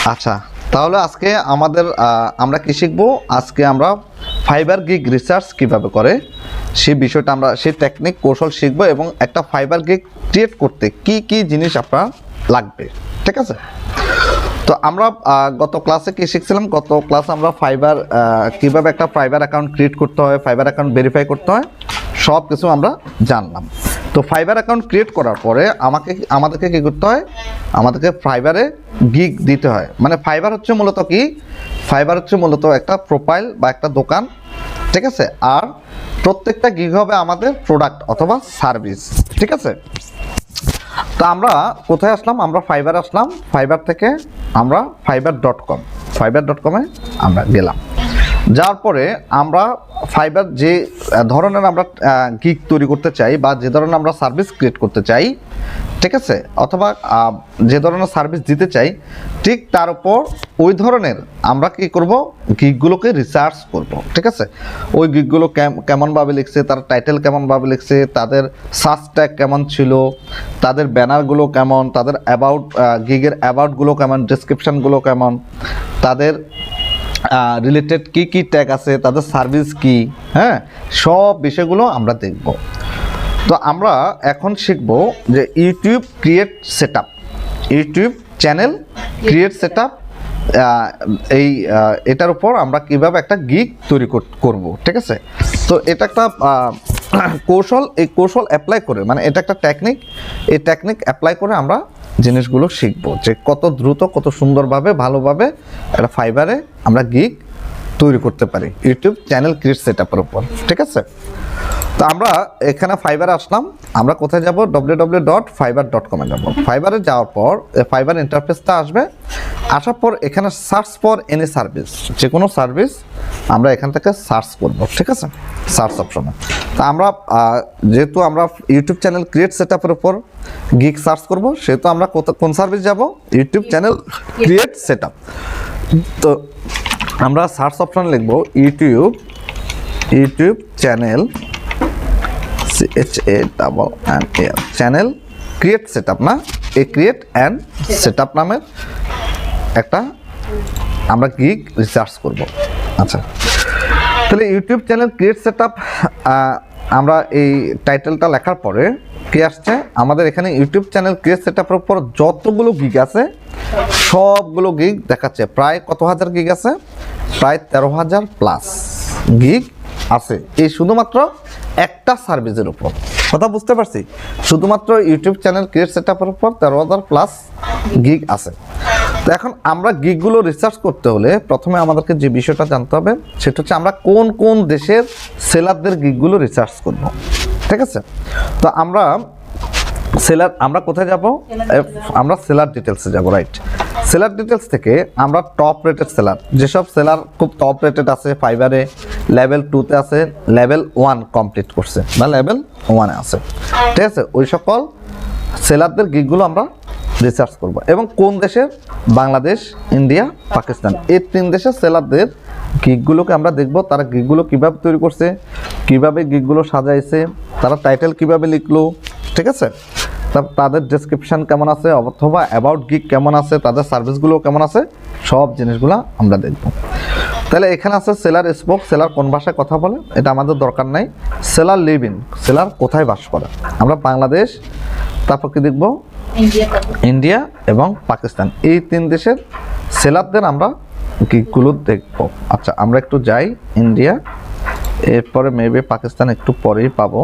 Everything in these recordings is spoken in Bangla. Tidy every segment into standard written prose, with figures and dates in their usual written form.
আচ্ছা, তাহলে আজকে আমরা কি শিখবো? আজকে আমরা ফাইবার গিগ রিসার্চ কিভাবে করে সেই বিষয়টা আমরা সেই টেকনিক কৌশল শিখবো এবং একটা ফাইবার গিগ ক্রিয়েট করতে কি কি জিনিস আপনার লাগবে, ঠিক আছে? তো আমরা গত ক্লাসে কি শিখছিলাম? গত ক্লাসে আমরা কিভাবে একটা ফাইবার অ্যাকাউন্ট ক্রিয়েট করতে হয়, ফাইবার অ্যাকাউন্ট ভেরিফাই করতে হয়, সব কিছু আমরা জানলাম। তো ফাইবার অ্যাকাউন্ট ক্রিয়েট করার পরে আমাদেরকে কী করতে হয়? আমাদেরকে ফাইবারে গিগ দিতে হয়। মানে ফাইবার হচ্ছে মূলত কি? ফাইবার হচ্ছে মূলত একটা প্রোফাইল বা একটা দোকান, ঠিক আছে? আর প্রত্যেকটা গিগ হবে আমাদের প্রোডাক্ট অথবা সার্ভিস, ঠিক আছে? তো আমরা কোথায় আসলাম? আমরা ফাইবার আসলাম। ফাইবার থেকে আমরা ফাইবার.com আমরা গেলাম। যাওয়ার পরে আমরা ফাইবার যে ধরনের আমরা গিগ তৈরি করতে চাই বা যে ধরনের আমরা সার্ভিস ক্রিয়েট করতে চাই, ঠিক আছে, অথবা যে ধরনের সার্ভিস দিতে চাই, ঠিক তার উপর ওই ধরনের আমরা কি করব? গিগগুলোকে রিসার্চ করব, ঠিক আছে? ওই গিগগুলো কেমনভাবে লিখছে, তার টাইটেল কেমনভাবে লিখছে, তাদের সার্চ ট্যাগ কেমন ছিল, তাদের ব্যানারগুলো কেমন, তাদের গিগের অ্যাবাউটগুলো কেমন, ডেসক্রিপশানগুলো কেমন, তাদের রিলেটেড কি কি ট্যাগ আছে, তাদের সার্ভিস কি, হ্যাঁ, সব বিষয়গুলো আমরা দেখব। তো আমরা এখন শিখব যে ইউটিউব চ্যানেল ক্রিয়েট সেটআপ, এটার উপর আমরা কিভাবে একটা গিগ তৈরি করব, ঠিক আছে? তো এটা একটা কৌশল, এই কৌশল অ্যাপ্লাই করে, মানে এটা একটা টেকনিক, এই টেকনিক অ্যাপ্লাই করে আমরা জিনিসগুলো শিখব যে কত দ্রুত, কত সুন্দরভাবে, ভালোভাবে একটা ফাইবারে আমরা গিগ তৈরি করতে পারি ইউটিউব চ্যানেল ক্রিয়েট সেটআপের উপর, ঠিক আছে? তো আমরা এখানে ফাইবারে আসলাম। আমরা কোথায় যাব? www.fiverr.com এ যাব। ফাইবারে যাওয়ার পর ফাইবার ইন্টারফেসটা আসবে। আসার পর এখানে সার্চ ফর এনি সার্ভিস, যে কোনো সার্ভিস আমরা এখান থেকে সার্চ করব, ঠিক আছে? সার্চ অপশনে। তা আমরা যেহেতু আমরা ইউটিউব চ্যানেল ক্রিয়েট সেটআপের উপর গিগ সার্চ করব, সেহেতু আমরা কোন সার্ভিস যাব? YouTube channel create setup. তো আমরা সার্চ অপশনে লিখব YouTube channel channel create setup, না ক্রিয়েট অ্যান্ড সেটআপ নামের একটা আমরা গিগ রিসার্চ করব। আচ্ছা, তাহলে ইউটিউব চ্যানেল ক্রিয়েট সেটআপ আমরা এই টাইটেলটা লেখার পরে কি আসছে? আমাদের এখানে ইউটিউব চ্যানেল ক্রিয়েট সেটআপের উপর যতগুলো গিগ আছে সবগুলো গিগ দেখাচ্ছে। প্রায় কত হাজার গিগ আছে? প্রায় 13,000 প্লাস গিগ আছে এই শুধুমাত্র একটা সার্ভিসের উপর। কথা বুঝতে পারছি? শুধুমাত্র ইউটিউব চ্যানেল ক্রিয়েট সেটআপের উপর 13,000 প্লাস গিগ আছে। তো এখন আমরা গিগগুলো রিসার্চ করতে হলে প্রথমে আমাদেরকে যে বিষয়টা জানতে হবে সেটা হচ্ছে আমরা কোন কোন দেশের সেলারদের গিগগুলো রিসার্চ করব, ঠিক আছে? তো আমরা কোথায় যাব? আমরা সেলার ডিটেলসে যাব, রাইট? সেলার ডিটেলস থেকে আমরা টপ রেটেড সেলার, যেসব সেলার খুব টপ রেটেড আছে ফাইবারে, লেভেল 2-তে আছে, লেভেল 1 কমপ্লিট করছে বা লেভেল 1-এ আছে, ঠিক আছে? ওই সকল সেলারদের গিগগুলো আমরা রিসার্চ করব। এবং কোন দেশের? বাংলাদেশ, ইন্ডিয়া, পাকিস্তান, এই 3 দেশের সেলারদের গিগগুলোকে আমরা দেখব। তারা গিগগুলো কীভাবে তৈরি করছে, কীভাবে গিগগুলো সাজাইছে, তারা টাইটেল কীভাবে লিখলো, ঠিক আছে? তাদের ডেসক্রিপশান কেমন আছে, অথবা অ্যাবাউট গিগ কেমন আছে, তাদের সার্ভিসগুলো কেমন আছে, সব জিনিসগুলো আমরা দেখব। তাহলে এখানে আছে সেলার স্পোক, সেলার কোন ভাষায় কথা বলে এটা আমাদের দরকার নাই। সেলার লিভ ইন, সেলার কোথায় বাস করে, আমরা বাংলাদেশ, তারপর কি দেখব? ইন্ডিয়া এবং পাকিস্তান, এই 3 দেশের সেলারদের আমরা গিগগুলো দেখব। আচ্ছা, আমরা একটু যাই ইন্ডিয়া, এরপরে মেবি পাকিস্তান একটু পরেই পাবো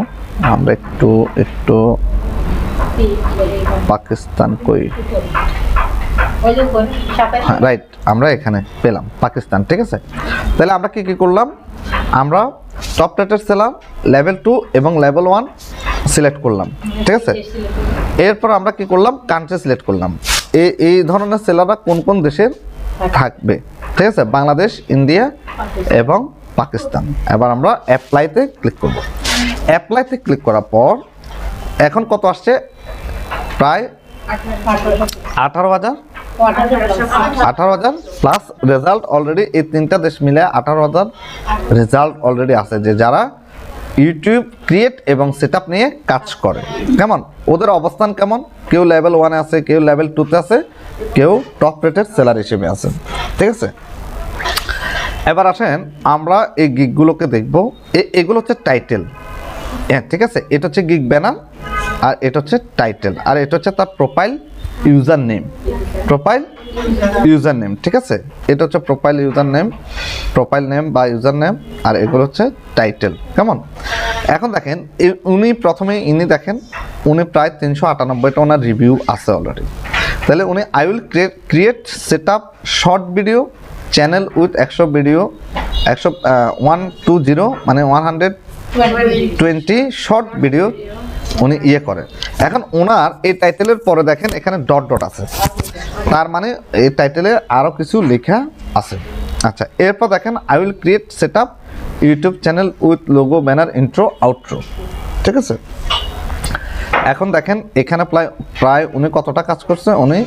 আমরা। একটু পাকিস্তান কই? হ্যাঁ, রাইট, আমরা এখানে পেলাম পাকিস্তান, ঠিক আছে? তাহলে আমরা কি করলাম? আমরা টপ রেটেড সেলার লেভেল 2 এবং লেভেল 1 সিলেক্ট করলাম, ঠিক আছে? এরপর আমরা কি করলাম? কান্ট্রি সিলেক্ট করলাম। এই ধরনের সেলাররা কোন কোন দেশের থাকবে, ঠিক আছে? বাংলাদেশ, ইন্ডিয়া এবং পাকিস্তান। এবার আমরা অ্যাপ্লাইতে ক্লিক করব। অ্যাপ্লাইতে ক্লিক করার পর এখন কত আসছে? প্রায় 18,000 প্লাস রেজাল্ট অলরেডি। এই 3টা দেশ মিলে 18,000 রেজাল্ট অলরেডি আছে, যে যারা ইউটিউব ক্রিয়েট এবং সেটআপ নিয়ে কাজ করে। কেমন ওদের অবস্থান কেমন, কেউ লেভেল 1-এ আছে, কেউ লেভেল 2-তে আছে, কেউ টপ রেটেড সেলার হিসেবে আছে। ঠিক আছে, এবার আসেন আমরা এই গিগগুলোকে দেখব। এগুলো হচ্ছে টাইটেল, হ্যাঁ ঠিক আছে, এটা হচ্ছে গিগ ব্যানার, আর এটা হচ্ছে টাইটেল, আর এটা হচ্ছে তার profile user name, profile user name. ঠিক আছে, এটা হচ্ছে profile user name, profile name বা ইউজার নেম, আর এগুলো হচ্ছে টাইটেল। কেমন, এখন দেখেন উনি প্রথমে দেখেন উনি প্রায় 398টা ওনার রিভিউ আছে অলরেডি। তাহলে উনি I will create set up short video channel with 100 video 120 মানে 120 শর্ট ভিডিও উনি করে। এখন ওনার এই টাইটেলের পরে দেখেন এখানে ডট ডট আছে, তার মানে এই টাইটেলে আরও কিছু লেখা আছে। আচ্ছা, এরপর দেখেন I will create set up YouTube channel with logo banner intro outro. ঠিক আছে, এখন দেখেন এখানে প্রায় উনি কতটা কাজ করছে, উনি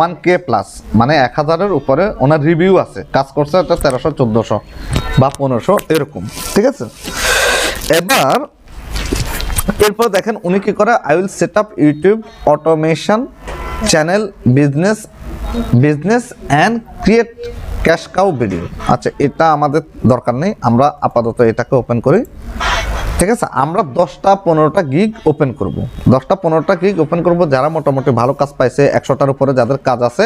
1K প্লাস মানে 1000-এর উপরে ওনার রিভিউ আছে, কাজ করছে এটা 1300 1400 বা 1500 এরকম। ঠিক আছে, এরপর দেখেন উনি কি করে, I will set up YouTube automation channel business and create cash cow video. আচ্ছা, এটা আমাদের দরকার নেই, আমরা আপাতত এটাকে ওপেন করি। ঠিক আছে, আমরা 10টা-15টা গিগ ওপেন করব, 10টা-15টা গিগ ওপেন করব যারা মোটামুটি ভালো কাজ পাইছে, 100টার উপরে যাদের কাজ আছে,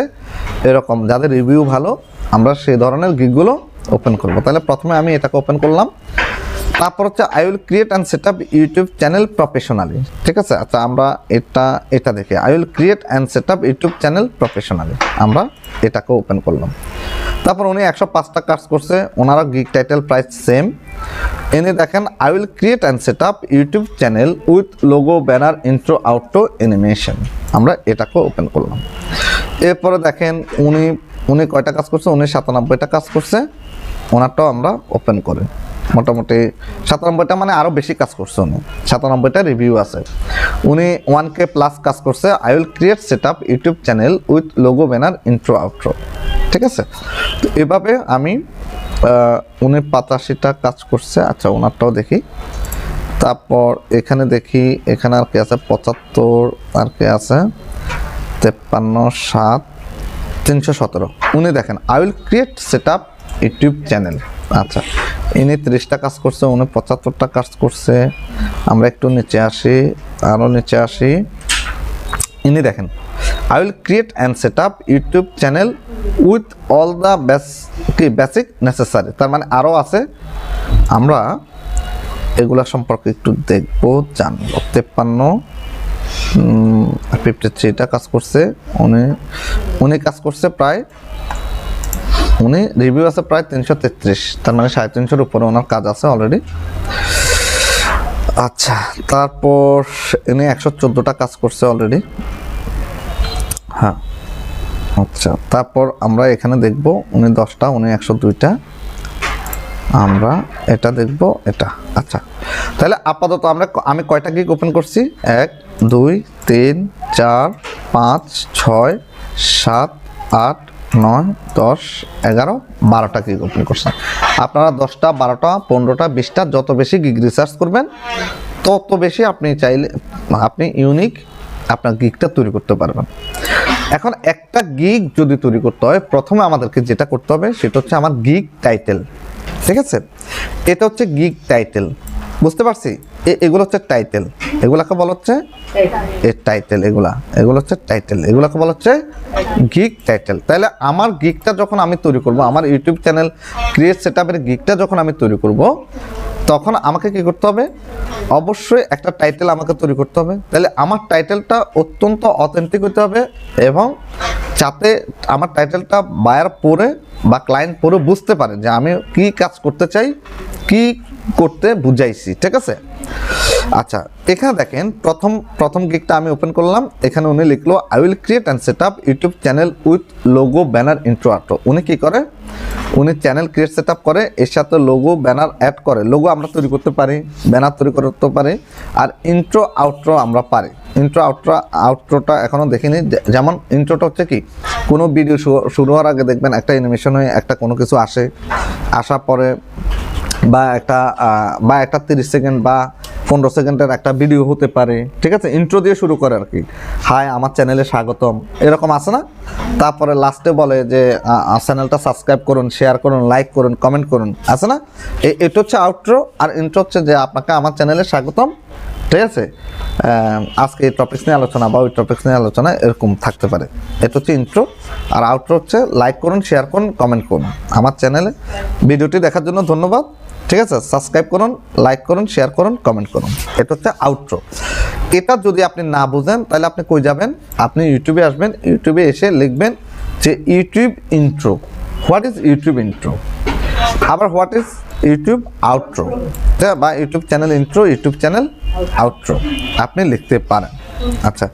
এরকম যাদের রিভিউ ভালো, আমরা সেই ধরনের গিগগুলো ওপেন করব। তাহলে প্রথমে আমি এটাকে ওপেন করলাম, তারপর হচ্ছে I will create and set up YouTube channel professionally. ঠিক আছে, আচ্ছা আমরা এটা দেখি, I will create and set up YouTube channel professionally, আমরা এটাকে ওপেন করলাম। তারপর উনি 105টা কাজ করছে, ওনারা গিগ টাইটেল প্রাইস সেম। এনে দেখেন I will create and set up YouTube channel with logo banner intro outro animation, আমরা এটাকে ওপেন করলাম। এরপরে দেখেন উনি কয়টা কাজ করছে, উনি 97টা কাজ করছে, ওনারটাও আমরা ওপেন করি। মোটামুটি 97টা মানে আরও বেশি কাজ করছে উনি, 97টা রিভিউ আছে। উনি 1K প্লাস কাজ করছে, I will create set up YouTube channel with logo banner intro outro. ঠিক আছে, তো এভাবে আমি উনি 85টা কাজ করছে। আচ্ছা, ওনারটাও দেখি। তারপর এখানে দেখি, এখানে আর কি আছে, 75, আর কি আছে 53, 7, 317। উনি দেখেন I will create set up YouTube channel. আচ্ছা, ইনি 30টা কাজ করছে, উনি 75টা কাজ করছে। আমরা একটু নিচে আসি, আরও নিচে আসি। ইনি দেখেন I will create and set up YouTube channel with all the basic necessary, তার মানে আরও আছে, আমরা এগুলা সম্পর্কে একটু দেখবো, জানবো। 53, 53টা কাজ করছে উনি কাজ করছে প্রায়, উনি রিভিউ আছে প্রায় 333, তার মানে 350-এর উপরে ওনার কাজ আছে অলরেডি। আচ্ছা, তারপর উনি 114টা কাজ করছে অলরেডি। হ্যাঁ, আচ্ছা, তারপর আমরা এখানে দেখব উনি 10টা, উনি 102টা, আমরা এটা দেখব এটা। আচ্ছা, তাহলে আপাতত আমি কয়টা গিগ ওপেন করছি, 1 2 3 4 5 6 7 8 9 10 11 12টা গিগ ওপেন করছেন। আপনারা 10টা 12টা 15টা 20টা যত বেশি গিগ রিসার্চ করবেন তত বেশি আপনি চাইলে আপনি ইউনিক আপনার গিগটা তৈরি করতে পারবেন। এখন একটা গিগ যদি তৈরি করতে হয়, প্রথমে আমাদেরকে যেটা করতে হবে সেটা হচ্ছে আমার গিগ টাইটেল। ঠিক আছে, এটা হচ্ছে গিগ টাইটেল, বুঝতে পারছি? এগুলো হচ্ছে টাইটেল, এগুলাকে বলা হচ্ছে টাইটেল, এগুলো হচ্ছে টাইটেল, এগুলাকে বলা হচ্ছে গিগ টাইটেল। তাহলে আমার গিগটা যখন আমি তৈরি করব, আমার ইউটিউব চ্যানেল ক্রিয়েট সেটআপের গিগটা যখন আমি তৈরি করব, তখন আমাকে কি করতে হবে, অবশ্যই একটা টাইটেল আমাকে তৈরি করতে হবে। তাহলে আমার টাইটেলটা অত্যন্ত অথেন্টিক হতে হবে, এবং যাতে আমার টাইটেলটা বায়ার পড়ে বা ক্লায়েন্ট পড়ে বুঝতে পারে যে আমি কি কাজ করতে চাই, কি করতে বুঝাইছি। ঠিক আছে, আচ্ছা এখানে দেখেন প্রথম গিগটা আমি ওপেন করলাম, এখানে উনি লিখলো I will create and set up YouTube channel with logo banner intro outro. উনি কি করে, উনি চ্যানেল ক্রিয়েট সেট আপ করে, এর সাথে লোগো ব্যানার অ্যাড করে। লোগো আমরা তৈরি করতে পারি, ব্যানার তৈরি করতে পারি, আর ইন্ট্রো আউট্রো আমরা পারি। ইন্ট্রো আউট্রোটা এখনও দেখিনি। যেমন ইন্ট্রোটা হচ্ছে কি, কোনো ভিডিও শুরু হওয়ার আগে দেখবেন একটা অ্যানিমেশন হয়ে একটা কোনো কিছু আসে, আসার পরে বা একটা 30 সেকেন্ড বা 15 সেকেন্ডের একটা ভিডিও হতে পারে, ঠিক আছে, ইন্ট্রো দিয়ে শুরু করে আর কি, হাই আমার চ্যানেলে স্বাগতম, এরকম আছে না। তারপরে লাস্টে বলে যে চ্যানেলটা সাবস্ক্রাইব করুন, শেয়ার করুন, লাইক করুন, কমেন্ট করুন, আছে না। এটা হচ্ছে আউট্রো। আর ইন্ট্রো হচ্ছে যে আপনাকে আমার চ্যানেলে স্বাগতম, ঠিক আছে, আজকে এই টপিক্স নিয়ে আলোচনা বা ওই টপিক্স নিয়ে আলোচনা এরকম থাকতে পারে। এটা হচ্ছে ইন্ট্রো। আর আউট্রো হচ্ছে লাইক করুন, শেয়ার করুন, কমেন্ট করুন আমার চ্যানেলে। ভিডিওটি দেখার জন্য ধন্যবাদ, ঠিক আছে। সাবস্ক্রাইব করুন, লাইক করুন, শেয়ার করুন, কমেন্ট করুন। এটা হচ্ছে আউট্রো। এটা যদি আপনি না বুঝেন তাহলে আপনি কই যাবেন? আপনি ইউটিউবে আসবেন, ইউটিউবে এসে লিখবেন যে YouTube intro, what is YouTube intro, আবার হোয়াট ইজ ইউটিউব আউট্রো, বা YouTube channel intro, YouTube channel outro আপনি লিখতে পারেন। আচ্ছা,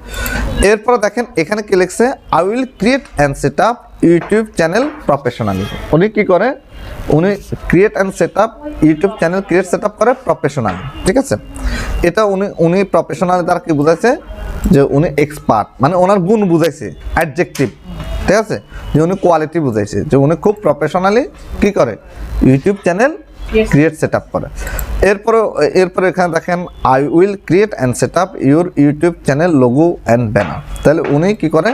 এরপরে দেখেন এখানে কি লিখছে, I will create and set up YouTube channel professionally. উনি কি করে? উনি create and set up YouTube channel create set up করে প্রফেশনালি, ঠিক আছে। এটা উনি প্রফেশনাল দ্বারা কি বুঝাইছে? যে উনি এক্সপার্ট, মানে ওনার গুণ বুঝাইছে, অ্যাডজেক্টিভ, ঠিক আছে, যে উনি কোয়ালিটি বুঝাইছে, যে উনি খুব প্রফেশনালি কি করে, YouTube channel create set up করে। এরপরে এখানে দেখেন, I will create and set up your YouTube channel logo and banner. তাহলে উনি কি করে?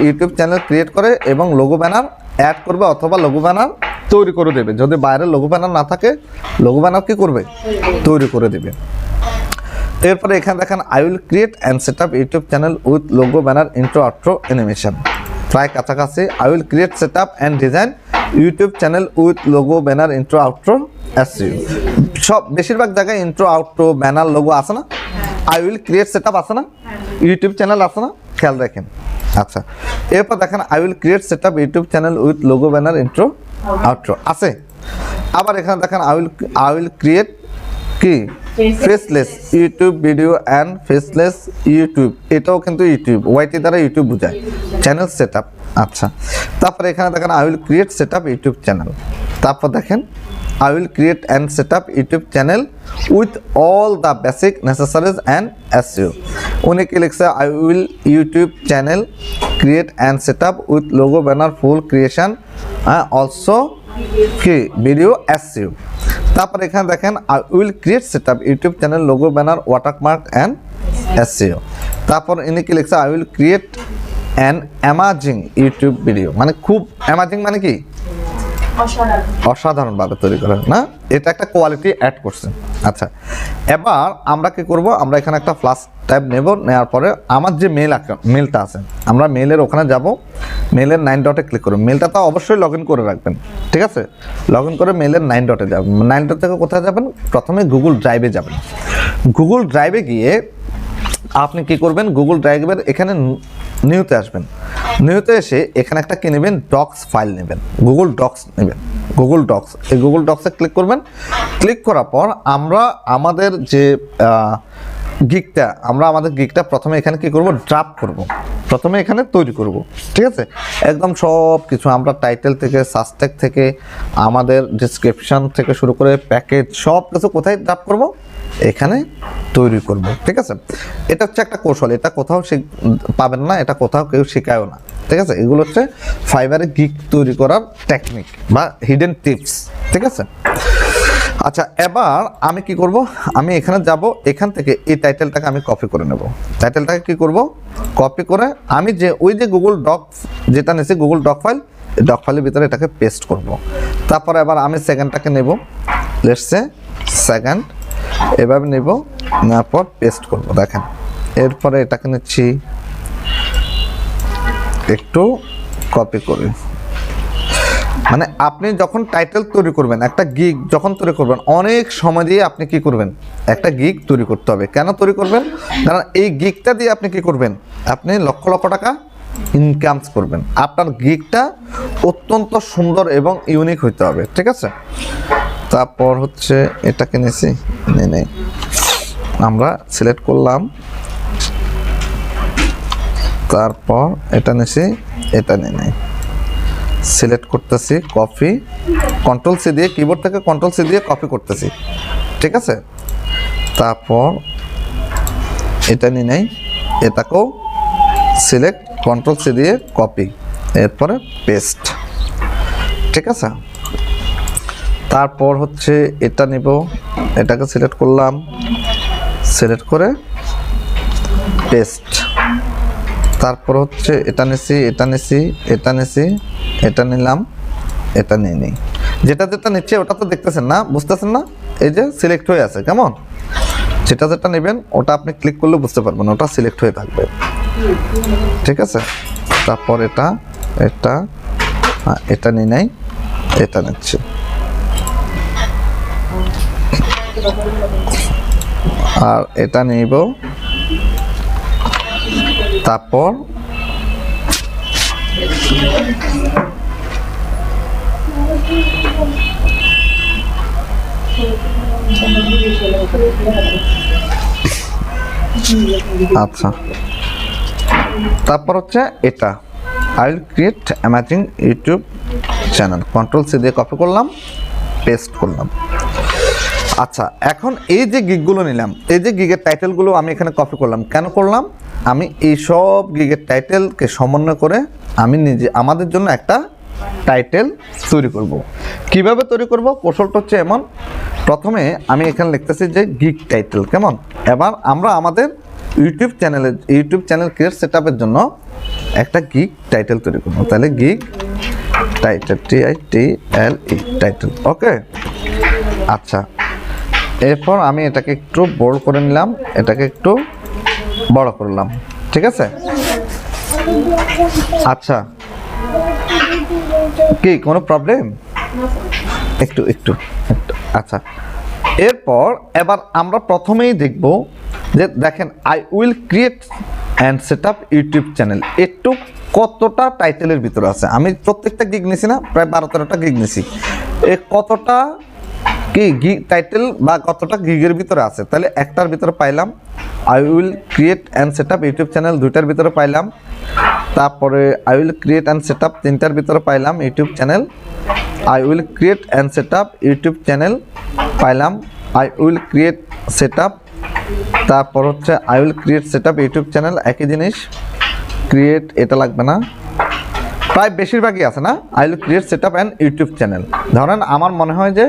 ইউটিউব চ্যানেল ক্রিয়েট করে এবং লোগো ব্যানার অ্যাড করবে অথবা লোগো ব্যানার তৈরি করে দেবে। যদি বাইরে লোগো ব্যানার না থাকে, লোগো ব্যানার কি করবে? তৈরি করে দেবে। এরপরে এখানে দেখেন, I will create and set up YouTube channel with logo banner intro outro animation. প্রায় কাছাকাছি। I will create set up and design YouTube channel with logo banner intro outro SEO. সব বেশিরভাগ জায়গায় ইন্ট্রো আউট্রো ব্যানার লোগো আছে না, I will create set up আছে না, ইউটিউব চ্যানেল আছে না, খেয়াল রাখেন। আচ্ছা, এরপর দেখেন, I will create set up YouTube channel with logo banner intro outro আছে। আবার এখানে দেখেন, আই উইল ক্রিয়েট কি faceless YouTube video and faceless YouTube, এটাও কিন্তু ইউটিউব, ওয়াইটি দ্বারা ইউটিউব বোঝায়, চ্যানেল সেট আপ। আচ্ছা, তারপরে এখানে দেখেন, I will create set up YouTube channel. তারপর দেখেন, I will create and set up YouTube channel with all the basic necessaries and SEO. উনি কি লিখছে? I will YouTube channel create and set up with logo banner full creation also কি video SEO। তারপর এখানে দেখেন, I will create set up YouTube channel logo banner watermark and SEO। তারপর ইনি কি লিখছে? I will create an amazing YouTube video, মানে খুব amazing মানে কি? অসাধারণভাবে তৈরি করে না, এটা একটা কোয়ালিটি অ্যাড করছে। আচ্ছা, এবার আমরা কি করব? আমরা এখানে একটা ফ্লাশ ট্যাব নেব, নেওয়ার পরে আমার যে মেলটা আছে, আমরা মেলের ওখানে যাব, মেলের 9 ডটে ক্লিক করব। মেলটা তো অবশ্যই লগ ইন করে রাখবেন, ঠিক আছে। লগ ইন করে মেলের 9 ডটে যাবেন। 9 ডট থেকে কোথায় যাবেন? প্রথমে গুগল ড্রাইভে যাবেন। গুগল ড্রাইভে গিয়ে আপনি কি করবেন? গুগল ড্রাইভের এখানে নিউতে আসবেন। নিউতে এসে এখানে একটা কি নেবেন? ডক্স ফাইল নেবেন, গুগল ডক্স নেবেন, গুগল ডক্স। এই গুগল ডক্সে ক্লিক করবেন। ক্লিক করার পর আমরা আমাদের যে আমাদের গিকটা প্রথমে এখানে কি করব? ড্রাফট করব, প্রথমে এখানে তৈরি করব, ঠিক আছে। একদম সব কিছু আমরা টাইটেল থেকে, সাবটেক্সট থেকে, আমাদের ডেসক্রিপশন থেকে শুরু করে প্যাকেজ সব কিছু কোথায় ড্রাফট করব? এখানে তৈরি করব, ঠিক আছে। এটা হচ্ছে একটা কৌশল, এটা কোথাও পাবেন না, এটা কোথাও কেউ শেখায়ও না, ঠিক আছে। এগুলো হচ্ছে ফাইবারে গিক তৈরি করার টেকনিক বা হিডেন টিপস, ঠিক আছে। আচ্ছা, এবার আমি কি করব? আমি এখানে যাব, এখান থেকে এই টাইটেলটাকে আমি কপি করে নেব। টাইটেলটাকে কি করব? কপি করে আমি যে ওই যে গুগল ডক যেটা নিয়েছি, গুগল ডক ফাইল, ডক ফাইলের ভিতরে এটাকে পেস্ট করব। তারপরে এবার আমি সেকেন্ডটাকে নেব, লেটস সে সেকেন্ড, এভাবে নেব, নেওয়ার পর পেস্ট করব। দেখেন, এরপরে এটাকে নিচ্ছি, একটু কপি করি। মানে আপনি যখন টাইটেল তৈরি করবেন, একটা গিগ যখন তৈরি করবেন, অনেক সময় দিয়ে আপনি কি করবেন? একটা গিগ তৈরি করতে হবে। কেন তৈরি করবেন? কারণ এই গিগটা দিয়ে আপনি কি করবেন? আপনি লক্ষ লক্ষ টাকা ইনকাম করবেন। আপনার গিগটা অত্যন্ত সুন্দর এবং ইউনিক হইতে হবে, ঠিক আছে। তারপর হচ্ছে এটাকে নিয়েছি, নেই আমরা সিলেক্ট করলাম, তারপর এটা নিয়েছি, এটা নেই সিলেক্ট করতেছি, কপি, কন্ট্রোল সি দিয়ে, কিবোর্ড থেকে কন্ট্রোল সি দিয়ে কপি করতেছি, ঠিক আছে। তারপর এটা নেই, এটাকেও সিলেক্ট, কন্ট্রোল সি দিয়ে কপি, এরপরে পেস্ট, ঠিক আছে। তারপর হচ্ছে এটা নিব, এটাকে সিলেক্ট করলাম, সিলেক্ট করে পেস্ট। তারপর হচ্ছে এটা নিছি, এটা নিছি, এটা নিছি, এটা নিলাম, এটা নিয়ে নিই। যেটা যেটা নিচ্ছে ওটা তো দেখতেছেন না, বুঝতেছেন না, এই যে সিলেক্ট হয়ে আছে। কেমন? যেটা যেটা নেবেন ওটা আপনি ক্লিক করলে বুঝতে পারবেন, ওটা সিলেক্ট হয়ে থাকবে। ঠিক আছে, তারপর এটা এটা এটা নিয়ে নেই, এটা নিচ্ছি। আর এটা নিব, তারপর আচ্ছা, তারপর হচ্ছে এটা I will create amazing YouTube channel, control C দিয়ে কপি করলাম, পেস্ট করলাম। আচ্ছা, এখন এই যে গিগগুলো নিলাম, এই যে গিগের টাইটেলগুলো আমি এখানে কপি করলাম, কেন করলাম? আমি এই সব গিগের টাইটেলকে সমন্বয় করে আমি নিজে আমাদের জন্য একটা টাইটেল তৈরি করব। কিভাবে তৈরি করব? কৌশলটা হচ্ছে এমন, প্রথমে আমি এখানে লিখতেছি যে গিগ টাইটেল। কেমন? এবার আমরা আমাদের ইউটিউব চ্যানেল ক্রিয়েট সেটআপের জন্য একটা গিগ টাইটেল তৈরি করব। তাহলে গিগ টাইটেল, TITLE টাইটেল। ওকে, আচ্ছা, এরপর আমি এটাকে একটু বোল্ড করে নিলাম, এটাকে একটু বড় করলাম। ঠিক আছে, আচ্ছা, কি কোনো প্রবলেম? একটু একটু একটু আচ্ছা, এরপর এবার আমরা প্রথমেই দেখব যে দেখেন I will create and set up YouTube channel, একটু কতটা টাইটেলের ভিতরে আছে। আমি প্রত্যেকটা গিগ নিছি না, প্রায় 12-13টা গিগ নিছি। এ কতটা কি গিগ টাইটেল বা কতটা গিগের ভিতরে আছে? তাহলে একটার ভিতরে পাইলাম I will create and set up YouTube channel, 2টার ভিতরে পাইলাম। তারপরে I will create and set up 3টার ভিতরে পাইলাম YouTube channel. I will create and set up YouTube channel পাইলাম। I will create set up, তারপর হচ্ছে I will create set up YouTube channel, একই জিনিস। ক্রিয়েট এটা লাগবে না, প্রায় বেশিরভাগই আছে না। I will create set up and YouTube channel. ধরেন আমার মনে হয় যে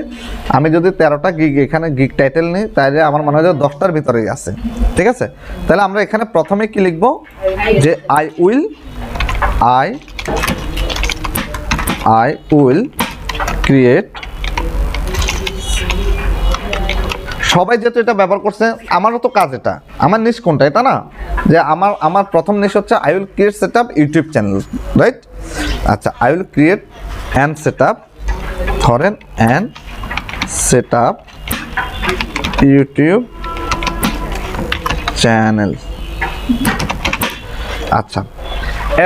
আমি যদি 13টা গিগ এখানে গিগ টাইটেল নিই, তাহলে আমার মনে হয় যে 10টার ভিতরেই আছে। ঠিক আছে, তাহলে আমরা এখানে প্রথমে কি লিখব? যে আই উইল ক্রিয়েট, সবাই যেহেতু এটা ব্যবহার করছে, আমারও তো কাজ, এটা আমার নিশ কোনটা, এটা না, যে আমার প্রথম নিশ হচ্ছে I will create set up YouTube channel, right? আচ্ছা, I will create and set up, ধরেন and set up YouTube channel. আচ্ছা,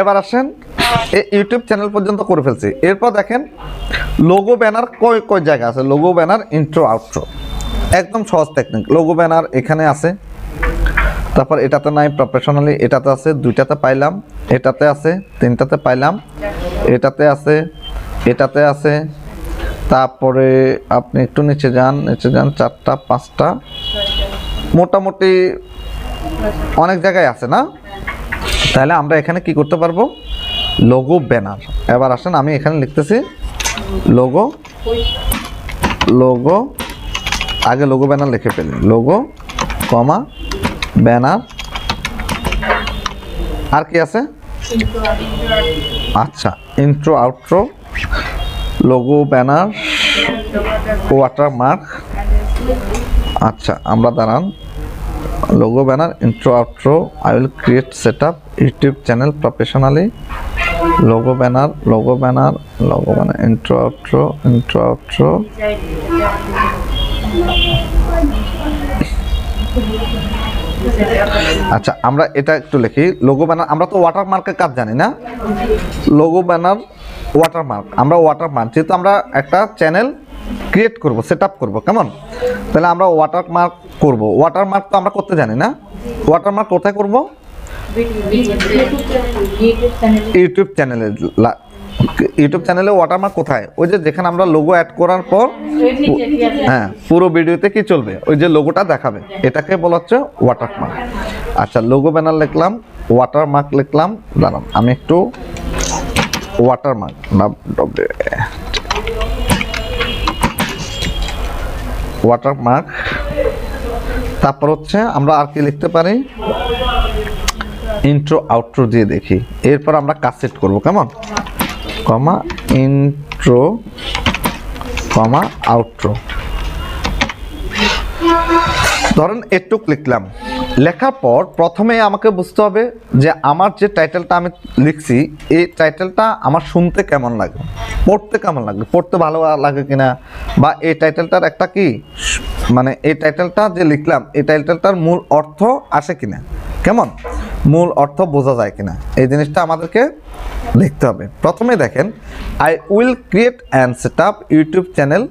এবার আসেন, এই ইউটিউব চ্যানেল পর্যন্ত করে ফেলছি। এরপর দেখেন লোগো ব্যানার কয় জায়গা আছে। লোগো ব্যানার, ইন্ট্রো, আউট্রো, একদম সহজ টেকনিক। লোগো ব্যানার এখানে আছে, তারপর এটাতে নাই, প্রফেশনালি এটাতে আছে, 2টাতে পাইলাম, এটাতে আছে, 3টাতে পাইলাম, এটাতে আছে, এটাতে আছে। তারপরে আপনি একটু নিচে যান, 4টা 5টা, মোটামুটি অনেক জায়গায় আছে না। তাহলে আমরা এখানে কি করতে পারবো? Logo banner. এবার আসেন, আমি এখানে লিখতেছি লোগো আগে লোগো ব্যানার লিখে ফেলি, লোগো কমা ব্যানার। আর কি আছে? আচ্ছা, intro, outro, logo banner, watermark. আচ্ছা, আমরা দাঁড়ান, logo banner, intro, outro, I will create set up YouTube channel professionally, logo banner, intro, outro. আচ্ছা, আমরা এটা একটু লিখি, লোগো ব্যানার। আমরা তো ওয়াটারমার্কের কাজ জানি না। লোগো ব্যানার, ওয়াটারমার্ক, আমরা ওয়াটারমার্ক, যেহেতু আমরা একটা চ্যানেল ক্রিয়েট করব, সেট আপ করবো, কেমন? তাহলে আমরা ওয়াটারমার্ক করব। ওয়াটারমার্ক তো আমরা করতে জানি না। ওয়াটারমার্ক কোথায় করব? ইউটিউব চ্যানেলে ওয়াটারমার্ক কোথায়? ওই যে যেখানে আমরা লোগো অ্যাড করার পর, হ্যাঁ, পুরো ভিডিওতে কি চলবে, ওই যে লোগোটা দেখাবে, এটাকে বলা হচ্ছে ওয়াটারমার্ক। আচ্ছা, লোগো ব্যানার লিখলাম, ওয়াটারমার্ক লিখলাম। দাঁড়ান, আমি একটু ওয়াটারমার্ক ওয়াটারমার্ক, তারপর হচ্ছে আমরা আর কি লিখতে পারি, ইন্ট্রো আউট্রো দিয়ে দেখি, এরপর আমরা কাজ সেট করবো কেমন, কমা ইন্ট্রো কমা আউট্রো। ধরেন এটুক লিখলাম, লেখার পর প্রথমে আমাকে বুঝতে হবে যে আমার যে টাইটেলটা আমি লিখছি এই টাইটেলটা আমার শুনতে কেমন লাগে, পড়তে কেমন লাগে, পড়তে ভালো লাগে কিনা, বা এই টাইটেলটার একটা কি মানে এই টাইটেলটা যে লিখলাম এই টাইটেলটার মূল অর্থ আসে কিনা, কেমন মূল অর্থ বোঝা যায় কিনা, এই জিনিসটা আমাদেরকে লিখতে হবে। প্রথমে দেখেন, I will create and set up YouTube channel,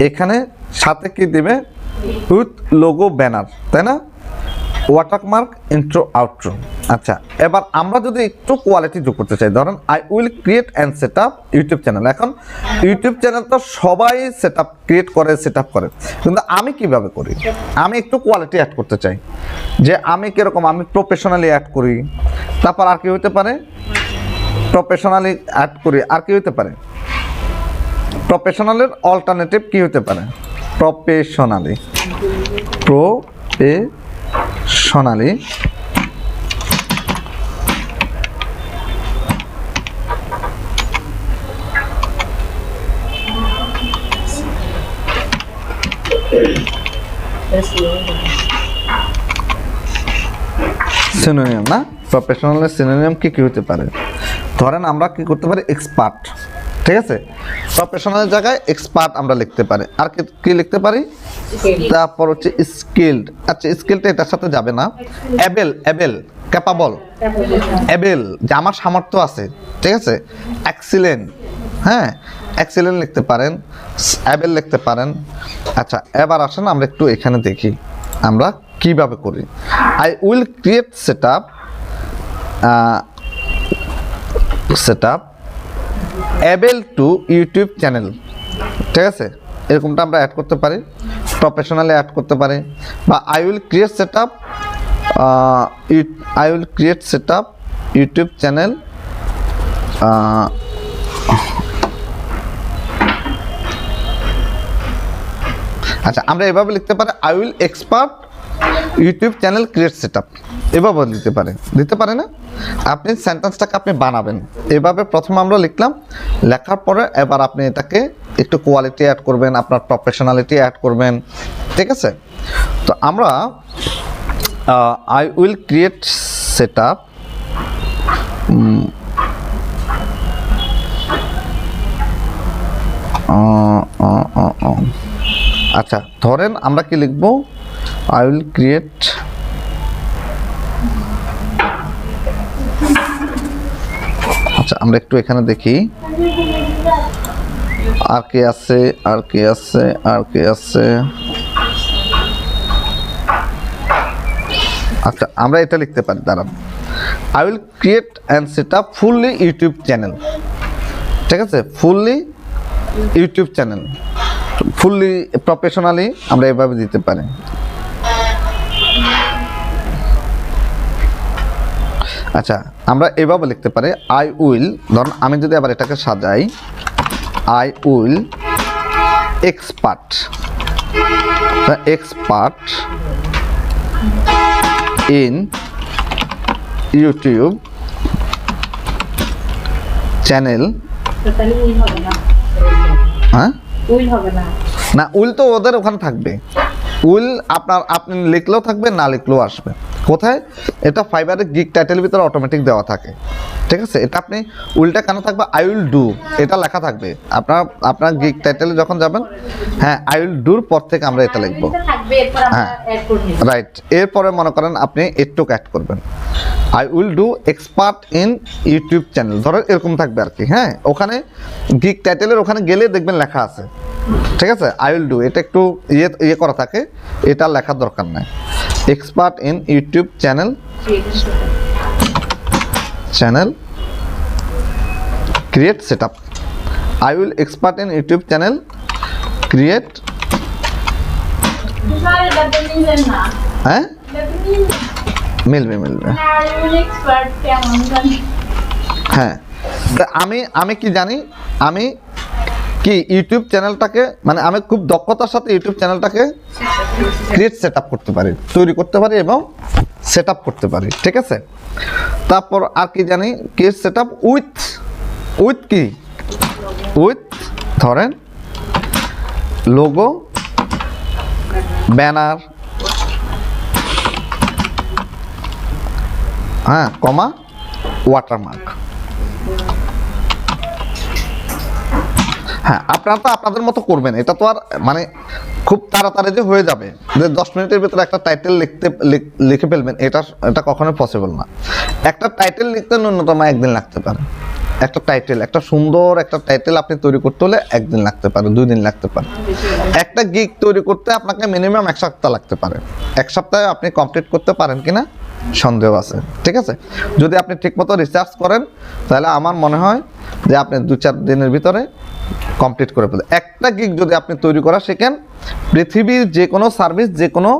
এখানে সাথে কি দিবে, উইথ লোগো ব্যানার, তাই না, ওয়াটারমার্ক, ইন্ট্রো আউট্রো। আচ্ছা, এবার আমরা যদি একটু কোয়ালিটি যোগ করতে চাই, ধরেন I will create and set up YouTube channel. এখন ইউটিউব চ্যানেল তো সবাই সেট আপ ক্রিয়েট করে, সেট আপ করে, কিন্তু আমি কিভাবে করি, আমি একটু কোয়ালিটি অ্যাড করতে চাই, যে আমি কীরকম, আমি প্রফেশনালি অ্যাড করি, তারপর আর কি হতে পারে, প্রফেশনালি অ্যাড করি, আর কি হতে পারে, প্রফেশনালের অল্টারনেটিভ কি হতে পারে, প্রফেশনালি, প্রফেশনালি সিনোনিয়াম না, প্রফেশনালের সিনোনিয়াম কি হতে পারে, ধরেন আমরা কি করতে পারি, এক্সপার্ট, ঠিক আছে, প্রফেশনাল জায়গায় এক্সপার্ট আমরা লিখতে পারি, আর কি লিখতে পারি, তারপর হচ্ছে স্কিলড। আচ্ছা, স্কিলটা এটার সাথে যাবে না, অ্যাবেল, অ্যাবেল ক্যাপাবল, অ্যাবেল যে আমার সামর্থ্য আছে, ঠিক আছে, এক্সিলেন্ট, হ্যাঁ এক্সিলেন্ট লিখতে পারেন, অ্যাবেল লিখতে পারেন। আচ্ছা, এবার আসেন আমরা একটু এখানে দেখি আমরা কিভাবে করি। I will create set up able to YouTube channel, ঠিক আছে, এরকমটা আমরা অ্যাড করতে পারি, প্রফেশনালি অ্যাড করতে পারি, বা I will create set up YouTube channel আচ্ছা, আমরা এভাবে লিখতে পারি, I will expert YouTube channel create set up, এভাবে দিতে পারে না, আপনি সেন্টেন্সটাকে আপনি বানাবেন এভাবে। প্রথমে আমরা লিখলাম, লেখার পরে এবার আপনি এটাকে একটু কোয়ালিটি অ্যাড করবেন, আপনার প্রফেশনালিটি অ্যাড করবেন, ঠিক আছে। তো আমরা I will create set up আচ্ছা, ধরেন আমরা কি লিখবো, আই উইল ক্রিয়েট আচ্ছা, আমরা একটু এখানে দেখি আর কি আছে, আচ্ছা আমরা এটা লিখতে পারি, দাঁড়ান, I will create and set up fully YouTube channel, ঠিক আছে, fully YouTube channel, fully professionally আমরা এভাবে দিতে পারি। আচ্ছা, আমরা এভাবে লিখতে পারি, আই উইল, ধরুন আমি যদি আবার এটাকে সাজাই, I will expert in YouTube channel, হ্যাঁ না, উইল তো ওদের ওখানে থাকবে, উইল আপনি লিখলেও থাকবে, না লিখলেও আসবে। কোথায়, এটা ফাইবারের গিগ টাইটেলের ভিতরে অটোমেটিক দেওয়া থাকে, ঠিক আছে, এটা আপনি উইলটা কেন থাকবে, আই উইল ডু এটা লেখা থাকবে, আপনার গিগ টাইটেলে যখন যাবেন, হ্যাঁ আই উইল ডুর পর থেকে আমরা এটা লিখবো, হ্যাঁ রাইট। এরপরে মনে করেন আপনি এটুক অ্যাড করবেন, I will do expert in YouTube channel, ধরো এরকম থাকবে আর কি, হ্যাঁ ওখানে গিগ টাইটেলের ওখানে গেলে দেখবেন লেখা আছে, ঠিক আছে, আই উইল ডু এটা একটু ইয়ে করা থাকে, এটা লেখার দরকার নাই, expert in YouTube channel create set up, I will expert in YouTube channel create, হ্যাঁ মিলবে, হ্যাঁ আমি কি জানি, আমি কি ইউটিউব চ্যানেলটাকে মানে আমি খুব দক্ষতার সাথে ইউটিউব চ্যানেলটাকে ক্রিয়েট সেট আপ করতে পারি, তৈরি করতে পারি এবং সেট আপ করতে পারি, ঠিক আছে। তারপর আর কি জানি, ক্রিয়েট সেট আপ উইথ কি উইথ ধরেন লোগো, ব্যানার, হ্যাঁ কমা ওয়াটারমার্ক। হ্যাঁ আপনারা তো আপনাদের মতো করবেন, এটা তো আর মানে খুব তাড়াতাড়ি যে হয়ে যাবে যে 10 মিনিটের ভিতরে একটা টাইটেল লিখে ফেলবেন, এটা কখনোই পসিবল না। একটা টাইটেল লিখতে ন্যূনতম 1 দিন লাগতে পারে। একটা টাইটেল, একটা সুন্দর একটা টাইটেল আপনি তৈরি করতে হলে 1 দিন লাগতে পারে, 2 দিন লাগতে পারে। একটা গিগ তৈরি করতে আপনাকে মিনিমাম 1 সপ্তাহ লাগতে পারে। 1 সপ্তাহে আপনি কমপ্লিট করতে পারেন কিনা সন্দেহ আছে, ঠিক আছে। যদি আপনি ঠিকমতো রিসার্চ করেন তাহলে আমার মনে হয় যে আপনি 2-4 দিনের ভিতরে কমপ্লিট করে ফেলেন। একটা গিগ যদি আপনি তৈরি করা শিখেন, পৃথিবীর যে কোনো সার্ভিস, যে কোনো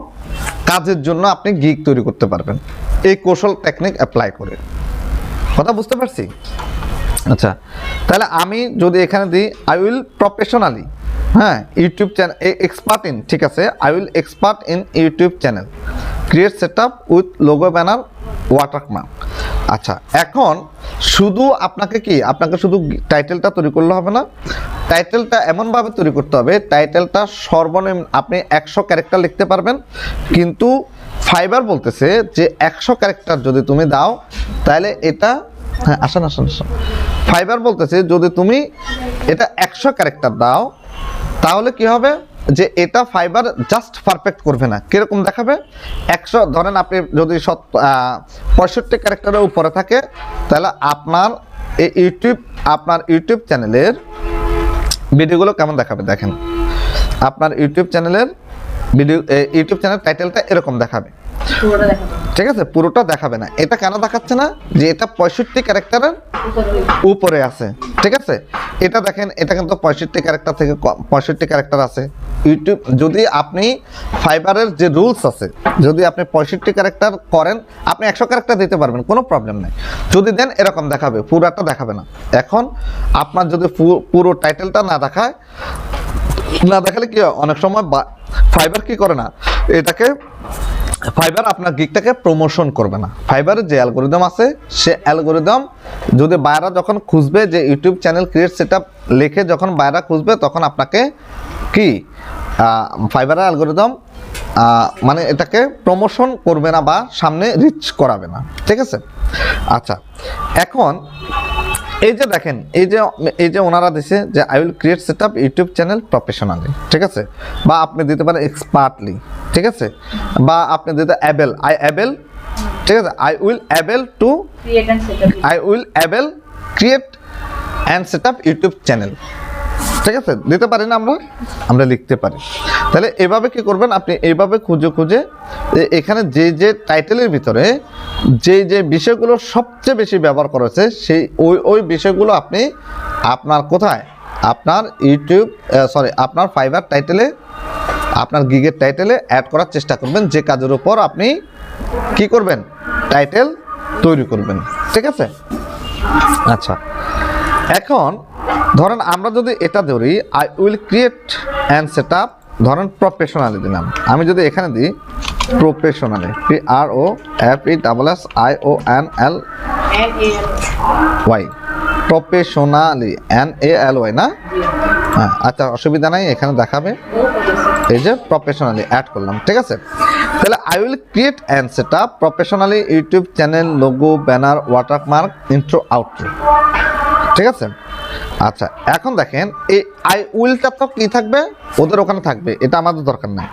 কাজের জন্য আপনি গিগ তৈরি করতে পারবেন এই কৌশল টেকনিক অ্যাপ্লাই করে। কথা বুঝতে পারছি? আচ্ছা, তাহলে আমি যদি এখানে দিই আই উইল প্রফেশনালি, হ্যাঁ ইউটিউব চ্যানেল এক্সপার্ট ইন, ঠিক আছে, I will expert in YouTube channel, create set up with logo, banner, watermark. আচ্ছা, এখন শুধু আপনাকে শুধু টাইটেলটা তৈরি করলে হবে না, টাইটেলটা এমনভাবে তৈরি করতে হবে, টাইটেলটা সর্বনিম্ন আপনি 100 ক্যারেক্টার লিখতে পারবেন, কিন্তু ফাইবার বলতেছে যে 100 ক্যারেক্টার যদি তুমি দাও তাহলে এটা, হ্যাঁ আসেন, ফাইবার বলতেছে যদি তুমি এটা 100 ক্যারেক্টার দাও তাহলে কি হবে যে এটা ফাইবার জাস্ট পারফেক্ট করবে না, কিরকম দেখাবে, 100 ধরেন আপনি যদি 65 ক্যারেক্টারের উপরে থাকে তাহলে আপনার ইউটিউব চ্যানেলের ভিডিওগুলো কেমন দেখাবে দেখেন। আপনার ইউটিউব চ্যানেল টাইটেলটা এরকম দেখাবে, ঠিক আছে, পুরোটা দেখাবে না। এটা কেন দেখাচ্ছে না, যে এটা 65 ক্যারেক্টারের উপরে আছে, ঠিক আছে। এটা দেখেন, এটা কিন্তু 65 ক্যারেক্টার থেকে 65 ক্যারেক্টার আছে। ইউটিউব যদি আপনি ফাইবারের যে রুলস আছে, যদি আপনি 65 ক্যারেক্টার করেন, আপনি 100 ক্যারেক্টার দিতে পারবেন, কোনো প্রবলেম নেই। যদি দেন এরকম দেখাবে, পুরোটা দেখাবে না। এখন আপনার যদি পুরো টাইটেলটা না দেখালে কি হয়, অনেক সময় ফাইবার কি করে না, ফাইবার আপনার গিগটাকে প্রমোশন করবে না। ফাইবারের যে অ্যালগোরিদম আছে, সে অ্যালগোরিদম যদি বায়রা যখন খুঁজবে যে ইউটিউব চ্যানেল ক্রিয়েট সেটআপ লিখে যখন বায়রা খুঁজবে, তখন আপনাকে কি ফাইবারের অ্যালগোরিদম মানে এটাকে প্রমোশন করবে না বা সামনে রিচ করাবে না, ঠিক আছে। আচ্ছা, এখন এই যে দেখেন, এই যে ওনারা দিছে যে I will create set up YouTube channel professionally, ঠিক আছে, বা আপনি দিতে পারেন এক্সপার্টলি, ঠিক আছে, বা আপনি দিতে অ্যাবেল, ঠিক আছে, I will able create and setup YouTube channel, ঠিক আছে, দিতে পারি না আমরা লিখতে পারি। তাহলে এভাবে কি করবেন, আপনি এইভাবে খুঁজে এখানে যে টাইটেলের ভিতরে যে বিষয়গুলো সবচেয়ে বেশি ব্যবহার করেছে, সেই ওই বিষয়গুলো আপনি আপনার কোথায়, আপনার আপনার ফাইবার টাইটেলে, আপনার গিগের টাইটেলে অ্যাড করার চেষ্টা করবেন, যে কাজের উপর আপনি কি করবেন, টাইটেল তৈরি করবেন, ঠিক আছে। আচ্ছা, এখন ধরেন আমরা যদি এটা ধরি I will create and set up, ধরেন প্রফেশনালি দিলাম, আমি যদি এখানে দিই প্রফেশনালি, PROFESSIONALY, প্রফেশনালি NALY না, হ্যাঁ আচ্ছা অসুবিধা নাই, এখানে দেখাবে, এই যে প্রফেশনালি অ্যাড করলাম, ঠিক আছে। তাহলে I will create and set up professionally YouTube channel, logo, banner, watermark, intro, outro, ঠিক আছে। আচ্ছা, এখন দেখেন এই আই উইলটা তো কি থাকবে, ওদের ওখানে থাকবে, এটা আমাদের দরকার নাই।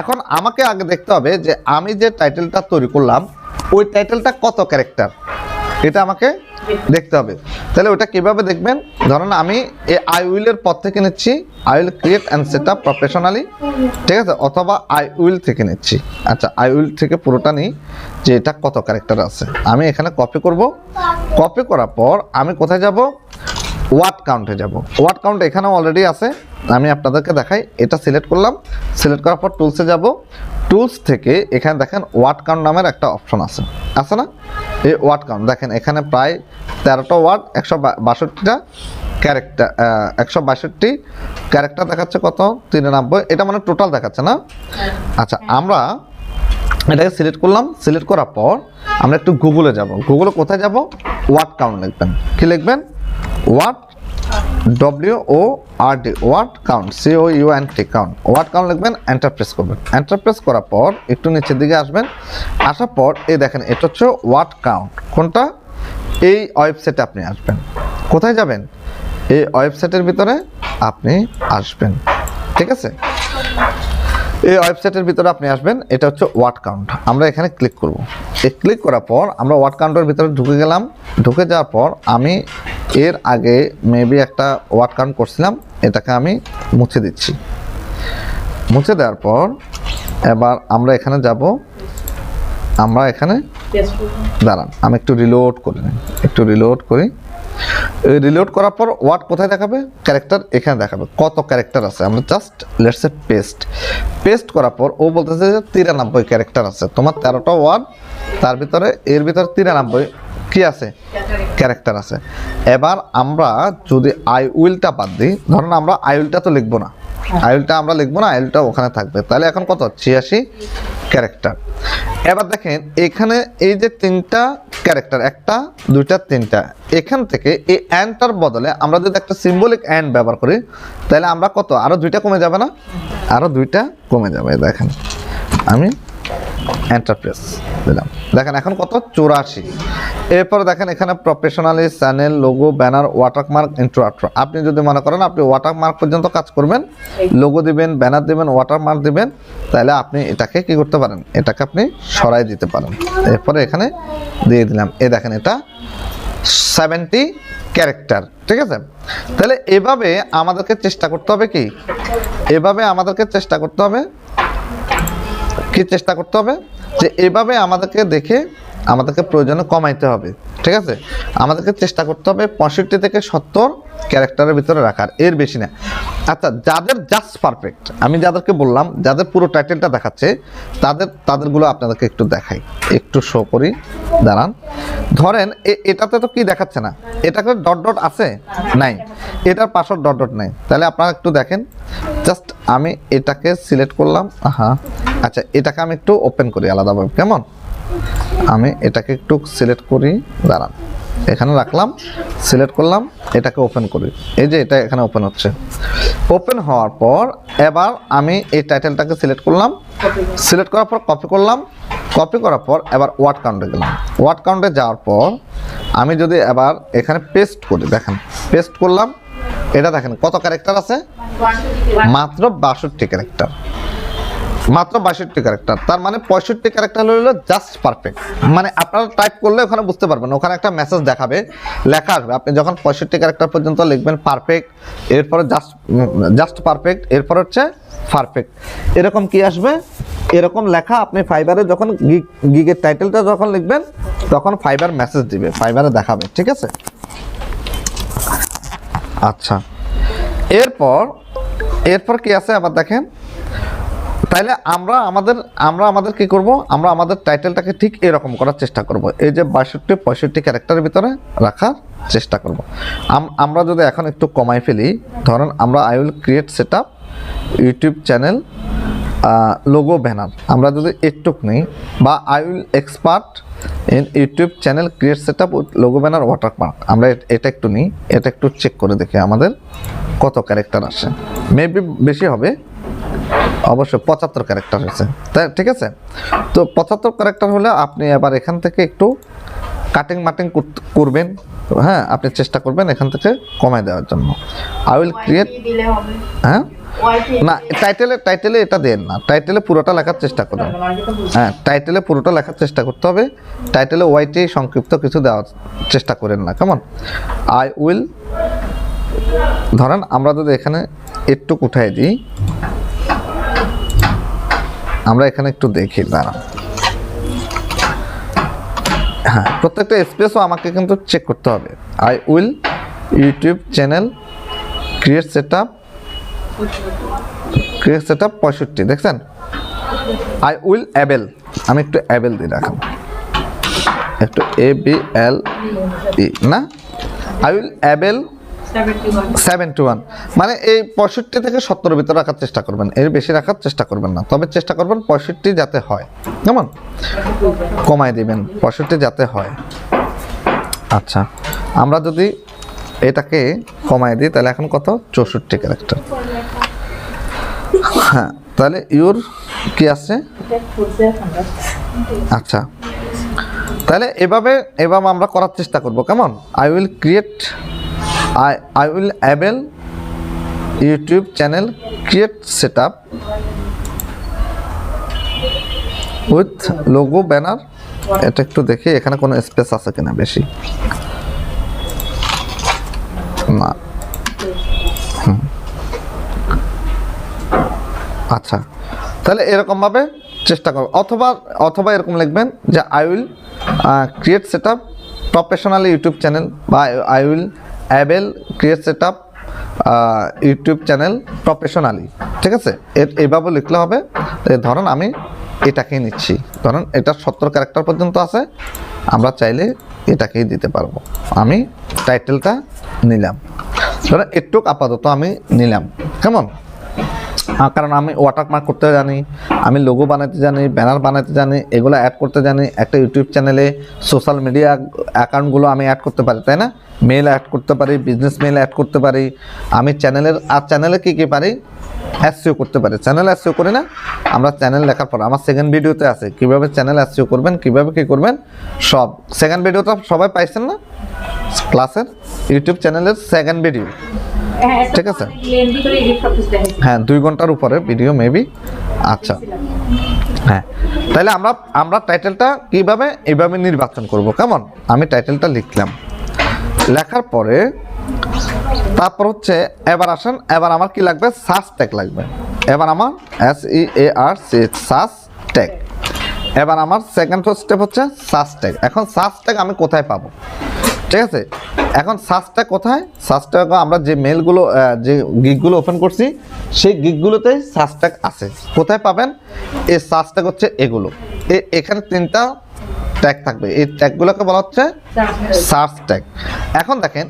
এখন আমাকে আগে দেখতে হবে যে আমি যে টাইটেলটা তৈরি করলাম ওই টাইটেলটা কত ক্যারেক্টার, এটা আমাকে দেখতে হবে। তাহলে ওটা কিভাবে দেখবেন, ধরেন আমি এই আই উইলের পর থেকে নিচ্ছি I will create and set up professionally, ঠিক আছে, অথবা আই উইল থেকে নিচ্ছি। আচ্ছা, আই উইল থেকে পুরোটা নিই যে এটা কত ক্যারেক্টার আছে, আমি এখানে কপি করব। কপি করার পর আমি কোথায় যাব, ওয়ার্ড কাউন্টে যাব। ওয়ার্ড কাউন্ট এখানেও অলরেডি আছে, আমি আপনাদেরকে দেখাই। এটা সিলেক্ট করলাম, সিলেক্ট করার পর টুলসে যাব। টুলস থেকে এখানে দেখেন ওয়ার্ড কাউন্ট নামের একটা অপশন আছে না, এই ওয়ার্ড কাউন্ট দেখেন এখানে প্রায় 13টা ওয়ার্ড 162টা ক্যারেক্টার 162 ক্যারেক্টার দেখাচ্ছে কত 93 এটা মানে টোটাল দেখাচ্ছে না আচ্ছা আমরা এটাকে সিলেক্ট করলাম সিলেক্ট করার পর আমরা একটু গুগলে যাব গুগলে কোথায় যাব ওয়ার্ড কাউন্ট লিখবেন কি লিখবেন word WORD word count COUNT count word count লিখবেন এন্টার প্রেস করবেন এন্টার প্রেস করার পর একটু নিচের দিকে আসবেন আসার পর এই দেখেন এটা হচ্ছে ওয়ার্ড কাউন্ট কোনটা এই ওয়েবসাইটে আপনি আসবেন কোথায় যাবেন এই ওয়েবসাইটের ভিতরে আপনি আসবেন ঠিক আছে এই ওয়েবসাইটের ভিতরে আপনি আসবেন এটা হচ্ছে ওয়ার্ড কাউন্ট আমরা এখানে ক্লিক করব এই ক্লিক করার পর আমরা ওয়ার্ড কাউন্টের ভিতরে ঢুকে গেলাম ঢুকে যাওয়ার পর আমি এর আগে মেবি একটা ওয়ার্ড কাউন্ট করছিলাম এটাকে আমি মুছে দিচ্ছি মুছে দেওয়ার পর এবার আমরা এখানে যাব আমরা এখানে দাঁড়ান আমি একটু রিলোড করে নিই একটু রিলোড করি রিলোড করার পর ওয়ার্ড কোথায় দেখাবে ক্যারেক্টার এখানে দেখাবে কত ক্যারেক্টার আছে আমরা জাস্ট লেটস সে পেস্ট করার পর ও বলতেছে যে 93 ক্যারেক্টার আছে তোমার 13টা ওয়ার্ড তার ভিতরে এর ভিতরে 93 কি আছে ক্যারেক্টার আছে এবার আমরা যদি আই উইলটা বাদ দিই ধরুন আমরা আই উইলটা তো লিখবো না আই উইলটা আমরা লিখবো না আই উইলটা ওখানে থাকবে তাহলে এখন কত 86 ক্যারেক্টার এবার দেখেন এখানে এই যে 3টা ক্যারেক্টার একটা দুইটা তিনটা এখান থেকে এই অ্যান্ডটার বদলে আমরা যদি একটা সিম্বলিক অ্যান্ড ব্যবহার করি তাহলে আমরা কত আরো 2টা কমে যাবে না আরো 2টা কমে যাবে দেখেন আমি এন্টার প্রেস দিলাম দেখেন এখন কত 84 এরপর দেখেন এখানে professionally channel logo banner watermark intro outro আপনি যদি মনে করেন আপনি ওয়াটারমার্ক পর্যন্ত কাজ করবেন লোগো দিবেন ব্যানার দিবেন ওয়াটারমার্ক দিবেন তাহলে আপনি এটাকে কি করতে পারেন এটাকে আপনি সরাই দিতে পারেন এরপরে এখানে দিয়ে দিলাম এই দেখেন এটা 70 ক্যারেক্টার ঠিক আছে তাহলে এভাবে আমাদেরকে চেষ্টা করতে হবে কি এভাবে আমাদেরকে চেষ্টা করতে হবে কি চেষ্টা করতে হবে যে এভাবে আমাদেরকে দেখে আমাদেরকে প্রয়োজনে কমাইতে হবে ঠিক আছে আমাদেরকে চেষ্টা করতে হবে 65 থেকে 70 ক্যারেক্টারের ভিতরে রাখার এর বেশি না আচ্ছা যাদের জাস্ট পারফেক্ট আমি যাদেরকে বললাম যাদের পুরো টাইটেলটা দেখাচ্ছে তাদেরগুলো আপনাদেরকে একটু দেখাই একটু শো করি দাঁড়ান ধরেন এটাতে তো কি দেখাচ্ছে না এটাকে ডট ডট আছে নাই এটার পাশে ডট ডট নাই তাহলে আপনারা একটু দেখেন জাস্ট আমি এটাকে সিলেক্ট করলাম হ্যাঁ আচ্ছা এটাকে আমি একটু ওপেন করি আলাদাভাবে কেমন আমি এটাকে একটু সিলেক্ট করি দাঁড়ান এখানে রাখলাম সিলেক্ট করলাম এটাকে ওপেন করি এই যে এটা এখানে ওপেন হচ্ছে ওপেন হওয়ার পর এবার আমি এই টাইটেলটাকে সিলেক্ট করলাম সিলেক্ট করার পর কপি করলাম কপি করার পর এবার ওয়ার্ড কাউন্টে গেলাম ওয়ার্ড কাউন্টে যাওয়ার পর আমি যদি এবার এখানে পেস্ট করি দেখেন পেস্ট করলাম এটা দেখেন কত ক্যারেক্টার আছে মাত্র 62 ক্যারেক্টার মাত্র 62 ক্যারেক্টার তার মানে 65 ক্যারেক্টার হলো জাস্ট পারফেক্ট মানে আপনারা টাইপ করলে ওখানে বুঝতে পারবেন ওখানে একটা মেসেজ দেখাবে লেখা আসবে আপনি যখন 65 ক্যারেক্টার পর্যন্ত লিখবেন পারফেক্ট এরপরে জাস্ট পারফেক্ট এরপর হচ্ছে পারফেক্ট এরকম কি আসবে এরকম লেখা আপনি ফাইবারে যখন গিগের টাইটেলটা যখন লিখবেন তখন ফাইবার মেসেজ দিবে ফাইবারে দেখাবে ঠিক আছে আচ্ছা এরপর কি আছে আবার দেখেন তাইলে আমরা আমাদের কি করব আমরা আমাদের টাইটেলটাকে ঠিক এরকম করার চেষ্টা করব এই যে 62-65 ক্যারেক্টারের ভিতরে রাখার চেষ্টা করব আমরা যদি এখন একটু কমাই ফেলি ধরেন আমরা I will create set up YouTube channel logo banner আমরা যদি একটু নেই বা I will expert in YouTube channel create setup with logo banner watermark আমরা এটা একটু নিই এটা একটু চেক করে দেখি আমাদের কত ক্যারেক্টার আসে মেবি বেশি হবে অবশ্যই 75 ক্যারেক্টার হয়েছে তাই ঠিক আছে তো 75 ক্যারেক্টার হলে আপনি এবার এখান থেকে একটু কাটিং করবেন হ্যাঁ আপনি চেষ্টা করবেন এখান থেকে কমায় দেওয়ার জন্য আই উইল ক্রিয়েট হ্যাঁ না টাইটেলে এটা দেন না টাইটেলে পুরোটা লেখার চেষ্টা করুন হ্যাঁ টাইটেলে পুরোটা লেখার চেষ্টা করতে হবে টাইটেলে ওয়াইটি সংক্ষিপ্ত কিছু দেওয়ার চেষ্টা করেন না কেমন আই উইল ধরেন আমরা যদি এখানে একটু উঠাই দিই আমরা এখানে একটু দেখি দাঁড়ান হ্যাঁ প্রত্যেকটা স্পেসও আমাকে কিন্তু চেক করতে হবে I will YouTube channel create setup 65 দেখছেন আই উইল অ্যাবেল আমি একটু অ্যাবেল দিই রাখলাম একটু ABLE না, আই উইল অ্যাবেল 71, মানে এই 65 থেকে 70 ভিতরে রাখার চেষ্টা করবেন, এর বেশি রাখার চেষ্টা করবেন না, তবে চেষ্টা করবেন 65 যাতে হয়, কেমন কমায় দিবেন 65 যাতে হয়। আচ্ছা, আমরা যদি এটাকে কমায় দিই তাহলে এখন কত, 64 ক্যারেক্টার। হ্যাঁ, তাহলে ইউর কি আছে, আচ্ছা তাহলে এভাবে আমরা করার চেষ্টা করব, কেমন। I will create, I will able YouTube channel create setup with logo banner। এটা একটু দেখি এখানে কোনো স্পেস আছে কিনা, বেশি না। আচ্ছা, তাহলে এরকম ভাবে চেষ্টা করব, অথবা এরকম লিখবেন যে I will create set up professionally YouTube channel, বা I will able create set up YouTube channel professionally, ঠিক আছে। এইভাবে লিখলে হবে। ধরুন আমি এটাকেই নিচ্ছি, ধরুন এটা 70 ক্যারেক্টার পর্যন্ত আছে, আমরা চাইলে এটাকেই দিতে পারবো। আমি টাইটেলটা নিলাম, ধরুন একটু আপাতত আমি নিলাম, কেমন। কারণ আমি ওয়াটারমার্ক করতে জানি, আমি লোগো বানাতে জানি, ব্যানার বানাতে জানি, এগুলো অ্যাড করতে জানি। একটা ইউটিউব চ্যানেলে সোশ্যাল মিডিয়া অ্যাকাউন্টগুলো আমি অ্যাড করতে পারি, তাই না। মেল অ্যাড করতে পারি, বিজনেস মেল অ্যাড করতে পারি। আমি চ্যানেলে কী পারি, এসইও করতে পারি। চ্যানেল এসইও করি না আমরা, চ্যানেল লেখার পর আমার সেকেন্ড ভিডিওতে আছে কীভাবে চ্যানেল এসইও করবেন, কীভাবে কী করবেন, সব সেকেন্ড ভিডিওটা সবাই পাইছেন না ক্লাসের, ইউটিউব চ্যানেলের সেকেন্ড ভিডিও, ঠিক আছে। হ্যাঁ, 2 ঘন্টার উপরে ভিডিও মেবি। আচ্ছা, হ্যাঁ, তাহলে আমরা টাইটেলটা কিভাবে এইভাবে নির্বাচন করব, কেমন। আমি টাইটেলটা লিখলাম, লেখার পরে তারপর হচ্ছে এবার আসেন, এবার আমার কি লাগবে, সার্চ ট্যাগ লাগবে। এবার আমার SEARCH সার্চ ট্যাগ। এবার আমার সেকেন্ড স্টেপ হচ্ছে সার্চ ট্যাগ। এখন সার্চ ট্যাগ আমি কোথায় পাবো, ঠিক আছে। এখন সার্চ ট্যাগ কোথায়, সার্চ ট্যাগ আমরা যে মেলগুলো যে গিগগুলো ওপেন করছি সেই গিগগুলোতে সার্চ ট্যাগ আছে। কোথায় পাবেন, এই সার্চ ট্যাগ হচ্ছে এগুলো, এখানে 3টা ট্যাগ থাকবে, এই ট্যাগগুলোকে বলা হচ্ছে সার্চ ট্যাগ। এখন দেখেন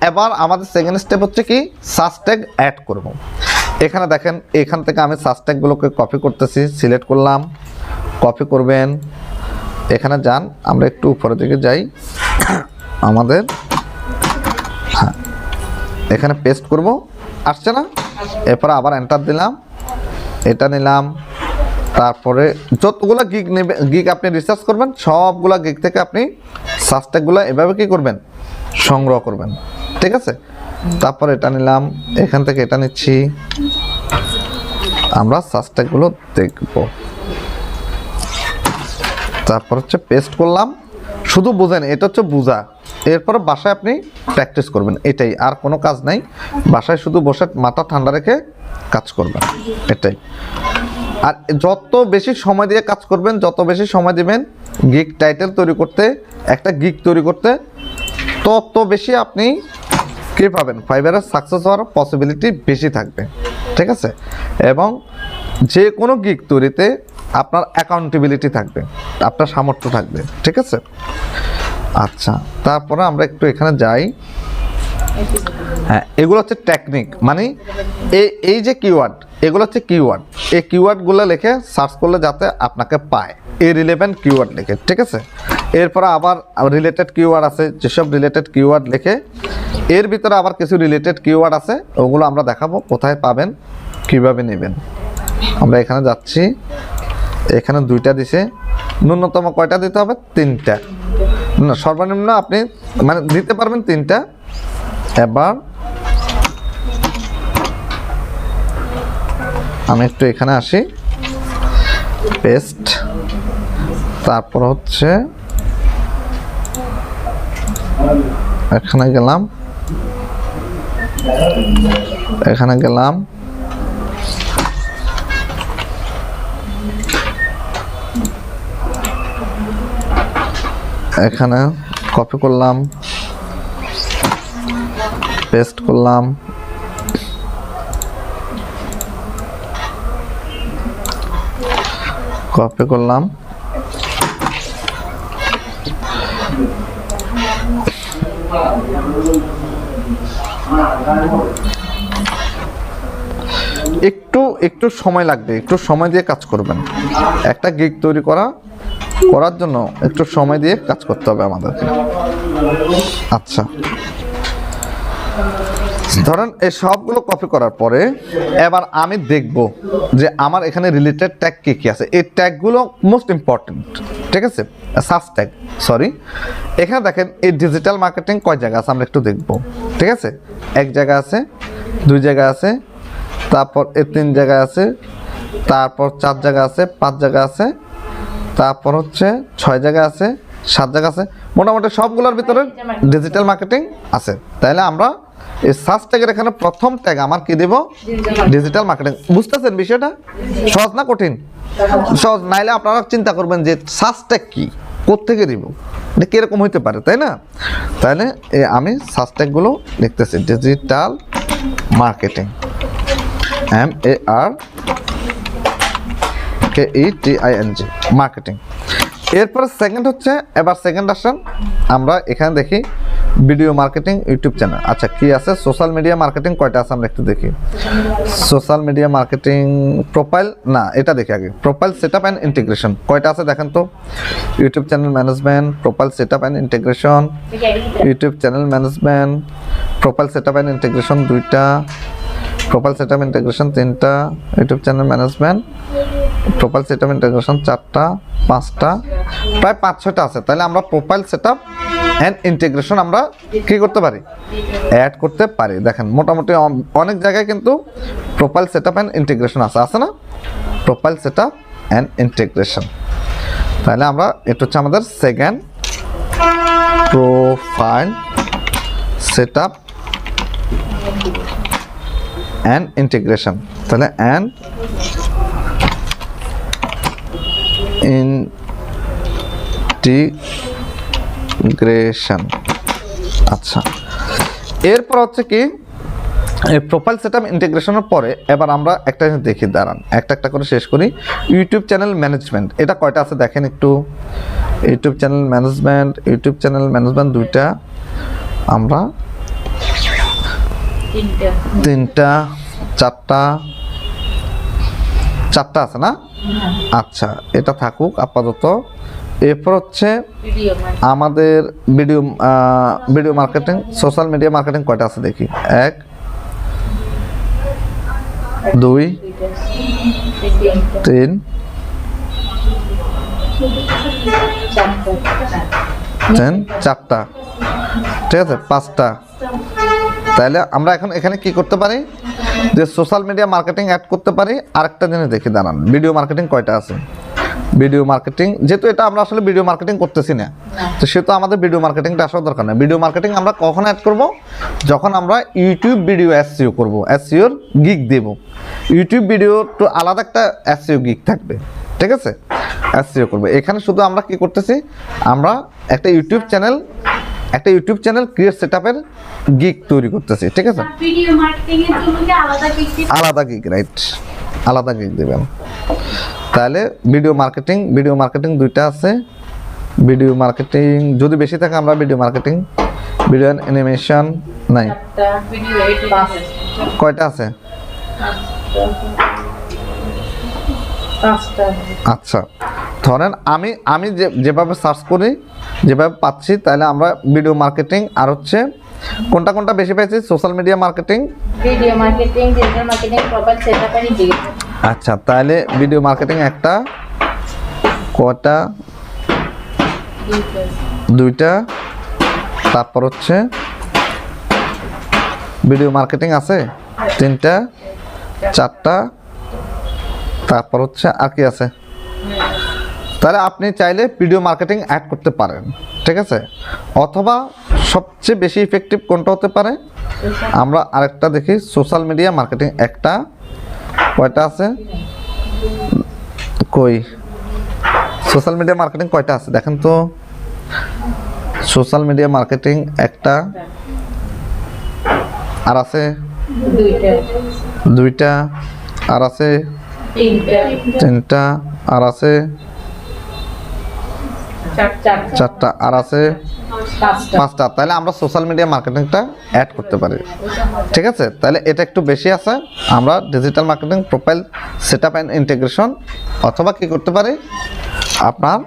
এবার আমাদের সেকেন্ড স্টেপ হচ্ছে কি, সার্চ ট্যাগ অ্যাড করব। এখানে দেখেন, এখান থেকে আমি সার্চ ট্যাগগুলোকে কপি করতেছি, সিলেক্ট করলাম, কপি করবেন, এখানে যান, আমরা একটু উপরের দিকে যাই, আমাদের হ্যাঁ এখানে পেস্ট করব, আসছে না। এরপরে আবার এন্টার দিলাম, এটা নিলাম, তারপরে যতগুলো গিগ নেবে, গিগ আপনি রিসার্চ করবেন, সবগুলা গিগ থেকে আপনি সার্চ ট্যাগগুলো এভাবে কি করবেন, সংগ্রহ করবেন, ঠিক আছে। তারপর এটা নিলাম, এখান থেকে এটা নিচ্ছি, আমরা সার্চ ট্যাগগুলো দেখব। তারপর হচ্ছে পেস্ট করলাম, শুধু বুঝেন, এটা হচ্ছে বোঝা। এরপরে বাসায় আপনি প্র্যাকটিস করবেন, এটাই, আর কোনো কাজ নাই। বাসায় শুধু বসে মাথা ঠান্ডা রেখে কাজ করবেন, এটাই। আর যত বেশি সময় দিয়ে কাজ করবেন, যত বেশি সময় দিবেন গিগ টাইটেল তৈরি করতে, একটা গিগ তৈরি করতে, তত বেশি আপনি কী পাবেন, ফাইবারে সাকসেস হওয়ার পসিবিলিটি বেশি থাকবে, ঠিক আছে। এবং যে কোনো গিগ তৈরিতে আপনার অ্যাকাউন্টেবিলিটি থাকবে, আপনার সামর্থ্য থাকবে, ঠিক আছে। আচ্ছা, তারপরে আমরা একটু এখানে যাই। হ্যাঁ, এগুলো হচ্ছে টেকনিক, মানে এই যে কিওয়ার্ড, এগুলো হচ্ছে কিওয়ার্ড। এই কিওয়ার্ডগুলো লিখে সার্চ করলে যাতে আপনাকে পায়, এই রিলেভেন্ট কিওয়ার্ড লিখে, ঠিক আছে। এরপরে আবার রিলেটেড কিওয়ার্ড আছে, যেসব রিলেটেড কিওয়ার্ড লিখে, এর ভিতরে আবার কিছু রিলেটেড কিওয়ার্ড আছে, ওগুলো আমরা দেখাবো কোথায় পাবেন, কিভাবে নেবেন। আমরা এখানে যাচ্ছি, এখানে 2টা দিছে, ন্যূনতম কয়টা দিতে হবে, 3টা, না সর্বনিম্ন আপনি মানে দিতে পারবেন 3টা। এবার আমি একটু এখানে আসি, পেস্ট, তারপর হচ্ছে এখানে গেলাম, এখানে গেলাম, এখানে কপি করলাম, পেস্ট করলাম, কপি করলাম, একটু সময় লাগবে, একটু সময় দিয়ে কাজ করবেন। একটা গিগ তৈরি করার জন্য একটু সময় দিয়ে কাজ করতে হবে আমাদেরকে। আচ্ছা, ধরেন এই সবগুলো কপি করার পরে এবার আমি দেখব যে আমার এখানে রিলেটেড ট্যাগ কি কি আছে। এই ট্যাগগুলো মোস্ট ইম্পর্টেন্ট, ঠিক আছে? সার্চ ট্যাগ, সরি, এখানে দেখেন এই ডিজিটাল মার্কেটিং কয় জায়গা আছে আমরা একটু দেখব, ঠিক আছে? এক জায়গা আছে, দুই জায়গা আছে, তারপর এই তিন জায়গা আছে, তারপর চার জায়গা আছে, পাঁচ জায়গা আছে, তারপর হচ্ছে 6 জায়গা আছে, 7 জায়গা আছে, মোটামুটি সবগুলোর ভিতরে ডিজিটাল মার্কেটিং আছে। তাহলে আমরা এই সার্চ ট্যাগের এখানে প্রথম ট্যাগ আমার কি দেব? Digital marketing. বুঝতেছেন বিষয়টা? সহজ না কঠিন? সহজ। নাইলে আপনারা চিন্তা করবেন যে সার্চ ট্যাগ কি, কোত্থেকে দিব, এটা কিরকম হইতে পারে, তাই না? তাহলে আমি সার্চ ট্যাগগুলো লিখতেছি, ডিজিটাল মার্কেটিং, MARKETING, মার্কেটিং। এরপরে সেকেন্ড হচ্ছে, এবার সেকেন্ড আসেন আমরা এখানে দেখি ভিডিও মার্কেটিং, ইউটিউব চ্যানেল। আচ্ছা, কি আছে? সোশ্যাল মিডিয়া মার্কেটিং কয়টা আছে আমরা একটু দেখি। সোশ্যাল মিডিয়া মার্কেটিং প্রোফাইল, না এটা দেখি আগে। প্রোফাইল সেটআপ অ্যান্ড ইন্টিগ্রেশন কয়টা আছে দেখেন তো। YouTube channel management, profile setup and integration, YouTube channel management, profile setup and integration 2টা, প্রোফাইল সেটআপ ইন্টিগ্রেশন 3টা, YouTube channel management, profile setup integration 4টা, 5টা, প্রায় 5-6টা আছে। তাহলে আমরা প্রোফাইল সেটআপ অ্যান্ড ইন্টিগ্রেশন আমরা কি করতে পারি? অ্যাড করতে পারি। দেখেন মোটামুটি অনেক জায়গায় কিন্তু প্রোফাইল সেটআপ অ্যান্ড ইন্টিগ্রেশন আছে না? Profile setup and integration. তাহলে আমরা এটা হচ্ছে আমাদের second, profile setup and integration. তাহলে অ্যান্ড ইন্টিগ্রেশন। আচ্ছা, এরপর হচ্ছে কি এই প্রোফাইল সেটআপ ইন্টিগ্রেশনের পরে এবার আমরা একটা জিনিস দেখি, দাঁড়ান একটা করে শেষ করি। ইউটিউব চ্যানেল ম্যানেজমেন্ট, এটা কয়টা আছে দেখেন একটু। ইউটিউব চ্যানেল ম্যানেজমেন্ট 2টা, আমরা 3টা, 4টা আছে না? আচ্ছা, এটা থাকুক আপাতত। এরপর হচ্ছে আমাদের video marketing, social media marketing কয়টা আছে দেখি। 1, 2, 3, 4টা, ঠিক আছে, 5টা। তাহলে আমরা এখন এখানে কি করতে পারি? যে সোশ্যাল মিডিয়া মার্কেটিং অ্যাড করতে পারি। আরেকটা জিনিস দেখি, দাঁড়ান, ভিডিও মার্কেটিং কয়টা আছে। ভিডিও মার্কেটিং, যেহেতু এটা আমরা আসলে ভিডিও মার্কেটিং করতেছি না, তো সেহেতু আমাদের ভিডিও মার্কেটিংটা আসার দরকার নেই। ভিডিও মার্কেটিং আমরা কখন অ্যাড করব? যখন আমরা ইউটিউব ভিডিও এসইও করব, এসইওর গিগ দেব। ইউটিউব ভিডিও তো আলাদা একটা এসইও গিগ থাকবে, ঠিক আছে? এসইও করবে। এখানে শুধু আমরা কি করতেছি? আমরা একটা ইউটিউব চ্যানেল ক্রিয়েট সেটআপের গিগ তৈরি করতেছি, ঠিক আছে? ভিডিও মার্কেটিং এর জন্য কি আলাদা গিগ, রাইট, আলাদা গিগ দিবেন। তাহলে ভিডিও মার্কেটিং 2টা আছে। ভিডিও মার্কেটিং যদি বেশি থাকে আমরা ভিডিও মার্কেটিং, ভিডিও অ্যানিমেশন নাই, কয়টা আছে? 5টা। আচ্ছা, ধরেন আমি যেভাবে সার্চ করি, যেভাবে পাচ্ছি, তাহলে আমরা ভিডিও মার্কেটিং আর হচ্ছে কোনটা বেশি পেয়েছি? Social media marketing, video marketing, digital marketing, profile setup and integration. আচ্ছা, তাহলে ভিডিও মার্কেটিং একটা, কয়টা? 2টা। তারপর হচ্ছে ভিডিও মার্কেটিং আছে 3টা, 4টা। তারপর হচ্ছে আর কি আছে? তাহলে আপনি চাইলে ভিডিও মার্কেটিং অ্যাড করতে পারেন, ঠিক আছে? অথবা সবচেয়ে বেশি ইফেক্টিভ কোনটা হতে পারে? আমরা আরেকটা দেখি, সোশ্যাল মিডিয়া মার্কেটিং একটা, কয়টা আছে? কই সোশ্যাল মিডিয়া মার্কেটিং কয়টা আছে দেখেন তো। সোশ্যাল মিডিয়া মার্কেটিং একটা, আর আছে 2টা, আর আছে 3টা, আর আছে চারটা, আর আছে পাঁচটা। তাহলে আমরা সোশ্যাল মিডিয়া মার্কেটিংটা অ্যাড করতে পারি, ঠিক আছে। তাহলে এটা একটু বেশি আছে, আমরা digital marketing profile setup and integration, অথবা কি করতে পারি আপনার,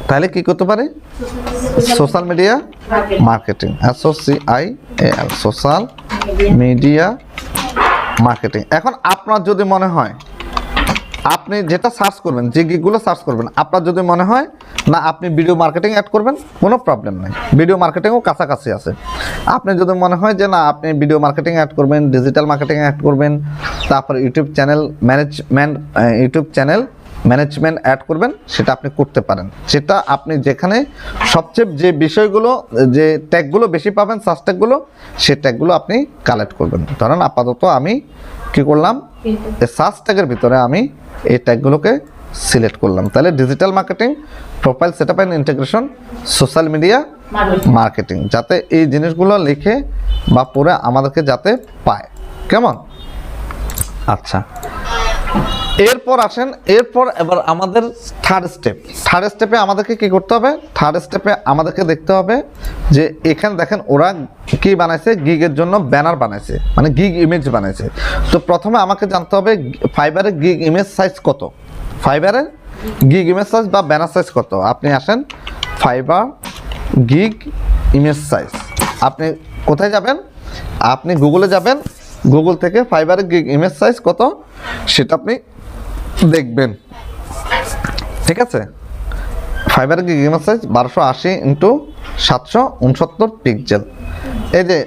তাহলে কি করতে পারি social media marketing, SOCIAL, social media marketing. এখন আপনার যদি মনে হয় আপনি যেটা সার্চ করবেন, যে গিগগুলো সার্চ করবেন, আপনার যদি মনে হয় না আপনি ভিডিও মার্কেটিং অ্যাড করবেন, কোনো প্রবলেম নেই, ভিডিও মার্কেটিংও কাছাকাছি আছে। আপনি যদি মনে হয় যে না আপনি ভিডিও মার্কেটিং অ্যাড করবেন, ডিজিটাল মার্কেটিং অ্যাড করবেন, তারপর ইউটিউব চ্যানেল ম্যানেজমেন্ট অ্যাড করবেন, সেটা আপনি করতে পারেন। সেটা আপনি যেখানে সবচেয়ে যে বিষয়গুলো, যে ট্যাগগুলো বেশি পাবেন, সার্চ ট্যাগগুলো, সেই ট্যাগগুলো আপনি কালেক্ট করবেন। ধরেন আপাতত আমি কি করলাম, এই সার্চ ট্যাগের ভিতরে আমি এই ট্যাগগুলোকে সিলেক্ট করলাম। তাহলে digital marketing profile setup and integration, social media marketing, যাতে এই জিনিসগুলো লিখে বা পড়ে আমাদেরকে যাতে পায়, কেমন? আচ্ছা, এরপর আসেন, এরপর এবার আমাদের থার্ড স্টেপে আমাদেরকে কি করতে হবে? থার্ড স্টেপে আমাদেরকে দেখতে হবে যে এখানে দেখেন ওরা কি বানাইছে, গিগের জন্য ব্যানার বানাইছে, মানে গিগ ইমেজ বানাইছে। তো প্রথমে আমাকে জানতে হবে ফাইবারের গিগ ইমেজ সাইজ কত, ফাইবারের গিগ ইমেজ সাইজ বা ব্যানার সাইজ কত। আপনি আসেন ফাইবার গিগ ইমেজ সাইজ, আপনি কোথায় যাবেন? আপনি গুগলে যাবেন, গুগল থেকে ফাইবারের গিগ ইমেজ সাইজ কত সেটা আপনি দেখবেন, ঠিক আছে। ফাইবারের gig image size 1280x769 pixel. এই যে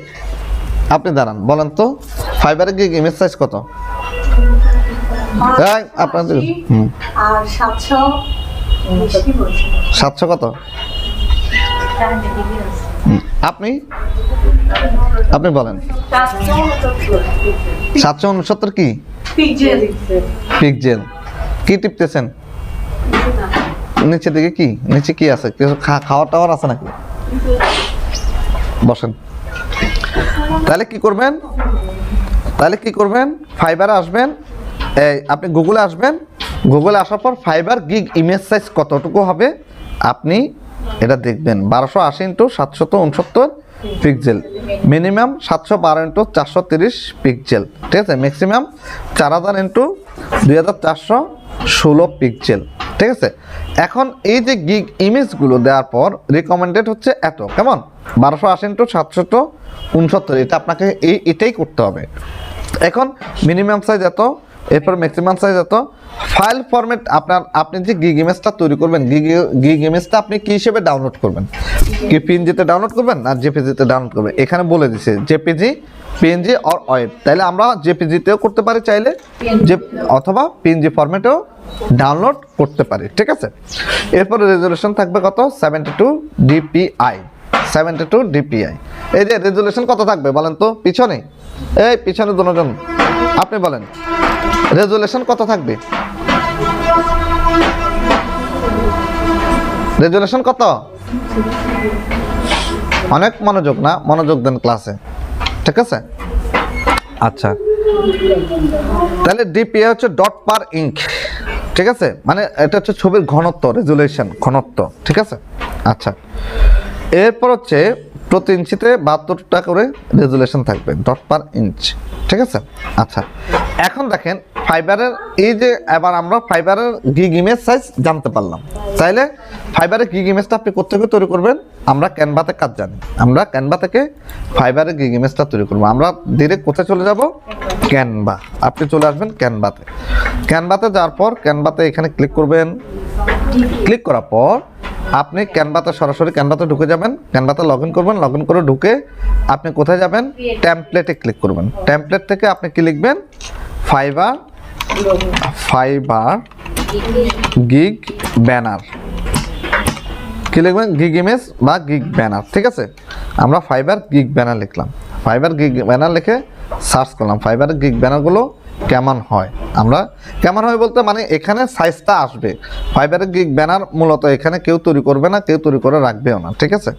আপনি দাঁড়ান, বলেন তো ফাইবারের গিগ ইমেজ সাইজ কত? আপনাদের আর 700 কত? আপনি বলেন 769 কি পিক্সেল? কি টিপতেছেন নিচে দিকে? কি নিচে কি আছে? কিছু খাওয়ার টাওয়ার আছে নাকি? বসেন। তাহলে কি করবেন? ফাইবারে আসবেন, আপনি গুগলে আসবেন, গুগলে আসার পর ফাইবার গিগ ইমেজ সাইজ কতটুকু হবে আপনি এটা দেখবেন। 1280x769 pixel, minimum 712x430 pixel, ঠিক আছে। ম্যাক্সিমাম 4000x2416 পিক্সেল, ঠিক আছে। এখন এই যে গিগ ইমেজগুলো দেওয়ার পর রিকমেন্ডেড হচ্ছে এত, কেমন? 1280x769, এটা আপনাকে এটাই করতে হবে। এখন মিনিমাম সাইজ এত, এরপর ম্যাক্সিমাম সাইজ এত। ফাইল ফরম্যাট আপনি যে গিগ ইমেজটা তৈরি করবেন, গিগ ইমেজটা আপনি কি হিসেবে ডাউনলোড করবেন? কি পিএনজিতে ডাউনলোড করবেন না জেপিজিতে ডাউনলোড করবেন? এখানে বলে দিছে জেপিজি, পিএনজি অর ওয়েব। তাহলে আমরা জেপিজিতেও করতে পারি চাইলে, যে অথবা পিএনজি ফরম্যাটেও ডাউনলোড করতে পারি, ঠিক আছে। এরপরে রেজুলেশন থাকবে কত? 72 DPI, 72 DPI। এই যে রেজুলেশন কত থাকবে বলেন তো? পিছনে দুজন আপনি বলেন রেজুলেশন কত থাকবে? রেজুলেশন কত? অনেক মনোযোগ দেন ক্লাসে, ঠিক আছে। আচ্ছা, তাহলে ডিপিআই হচ্ছে ডট পার ইঞ্চ, ঠিক আছে। মানে এটা হচ্ছে ছবির ঘনত্ব, রেজুলেশন ঘনত্ব, ঠিক আছে। আচ্ছা, এরপর হচ্ছে প্রতি ইঞ্চিতে 72টা করে রেজুলেশন থাকবে, ডট পার ইঞ্চ, ঠিক আছে। আচ্ছা, এখন দেখেন ফাইবারের এই যে, এবার আমরা ফাইবারের গিগ ইমেজ সাইজ জানতে পারলাম। তাইলে ফাইবারের গিগ ইমেজটা আপনি কোথেকে তৈরি করবেন? আমরা ক্যানভাতে কাজ জানি, আমরা ক্যানভা থেকে ফাইবারের গিগ ইমেজটা তৈরি করবো। আমরা ডিরেক্ট কোথায় চলে যাব? ক্যানভা। আপনি চলে আসবেন ক্যানভাতে যাওয়ার পর ক্যানভাতে এখানে ক্লিক করবেন। ক্লিক করার পর আপনি ক্যানভাতে সরাসরি ক্যানভাতে ঢুকে যাবেন, ক্যানভাতে লগ ইন করবেন। লগ ইন করে ঢুকে আপনি কোথায় যাবেন? টেমপ্লেটে ক্লিক করবেন। টেমপ্লেট থেকে আপনি কি লিখবেন? ফাইবার গিগ ব্যানার, কি লিখবেন? গিগ ইমেজ বা গিগ ব্যানার, ঠিক আছে। আমরা ফাইবার গিগ ব্যানার লিখলাম, ফাইবার গিগ ব্যানার লিখে সার্চ করলাম ফাইবারের গিগ ব্যানারগুলো কেমন হয়। আমরা কেমন হয় বলতে মানে এখানে সাইজটা আসবে। ফাইবারের গিগ ব্যানার মূলত এখানে কেউ তৈরি করবে না, কেউ তৈরি করে রাখবেও না, ঠিক আছে।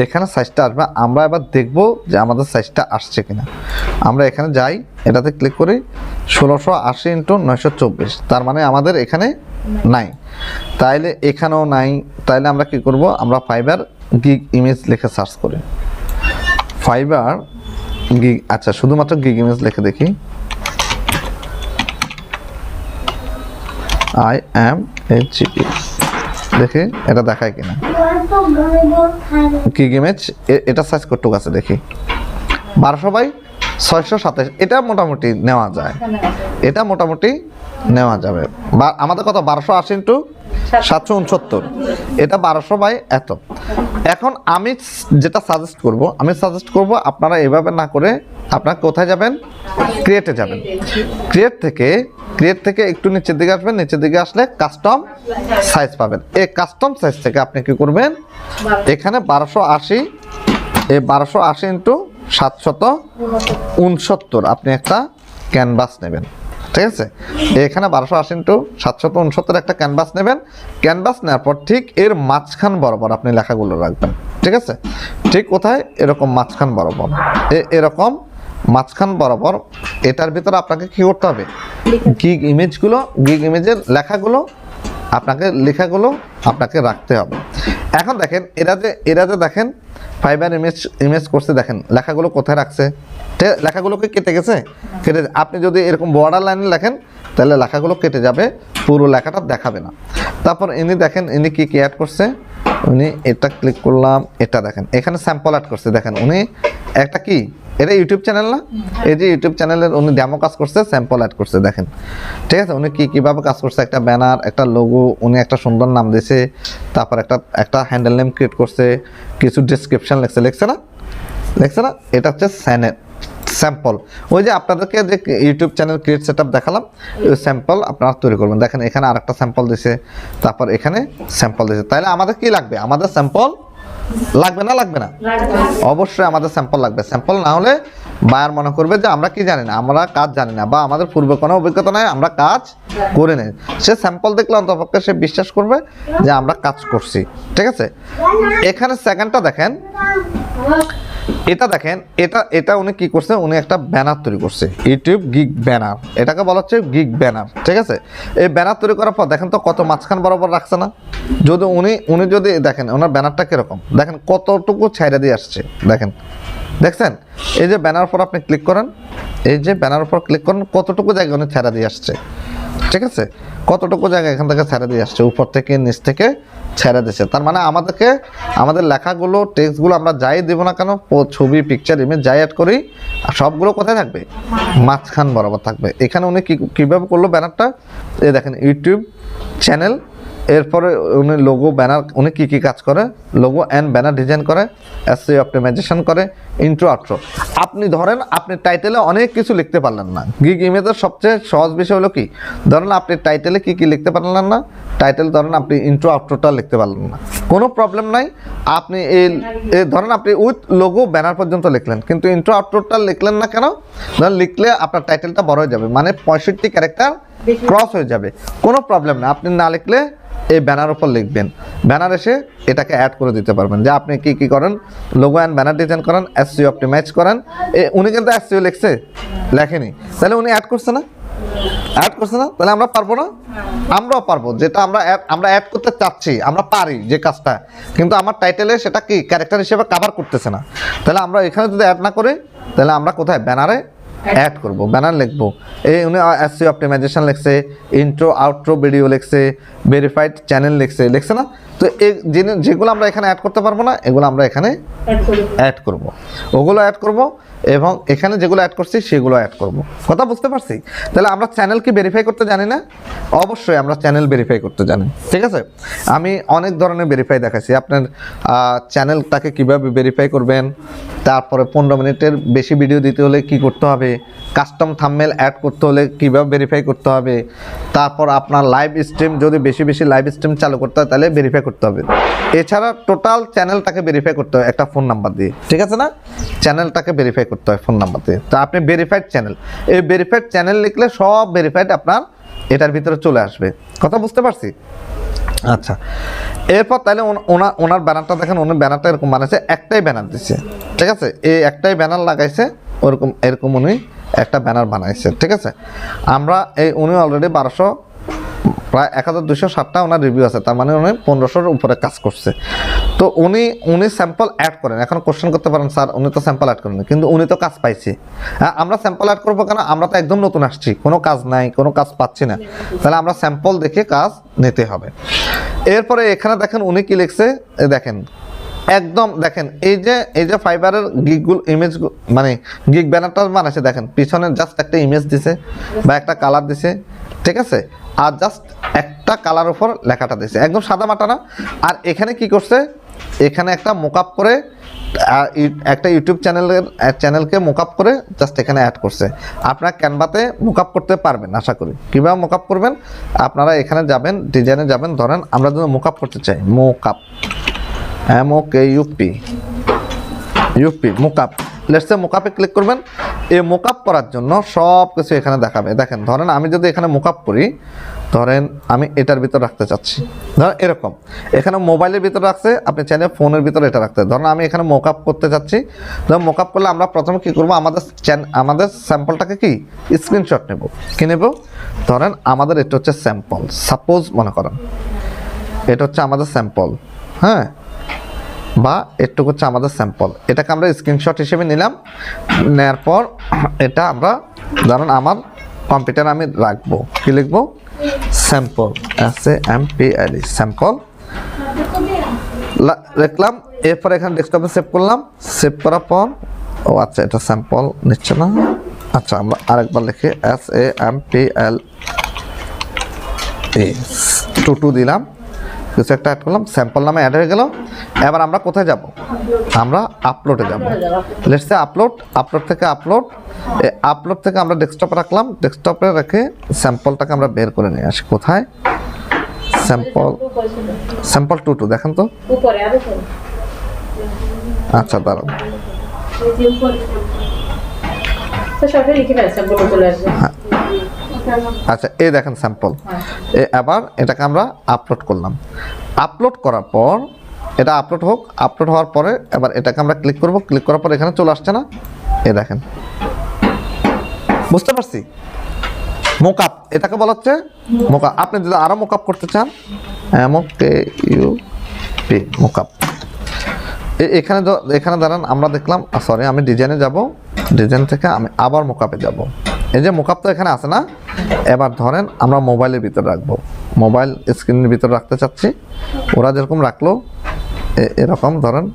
এখানে সাইজটা আসবে। আমরা এবার দেখব যে আমাদের সাইজটা আসছে কিনা। আমরা এখানে যাই, এটাতে ক্লিক করি, 1680x924, তার মানে আমাদের এখানে নাই, তাইলে এখানেও নাই। তাইলে আমরা কি করব, আমরা ফাইবার গিগ ইমেজ লিখে সার্চ করি, ফাইবার গিগ। আচ্ছা, শুধুমাত্র গিগ ইমেজ লিখে দেখি, IMAGE দেখি এটা দেখায় কিনা। গিগ ইমেজ এটা সার্চ করতে আছে, দেখি 1200/627, এটা মোটামুটি নেওয়া যায়, এটা মোটামুটি নেওয়া যাবে। বা আমাদের কথা 1280 × 769, এটা 1200 বাই এত। এখন আমি যেটা সাজেস্ট করব, আপনারা এভাবে না করে আপনারা কোথায় যাবেন, ক্রিয়েটে যাবেন। ক্রিয়েট থেকে একটু নিচের দিকে আসবেন, নিচের দিকে আসলে কাস্টম সাইজ পাবেন। এই কাস্টম সাইজ থেকে আপনি কি করবেন, এখানে 1280, এই 1280 × 769 আপনি একটা ক্যানভাস নেবেন, ঠিক আছে। এখানে 1280 × 769 একটা ক্যানভাস নেবেন। ক্যানভাস নেওয়ার পর ঠিক এর মাঝখান বরাবর আপনি লেখাগুলো রাখবেন, ঠিক আছে। ঠিক কোথায়, এরকম মাঝখান বরাবর, এরকম মাঝখান বরাবর। এটার ভিতরে আপনাকে কি করতে হবে, গিগ ইমেজের লেখাগুলো আপনাকে রাখতে হবে। এখন দেখেন এরা যে দেখেন ফাইবার ইমেজ করছে, দেখেন লেখাগুলো কোথায় রাখছে, লেখাগুলোকে কেটে গেছে, আপনি যদি এরকম বর্ডার লাইনে লেখেন তাহলে লেখাগুলো কেটে যাবে, পুরো লেখাটা দেখাবে না। তারপর ইনি দেখেন ইনি কি অ্যাড করছে, উনি এটা ক্লিক করলাম, এটা দেখেন এখানে স্যাম্পল অ্যাড করছে। দেখেন উনি একটা কি, এটা ইউটিউব চ্যানেল না, এই যে ইউটিউব চ্যানেলের উনি ডেমো কাজ করছে, স্যাম্পল অ্যাড করছে, দেখেন, ঠিক আছে। উনি কিভাবে কাজ করছে, একটা ব্যানার, একটা লোগো, উনি একটা সুন্দর নাম দিয়েছে, তারপর একটা হ্যান্ডেল নেম ক্রিয়েট করছে, কিছু ডেসক্রিপশন লেখছে না, এটা হচ্ছে স্যাম্পল। ওই যে আপনাদেরকে যে ইউটিউব চ্যানেল ক্রিয়েট সেটআপ দেখালাম, ওই স্যাম্পল আপনারা তৈরি করবেন। দেখেন এখানে আরেকটা স্যাম্পল দিয়েছে, তারপর এখানে স্যাম্পল দিয়েছে। তাহলে আমাদের কি লাগবে, আমাদের স্যাম্পল লাগবে না? অবশ্যই আমাদের স্যাম্পল লাগবে। স্যাম্পল না হলে বায়ার মনে করবে যে আমরা কি জানি না, আমরা কাজ জানি না, বা আমাদের পূর্বে কোনো অভিজ্ঞতা নাই, আমরা কাজ করে নেই। সে স্যাম্পল দেখলে অন্তপক্ষে সে বিশ্বাস করবে যে আমরা কাজ করছি, ঠিক আছে। এখানে সেকেন্ডটা দেখেন, এটা উনি কি করছে, উনি একটা ব্যানার তৈরি করছে, ইউটিউব গিগ ব্যানার, এটাকে বলা হচ্ছে গিগ ব্যানার, ঠিক আছে। এই ব্যানার তৈরি করার পর দেখেন তো কত মাঝখান বরাবর রাখছে না। যদি উনি যদি দেখেন ওনার ব্যানারটা কিরকম, দেখেন কতটুকু ছাইড়া দিয়ে আসছে, দেখছেন। এই যে ব্যানার উপর আপনি ক্লিক করেন, কতটুকু জায়গা উনি ছাইড়া দিয়ে আসছে, ঠিক আছে। কতটুকু জায়গা এখান থেকে ছেড়ে দিয়ে আসছে, উপর থেকে নিচ থেকে ছেড়ে দিচ্ছে। তার মানে আমাদের লেখাগুলো, টেক্সটগুলো আমরা যাই দেব না কেন, ছবি, পিকচার, ইমেজ যাই অ্যাড করি, সবগুলো কোথায় থাকবে, মাঝখান বরাবর থাকবে। এখানে উনি কীভাবে করলো ব্যানারটা, এই দেখেন ইউটিউব চ্যানেল, এরপরে উনি লোগো, ব্যানার, উনি কী কাজ করে, লোগো অ্যান্ড ব্যানার ডিজাইন করে, SEO অপটিমাইজেশন করে, ইন্ট্রো আউট্রো। আপনি ধরেন আপনি টাইটেলে অনেক কিছু লিখতে পারলেন না, গিগ ইমেজের সবচেয়ে সহজ বিষয় হলো কি, ধরেন আপনি টাইটেলে কী লিখতে পারলেন না, টাইটেল ধরেন আপনি ইন্ট্রো আউট্রোটা লিখতে পারলেন না, কোনো প্রবলেম নাই। আপনি ধরেন আপনি উইথ লোগো ব্যানার পর্যন্ত লিখলেন, কিন্তু ইন্ট্রো আউট্রোটা লিখলেন না কেন, ধরেন লিখলে আপনার টাইটেলটা বড় হয়ে যাবে, মানে 65 ক্যারেক্টার ক্রস হয়ে যাবে, কোনো প্রবলেম না। আপনি না লিখলে এই ব্যানার উপর লিখবেন, ব্যানার এসে এটাকে অ্যাড করে দিতে পারবেন, যে আপনি কি করেন, লোগো অ্যান্ড ব্যানার ডিজাইন করেন, SEO অপটিমাইজ করেন। উনি কিন্তু SEO লেখেনি, তাহলে উনি অ্যাড করছে না, তাহলে আমরা পারবো না, আমরাও পারবো। যেটা আমরা অ্যাড করতে চাচ্ছি, আমরা পারি যে কাজটা, কিন্তু আমার টাইটেলে সেটা কি ক্যারেক্টার হিসেবে কভার করতেছে না। তাহলে আমরা এখানে যদি অ্যাড না করি, তাহলে আমরা কোথায় ব্যানারে অ্যাড করব, ব্যানার লিখবো। উনি SEO অপটিমাইজেশন লিখছে, ইন্ট্রো আউট্রো ভিডিও লিখছে, ভেরিফাইড চ্যানেল লিখছে না। তো যেগুলো আমরা এখানে অ্যাড করতে পারবো না, এগুলো আমরা এখানে অ্যাড করব, ওগুলো অ্যাড করব, এবং এখানে যেগুলো অ্যাড করছি সেগুলো অ্যাড করব। কথা বুঝতে পারছি? তাহলে আমরা চ্যানেল কি ভেরিফাই করতে জানি না? অবশ্যই আমরা চ্যানেল ভেরিফাই করতে জানি, ঠিক আছে। আমি অনেক ধরনের ভেরিফাই দেখাচ্ছি, আপনার চ্যানেলটাকে কিভাবে ভেরিফাই করবেন, তারপরে 15 মিনিটের বেশি ভিডিও দিতে হলে কি করতে হবে, কাস্টম থাম্বনেল অ্যাড করতে হলে কিভাবে ভেরিফাই করতে হবে, তারপর আপনার লাইভ স্ট্রিম যদি বেশি লাইভ স্ট্রিম চালু করতে হয় তাহলে ভেরিফাই করতে হবে। এছাড়া টোটাল চ্যানেলটাকে ভেরিফাই করতে হয় একটা ফোন নাম্বার দিয়ে, ঠিক আছে না, চ্যানেলটাকে ভেরিফাই করতে হয় ফোন নাম্বার দিয়ে। তো আপনি ভেরিফাইড চ্যানেল, এই ভেরিফাইড চ্যানেল লিখলে সব ভেরিফাইড আপনার এটার ভিতরে চলে আসবে। কথা বুঝতে পারছি? আচ্ছা, এরপর তাহলে ওনার ব্যানারটা দেখেন, উনি ব্যানারটা এরকম বানাইছে, একটাই ব্যানার দিচ্ছে, ঠিক আছে, এই একটাই ব্যানার লাগাইছে, এরকম উনি একটা ব্যানার বানাইছে, ঠিক আছে। আমরা উনি অলরেডি প্রায় 1260টা ওনার রিভিউ আছে, তার মানে উনি 1500-এর উপরে কাজ করছে। তো উনি স্যাম্পল অ্যাড করেন। এখন কোশ্চেন করতে পারেন স্যার উনি তো স্যাম্পল অ্যাড করেন, কিন্তু উনি তো কাজ পাইছে। হ্যাঁ, আমরা স্যাম্পল অ্যাড করবো কেন? আমরা তো একদম নতুন আসছি, কোনো কাজ নাই, কোনো কাজ পাচ্ছি না, তাহলে আমরা স্যাম্পল দেখে কাজ নিতে হবে। এরপরে এখানে দেখেন উনি কি লিখছে, দেখেন একদম দেখেন এই যে ফাইবারের গিগগুলো ইমেজ মানে গিগ ব্যানারটা বানাইছে, দেখেন পিছনে জাস্ট একটা ইমেজ দিছে বা একটা কালার দিছে, ঠিক আছে, আর জাস্ট একটা কালার উপর লেখাটা দিছে, একদম সাদা মাটা না। আর এখানে কি করছে, এখানে একটা মোকআপ করে একটা ইউটিউব চ্যানেলকে মোকআপ করে জাস্ট এখানে অ্যাড করছে। আপনারা ক্যানভাতে মোকআপ করতে পারবেন আশা করি। কীভাবে মোকআপ করবেন, আপনারা এখানে যাবেন, ডিজাইনে যাবেন, ধরেন আমরা যদি মোকআপ করতে চাই, mockup MOKUP mockup, let's say মোকআপে ক্লিক করবেন। এই মোকআপ করার জন্য সব কিছু এখানে দেখাবে। দেখেন ধরেন আমি যদি এখানে মোকআপ করি, ধরেন আমি এটার ভিতর রাখতে চাচ্ছি, ধরেন এরকম এখানে মোবাইলের ভিতর রাখছে, আপনি চাইলে ফোনের ভিতর এটা রাখতে। ধরেন আমি এখানে মোকআপ করতে চাচ্ছি, ধরুন মোকআপ করলে আমরা প্রথমে কি করব, আমাদের স্যাম্পলটাকে কি স্ক্রিনশট নেব। কি নেব, ধরেন আমাদের এটা হচ্ছে স্যাম্পল, সাপোজ মনে করেন এটা হচ্ছে আমাদের স্যাম্পল, হ্যাঁ, বা এটুকু হচ্ছে আমাদের স্যাম্পল। এটাকে আমরা স্ক্রিনশট হিসেবে নিলাম, নেওয়ার পর এটা আমরা ধরুন আমার কম্পিউটারে আমি রাখবো, কি লিখবো, স্যাম্পল, SAMPLE স্যাম্পল রাখলাম। এরপর এখানে ডেস্কটপে সেভ করলাম, সেভ করার পর ও আচ্ছা এটা স্যাম্পল নিচ্ছে না, আচ্ছা আমরা আরেকবার লিখি SAMPLE 22 দিলাম, কিছু একটা অ্যাড করলাম, স্যাম্পল নামে অ্যাড হয়ে গেল। এবার আমরা কোথায় যাব, আমরা আপলোডে যাব। লেটস সে আপলোড থেকে আমরা ডেস্কটপে রাখলাম, ডেস্কটপে রেখে স্যাম্পলটাকে আমরা বের করে নিয়ে আসি। কোথায়, স্যাম্পল 22 দেখেন তো, উপরে আর উপরে, আচ্ছা দাঁড়ান, তো সবটা লিখে ফেলছে, বলে চলে আসবে। আচ্ছা এই দেখেন স্যাম্পল। এবার এটাকে আমরা আপলোড করলাম, আপলোড করার পর এটা আপলোড হওয়ার পরে এবার এটাকে আমরা ক্লিক করব, ক্লিক করার পর এখানে চলে আসছে না, এই দেখেন, বুঝতে পারছি, মোকআপ এটাকে বলা হচ্ছে মোকআপ। আপনি যদি আরো মোকআপ করতে চান, MOKUP মোকআপ, এখানে দাঁড়ান, আমরা দেখলাম, সরি আমি ডিজাইনে যাব, ডিজাইন থেকে আমি আবার মোকআপে যাব। এই যে মোকআপ তো এখানে আছে না, এবার ধরেন আমরা মোবাইলের ভিতর রাখবো, মোবাইল স্ক্রিনের ভিতর রাখতে চাচ্ছি, ওরা যেরকম রাখলো এরকম ধরেন।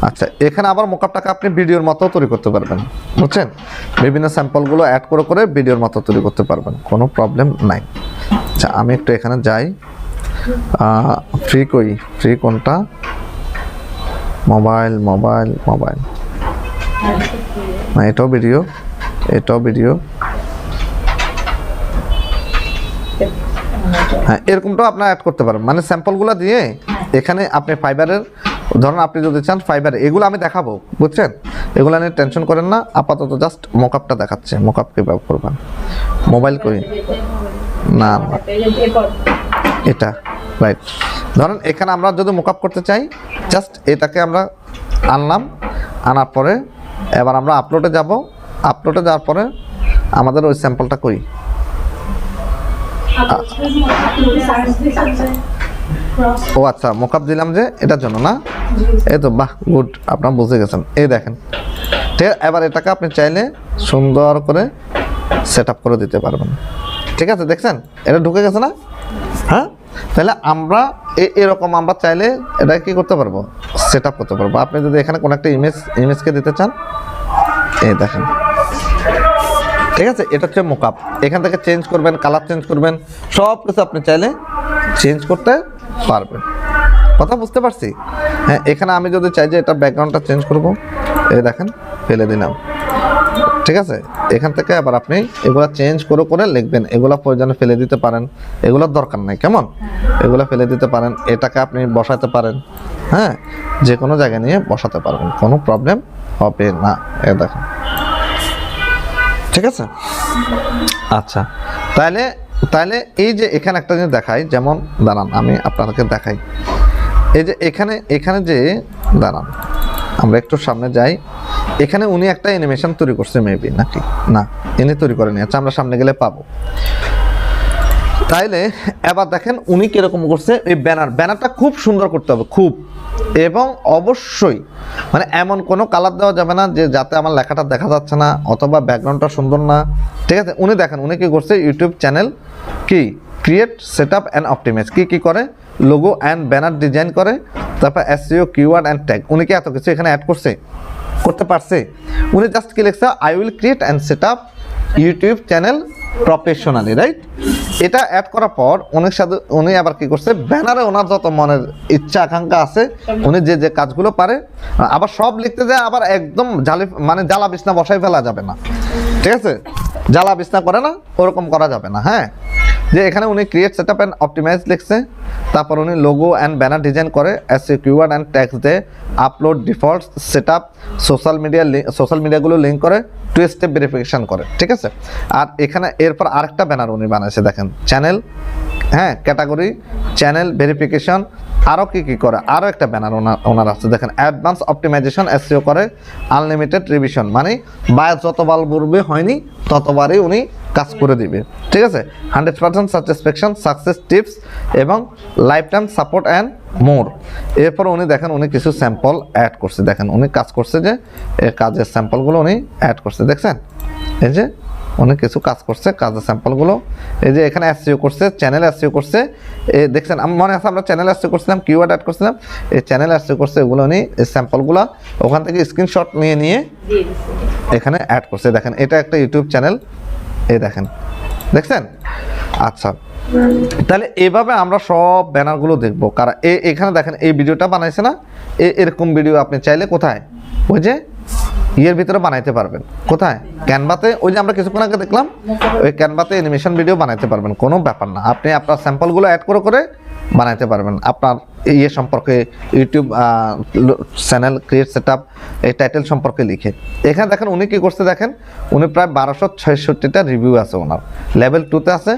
আচ্ছা এখানে আবার মোকআপটাকে আপনি ভিডিওর মতো তৈরি করতে পারবেন, বুঝছেন, বিভিন্ন স্যাম্পলগুলো অ্যাড করে ভিডিওর মতো তৈরি করতে পারবেন, কোনো প্রবলেম নাই। আচ্ছা আমি একটু এখানে যাই, ফ্রি কোনটা, মোবাইল না, এটাও ভিডিও, হ্যাঁ এরকমটাও আপনারা অ্যাড করতে পারেন। মানে স্যাম্পলগুলো দিয়ে এখানে আপনি ফাইবারের, ধরুন আপনি যদি চান ফাইবারে, এগুলো আমি দেখাবো, বুঝছেন, এগুলো নিয়ে টেনশন করেন না, আপাতত জাস্ট মোকআপটা দেখাচ্ছে, মোকআপ কীভাবে করবেন। মোবাইল করি না, এটা রাইট, ধরেন এখানে আমরা যদি মোকআপ করতে চাই, জাস্ট এটাকে আমরা আনলাম, আনার পরে এবার আমরা আপলোডে যাব, আপলোডে যাওয়ার পরে আমাদের ওই স্যাম্পলটা করি, ও আচ্ছা মোকআপ দিলাম যে এটার জন্য না, এই তো বাহ গুড, আপনারা বুঝে গেছেন। এই দেখেন, ঠিক আছে, এবার এটাকে আপনি চাইলে সুন্দর করে সেট আপ করে দিতে পারবেন, ঠিক আছে, দেখছেন এটা ঢুকে গেছে না, হ্যাঁ, তাহলে আমরা এরকম আমরা চাইলে এটা কি করতে পারবো, সেট আপ করতে পারবো। আপনি যদি এখানে কোনো একটা ইমেজকে দিতে চান, এই দেখেন, ঠিক আছে, এটা হচ্ছে মোকআপ। এখান থেকে চেঞ্জ করবেন, কালার চেঞ্জ করবেন, সব কিছু আপনি চাইলে চেঞ্জ করতে পারবেন, কথা বুঝতে পারছি। হ্যাঁ এখানে আমি যদি চাই যে এটা ব্যাকগ্রাউন্ডটা চেঞ্জ করব, এই দেখেন ফেলে দিলাম, ঠিক আছে, এখান থেকে আবার আপনি এগুলা চেঞ্জ করে লিখবেন, এগুলা প্রয়োজনে ফেলে দিতে পারেন, এগুলোর দরকার নাই, কেমন, এগুলা ফেলে দিতে পারেন, এটাকে আপনি বসাতে পারেন, হ্যাঁ যে কোনো জায়গায় নিয়ে বসাতে পারবেন, কোনো প্রবলেম হবে না, এই দেখেন, ঠিক আছে। আচ্ছা তাহলে এই যে এখানে একটা জিনিস দেখাই, যেমন দাঁড়ান আমি আপনাদেরকে দেখাই, এই যে এখানে যে দাঁড়ান আমরা একটু সামনে যাই, এখানে উনি একটা অ্যানিমেশন তৈরি করছে মেবি, নাকি না ইনি তৈরি করেনি, আচ্ছা আমরা সামনে গেলে পাবো। তাইলে এবার দেখেন উনি কিরকম করছে, এই ব্যানারটা খুব সুন্দর করতে হবে, খুব, এবং অবশ্যই মানে এমন কোনো কালার দেওয়া যাবে না যে যাতে আমার লেখাটা দেখা যাচ্ছে না অথবা ব্যাকগ্রাউন্ডটা সুন্দর না, ঠিক আছে। উনি দেখেন উনি কি করছে, ইউটিউব চ্যানেল কি create, set up and optimize, কি করে, লোগো অ্যান্ড ব্যানার ডিজাইন করে, তারপর এসইও, কিওয়ার্ড অ্যান্ড ট্যাগ। উনি কি এত কিছু এখানে অ্যাড করতে পারছে? উনি জাস্ট কি লিখছে, I will create and set up YouTube channel professionally, right. এটা অ্যাড করার পর উনি আবার কি করছে, ব্যানারে ওনার যত মনের ইচ্ছা আকাঙ্ক্ষা আছে, উনি যে কাজগুলো পারে, আবার সব লিখতে যায়, আবার একদম জ্বালা বিছনা বসাই ফেলা যাবে না, ঠিক আছে। জ্বালা বিছনা করে না, ওরকম করা যাবে না, হ্যাঁ। যে এখানে উনি create, set up and optimize লিখছে, তারপর উনি লোগো অ্যান্ড ব্যানার ডিজাইন করে, এসইও, কিওয়ার্ড অ্যান্ড ট্যাগস দেয়, upload, default, set up, social মিডিয়াগুলো লিঙ্ক করে, 2 স্টেপ ভেরিফিকেশন করে, ঠিক আছে। আর এখানে এরপর আরেকটা ব্যানার উনি বানাইছে দেখেন, চ্যানেল, হ্যাঁ, ক্যাটাগরি, চ্যানেল ভেরিফিকেশন, আরও কি করে, আরও একটা ব্যানার ওনার আছে দেখেন, অ্যাডভান্স অপটিমাইজেশন, এসইও করে, আনলিমিটেড রিভিশন, মানে বায়াস যতবার বলবে হয়নি ততবারই উনি কাজ করে দিবে, ঠিক আছে। 100% স্যাটিসফ্যাকশন, সাকসেস টিপস এবং life time support and more. এরপর উনি দেখেন উনি কিছু স্যাম্পল অ্যাড করছে, দেখেন উনি কাজ করছে যে এই কাজের স্যাম্পলগুলো উনি অ্যাড করছে, দেখছেন এই যে উনি কিছু কাজ করছে, কাজের স্যাম্পলগুলো এই যে এখানে এসইও করছে, চ্যানেল এসইও করছে, এই দেখছেন মনে আছে আমরা চ্যানেল এসইও করছিলাম, কিওয়ার্ড অ্যাড করছিলাম, এই চ্যানেল এসইও করছে, এগুলো উনি এই স্যাম্পলগুলো ওখান থেকে স্ক্রিনশট নিয়ে এখানে অ্যাড করছে, দেখেন এটা একটা ইউটিউব চ্যানেল, এই দেখছেন। আচ্ছা, তাহলে এভাবে আমরা সব ব্যানারগুলো দেখবো, কারণ এখানে দেখেন এই ভিডিওটা বানাইছে না, এরকম ভিডিও আপনি চাইলে কোথায়, ওই যে ইয়ের ভিতরে বানাইতে পারবেন, কোথায়, ক্যানভাতে, ওই যে আমরা কিছুক্ষণ আগে দেখলাম, ওই ক্যানভাতে অ্যানিমেশন ভিডিও বানাইতে পারবেন, কোনো ব্যাপার না। আপনি আপনার স্যাম্পলগুলো অ্যাড করে বানাইতে পারবেন আপনার ইয়ে সম্পর্কে, YouTube channel create, set up, এই টাইটেল সম্পর্কে লিখে। এখানে দেখেন উনি কী করছে, দেখেন উনি প্রায় 1266টা রিভিউ আছে ওনার, লেভেল 2-তে আছে।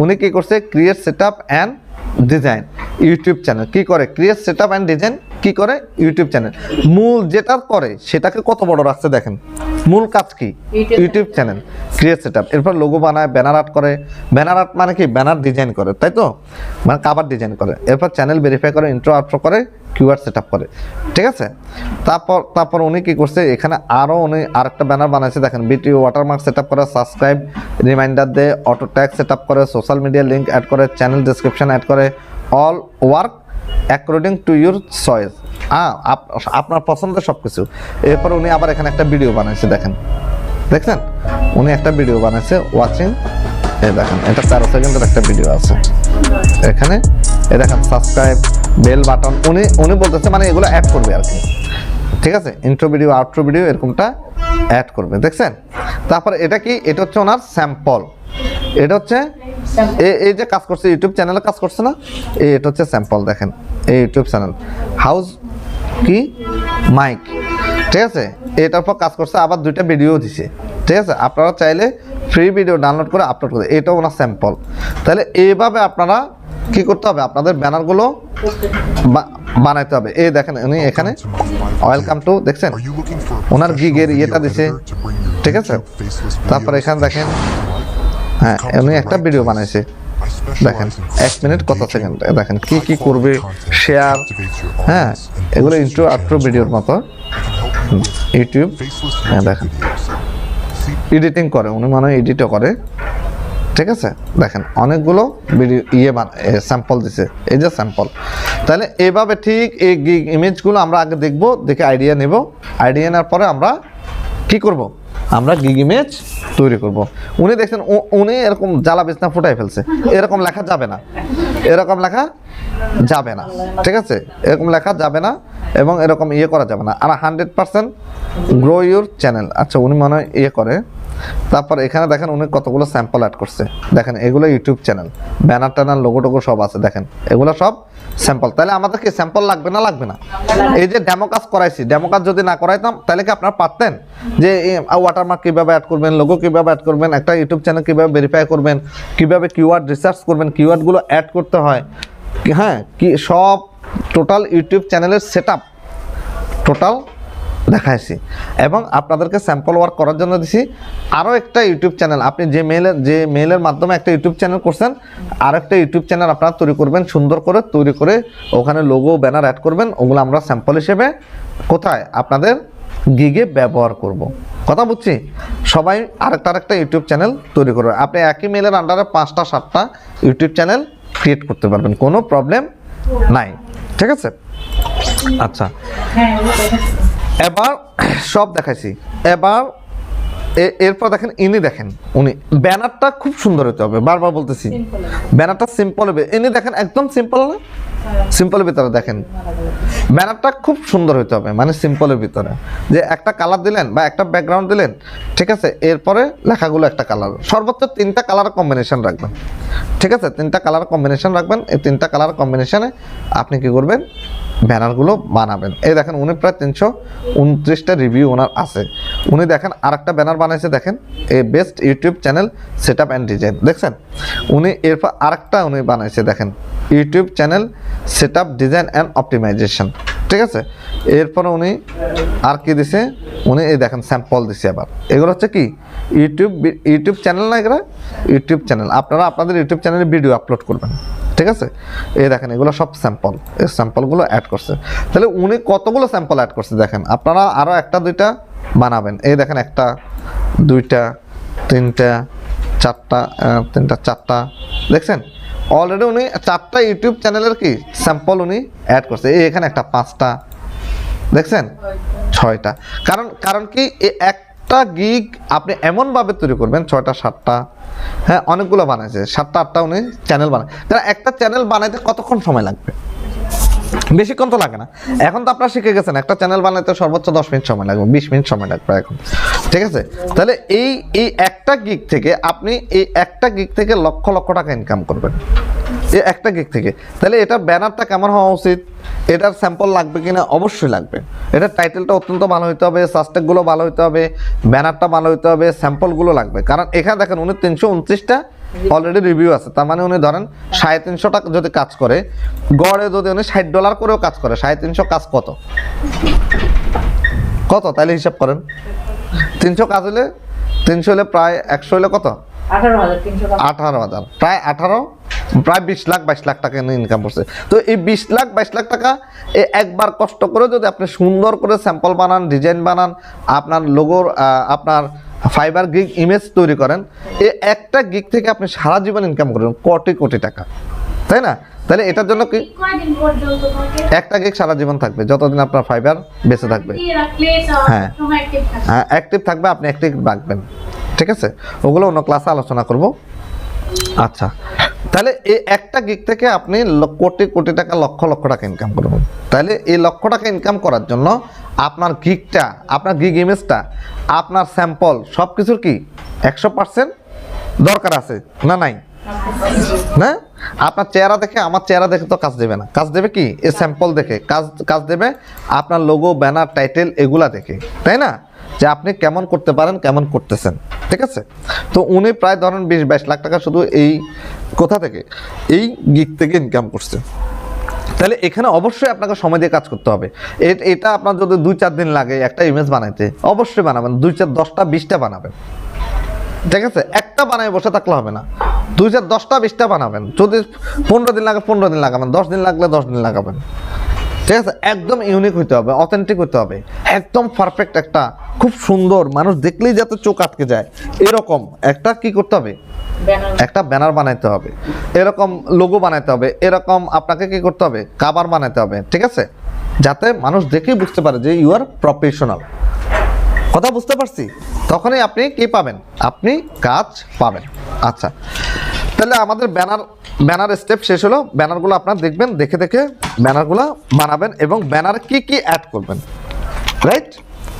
উনি কী করছে, create, set up and design YouTube channel, কি করে, create, set up and design কি করে, ইউটিউব চ্যানেল, মূল যেটা করে সেটাকে কত বড় রাখছে দেখেন, মূল কাজ কি, YouTube channel create, set up, এরপর লোগো বানায়, ব্যানার আর্ট করে, ব্যানার আর্ট মানে কি, ব্যানার ডিজাইন করে, তাই তো, মানে কাভার ডিজাইন করে, এরপর চ্যানেল ভেরিফাই করে, ইন্ট্রো আউট্রো করে, কিওয়ার্ড সেট আপ করে, ঠিক আছে। তারপর উনি কি করছে, এখানে আরও উনি আরেকটা ব্যানার বানাইছে দেখেন, বিটিও ওয়াটারমার্ক সেট আপ করে, সাবস্ক্রাইব রিমাইন্ডার দেয়, অটো ট্যাগ সেট আপ করে, সোশ্যাল মিডিয়া লিঙ্ক অ্যাড করে, চ্যানেল ডিসক্রিপশন অ্যাড করে, all work according to your choice, আপনার পছন্দের সব কিছু। এরপর উনি আবার এখানে একটা ভিডিও বানাইছে দেখছেন, উনি একটা ভিডিও বানাইছে ওয়াচিং, এই দেখেন এটা 13 সেকেন্ডের একটা ভিডিও আছে এখানে, এই দেখেন সাবস্ক্রাইব, বেল বাটন, উনি বলতেছে মানে এগুলো অ্যাড করবে আর কি, ঠিক আছে, ইন্ট্রো ভিডিও, আউট্রো ভিডিও এরকমটা অ্যাড করবে, দেখছেন। তারপর এটা কি, এটা হচ্ছে ওনার স্যাম্পল, এটা হচ্ছে এই যে কাজ করছে, ইউটিউব চ্যানেলে কাজ করছে না, এটা হচ্ছে স্যাম্পল, দেখেন এই ইউটিউব চ্যানেল হাউস কি মাইক, ঠিক আছে, এটার পর কাজ করছে, আবার 2টা ভিডিও দিছে, ঠিক আছে। আপনারা চাইলে ফ্রি ভিডিও ডাউনলোড করে আপলোড করে, এটাও ওনার স্যাম্পল। তাহলে এইভাবে আপনারা কি করতে হবে, আপনাদের ব্যানারগুলো বানাইতে হবে। এই দেখেন উনি এখানে ওয়েলকাম টু, দেখছেন ওনার গিগের ইয়েটা দিছে, ঠিক আছে। তারপর এখানে দেখেন, হ্যাঁ উনি একটা ভিডিও বানাইছে, দেখেন 1 মিনিট কত সেকেন্ড, দেখেন কি করবে, শেয়ার, হ্যাঁ এগুলো ইন্ট্রো আউট্রো ভিডিওর মতো, ইউটিউব, হ্যাঁ দেখেন এডিটিং করে উনি, মানে এডিটও করে, ঠিক আছে। দেখেন অনেকগুলো ভিডিও স্যাম্পল দিছে, এই যে স্যাম্পল। তাহলে এইভাবে ঠিক এই ইমেজগুলো আমরা আগে দেখবো, দেখে আইডিয়া নেব, আইডিয়া নেওয়ার পরে আমরা কি করব, আমরা গিগ ইমেজ তৈরি করব। উনি দেখছেন উনি এরকম জ্বালা বিছনা ফুটাই ফেলছে, এরকম লেখা যাবে না, এরকম লেখা যাবে না, ঠিক আছে, এরকম লেখা যাবে না এবং এরকম ইয়ে করা যাবে না। আর 100% গ্রো ইউর চ্যানেল, আচ্ছা উনি মনে হয় ইয়ে করে। তারপর এখানে দেখেন উনি কতগুলো স্যাম্পল অ্যাড করছে, দেখেন এগুলো YouTube channel, banner ট্যানার, logo Togo সব আছে, দেখেন এগুলো সব স্যাম্পল। তাহলে আমাদের কি স্যাম্পল লাগবে না, লাগবে না? এই যে ডেমো কাজ করাইছি, ডেমো কাজ যদি না করাইতাম তাহলে কি আপনারা পারতেন যে ওয়াটারমার্ক কীভাবে অ্যাড করবেন, লোগো কীভাবে অ্যাড করবেন, একটা ইউটিউব চ্যানেল কীভাবে ভেরিফাই করবেন, কীভাবে কিওয়ার্ড রিসার্চ করবেন, কিওয়ার্ডগুলো অ্যাড করতে হয়, হ্যাঁ কি সব টোটাল ইউটিউব চ্যানেলের সেট আপ, টোটাল দেখাইছি এবং আপনাদেরকে স্যাম্পল ওয়ার্ক করার জন্য দিছি আরও একটা ইউটিউব চ্যানেল। আপনি যে মেইলের মাধ্যমে একটা ইউটিউব চ্যানেল করছেন, আর একটা ইউটিউব চ্যানেল আপনারা তৈরি করবেন, সুন্দর করে তৈরি করে ওখানে লোগো ব্যানার অ্যাড করবেন। ওগুলো আমরা স্যাম্পল হিসেবে কোথায় আপনাদের গিগে ব্যবহার করব। কথা বুঝছি? সবাই আরেকটা ইউটিউব চ্যানেল তৈরি করবে। আপনি একই মেইলের আন্ডারে 5টা 7টা ইউটিউব চ্যানেল ক্রিয়েট করতে পারবেন, কোনো প্রবলেম নাই। ঠিক আছে? আচ্ছা, এবার সব দেখাইছি। এবার এরপর দেখেন দেখেন উনি ব্যানারটা খুব সুন্দর হতে হবে, বারবার বলতেছি ব্যানারটা সিম্পল হবে। দেখেন একদম সিম্পল না, সিম্পলের ভিতরে দেখেন ব্যানারটা খুব সুন্দর হতে হবে, মানে সিম্পলের ভিতরে যে একটা কালার দিলেন বা একটা ব্যাকগ্রাউন্ড দিলেন, ঠিক আছে, এরপরে লেখাগুলো একটা কালার, সর্বোচ্চ 3টা কালার কম্বিনেশন রাখবেন। ঠিক আছে, 3টা কালার কম্বিনেশন রাখবেন। এই 3টা কালার কম্বিনেশনে আপনি কি করবেন, ব্যানারগুলো বানাবেন। এই দেখেন উনি প্রায় 329টা রিভিউ ওনার আছে। উনি দেখেন আরেকটা ব্যানার বানাইছে, দেখেন এই best YouTube channel set up and design, দেখছেন? উনি এরপর আরেকটা উনি বানাইছে, দেখেন YouTube channel set up design and optimization. ঠিক আছে, এরপরে উনি আর কি দিছে, উনি এই দেখেন স্যাম্পল দিছে। আবার এগুলো হচ্ছে কি ইউটিউব চ্যানেল না, এগুলো ইউটিউব চ্যানেল। আপনারা আপনাদের ইউটিউব চ্যানেলে ভিডিও আপলোড করবেন। ঠিক আছে, এই দেখেন এগুলো সব স্যাম্পল, এই স্যাম্পলগুলো অ্যাড করছে। তাহলে উনি কতগুলো স্যাম্পল অ্যাড করছে দেখেন। আপনারা আরও 1টা 2টা বানাবেন। এই দেখেন 1টা 2টা 3টা 4টা 3টা 4টা, দেখছেন অলরেডি উনি 4টা ইউটিউব চ্যানেলের কি স্যাম্পল উনি অ্যাড করছে। এই এখানে একটা 5টা, দেখছেন 6টা। কারণ কি একটা গিগ আপনি এমনভাবে তৈরি করবেন 6টা 7টা, হ্যাঁ অনেকগুলো বানাইছে, 7টা 8টা উনি চ্যানেল বানায়। তাহলে একটা চ্যানেল বানাইতে কতক্ষণ সময় লাগবে? বেশিক্ষণ তো লাগে না। এখন তো আপনারা শিখে গেছেন একটা চ্যানেল বানাইতে সর্বোচ্চ 10 মিনিট সময় লাগবে, 20 মিনিট সময় লাগবে এখন। ঠিক আছে, তাহলে এই একটা গিগ থেকে আপনি লক্ষ লক্ষ টাকা ইনকাম করবেন, এই একটা গিগ থেকে। তাহলে এটা ব্যানারটা কেমন হওয়া উচিত, এটার স্যাম্পল লাগবে কিনা? অবশ্যই লাগবে। এটার টাইটেলটা অত্যন্ত ভালো হতে হবে, সাবটেক্সটগুলো ভালো হতে হবে, ব্যানারটা ভালো হতে হবে, স্যাম্পলগুলো লাগবে। কারণ এখানে দেখেন উনি 329টা অলরেডি রিভিউ আছে। তার মানে উনি ধরেন 350 টাকা যদি কাজ করে, গড়ে যদি উনি $60 করেও কাজ করে, 350 কাজ কত তাহলে হিসাব করেন। 300 কাজ হলে 300 হলে প্রায় 100 হলে কত? 18,000, প্রায় 20 লাখ 22 লাখ টাকা ইনকাম করছে। তো এই 20 লাখ 22 লাখ টাকা একবার কষ্ট করে যদি আপনি সুন্দর করে স্যাম্পল বানান, ডিজাইন বানান, আপনার লোগোর আপনার ফাইবার গিগ ইমেজ তৈরি করেন, এই একটা গিগ থেকে আপনি সারা জীবন ইনকাম করবেন কোটি কোটি টাকা, তাই না? তাহলে এটার জন্য কি একটা গিগ সারা জীবন থাকবে, যতদিন আপনার ফাইবার বেঁচে থাকবে। হ্যাঁ অ্যাক্টিভ থাকবে, আপনি অ্যাক্টিভ রাখবেন। ঠিক আছে, ওগুলো অন্য ক্লাসে আলোচনা করব। আচ্ছা, তাহলে এই একটা গিগ থেকে আপনি কোটি কোটি টাকা, লক্ষ লক্ষ টাকা ইনকাম করবেন। তাহলে এই লক্ষ টাকা ইনকাম করার জন্য আপনার গিগটা, আপনার গিগ ইমেজটা, আপনার স্যাম্পল সব কিছুর কি 100% দরকার আছে না নাই? না, আপনার চেহারা দেখে, আমার চেহারা দেখে তো কাজ দেবে না। কাজ দেবে কি? এই স্যাম্পল দেখে কাজ দেবে আপনার লোগো, ব্যানার, টাইটেল এগুলা দেখে, তাই না? যে আপনি কেমন করতে পারেন, কেমন করতেছেন। ঠিক আছে, তো উনি প্রায় ধরেন 20-22 লাখ টাকা শুধু এই কোথা থেকে, এই গিগ থেকে ইনকাম করছে। তাহলে এখানে অবশ্যই আপনাকে সময় দিয়ে কাজ করতে হবে। এটা আপনার যদি 2-4 দিন লাগে একটা ইমেজ বানাইতে, অবশ্যই বানাবেন, 2-4 10টা 20টা বানাবেন। ঠিক আছে, একটা বানায় বসে থাকলে হবে না, 2-4 10টা 20টা বানাবেন। যদি 15 দিন লাগে 15 দিন লাগাবেন, 10 দিন লাগলে 10 দিন লাগাবেন। ঠিক আছে, একদম ইউনিক হতে হবে, অথেন্টিক হতে হবে, একদম পারফেক্ট একটা খুব সুন্দর, মানুষ দেখলেই যাতে চোখ আটকে যায় এরকম একটা কি করতে হবে, একটা ব্যানার বানাইতে হবে, এরকম লোগো বানাইতে হবে, এরকম আপনাকে কি করতে হবে, কভার বানাইতে হবে। ঠিক আছে, যাতে মানুষ দেখেই বুঝতে পারে যে ইউ আর প্রফেশনাল। কথা বুঝতে পারছি? তখনই আপনি কি পাবেন, আপনি কাজ পাবেন। আচ্ছা, তাহলে আমাদের ব্যানার স্টেপ শেষ হলো। ব্যানারগুলো আপনারা দেখবেন, দেখে দেখে ব্যানারগুলো বানাবেন এবং ব্যানার কি কি অ্যাড করবেন, রাইট?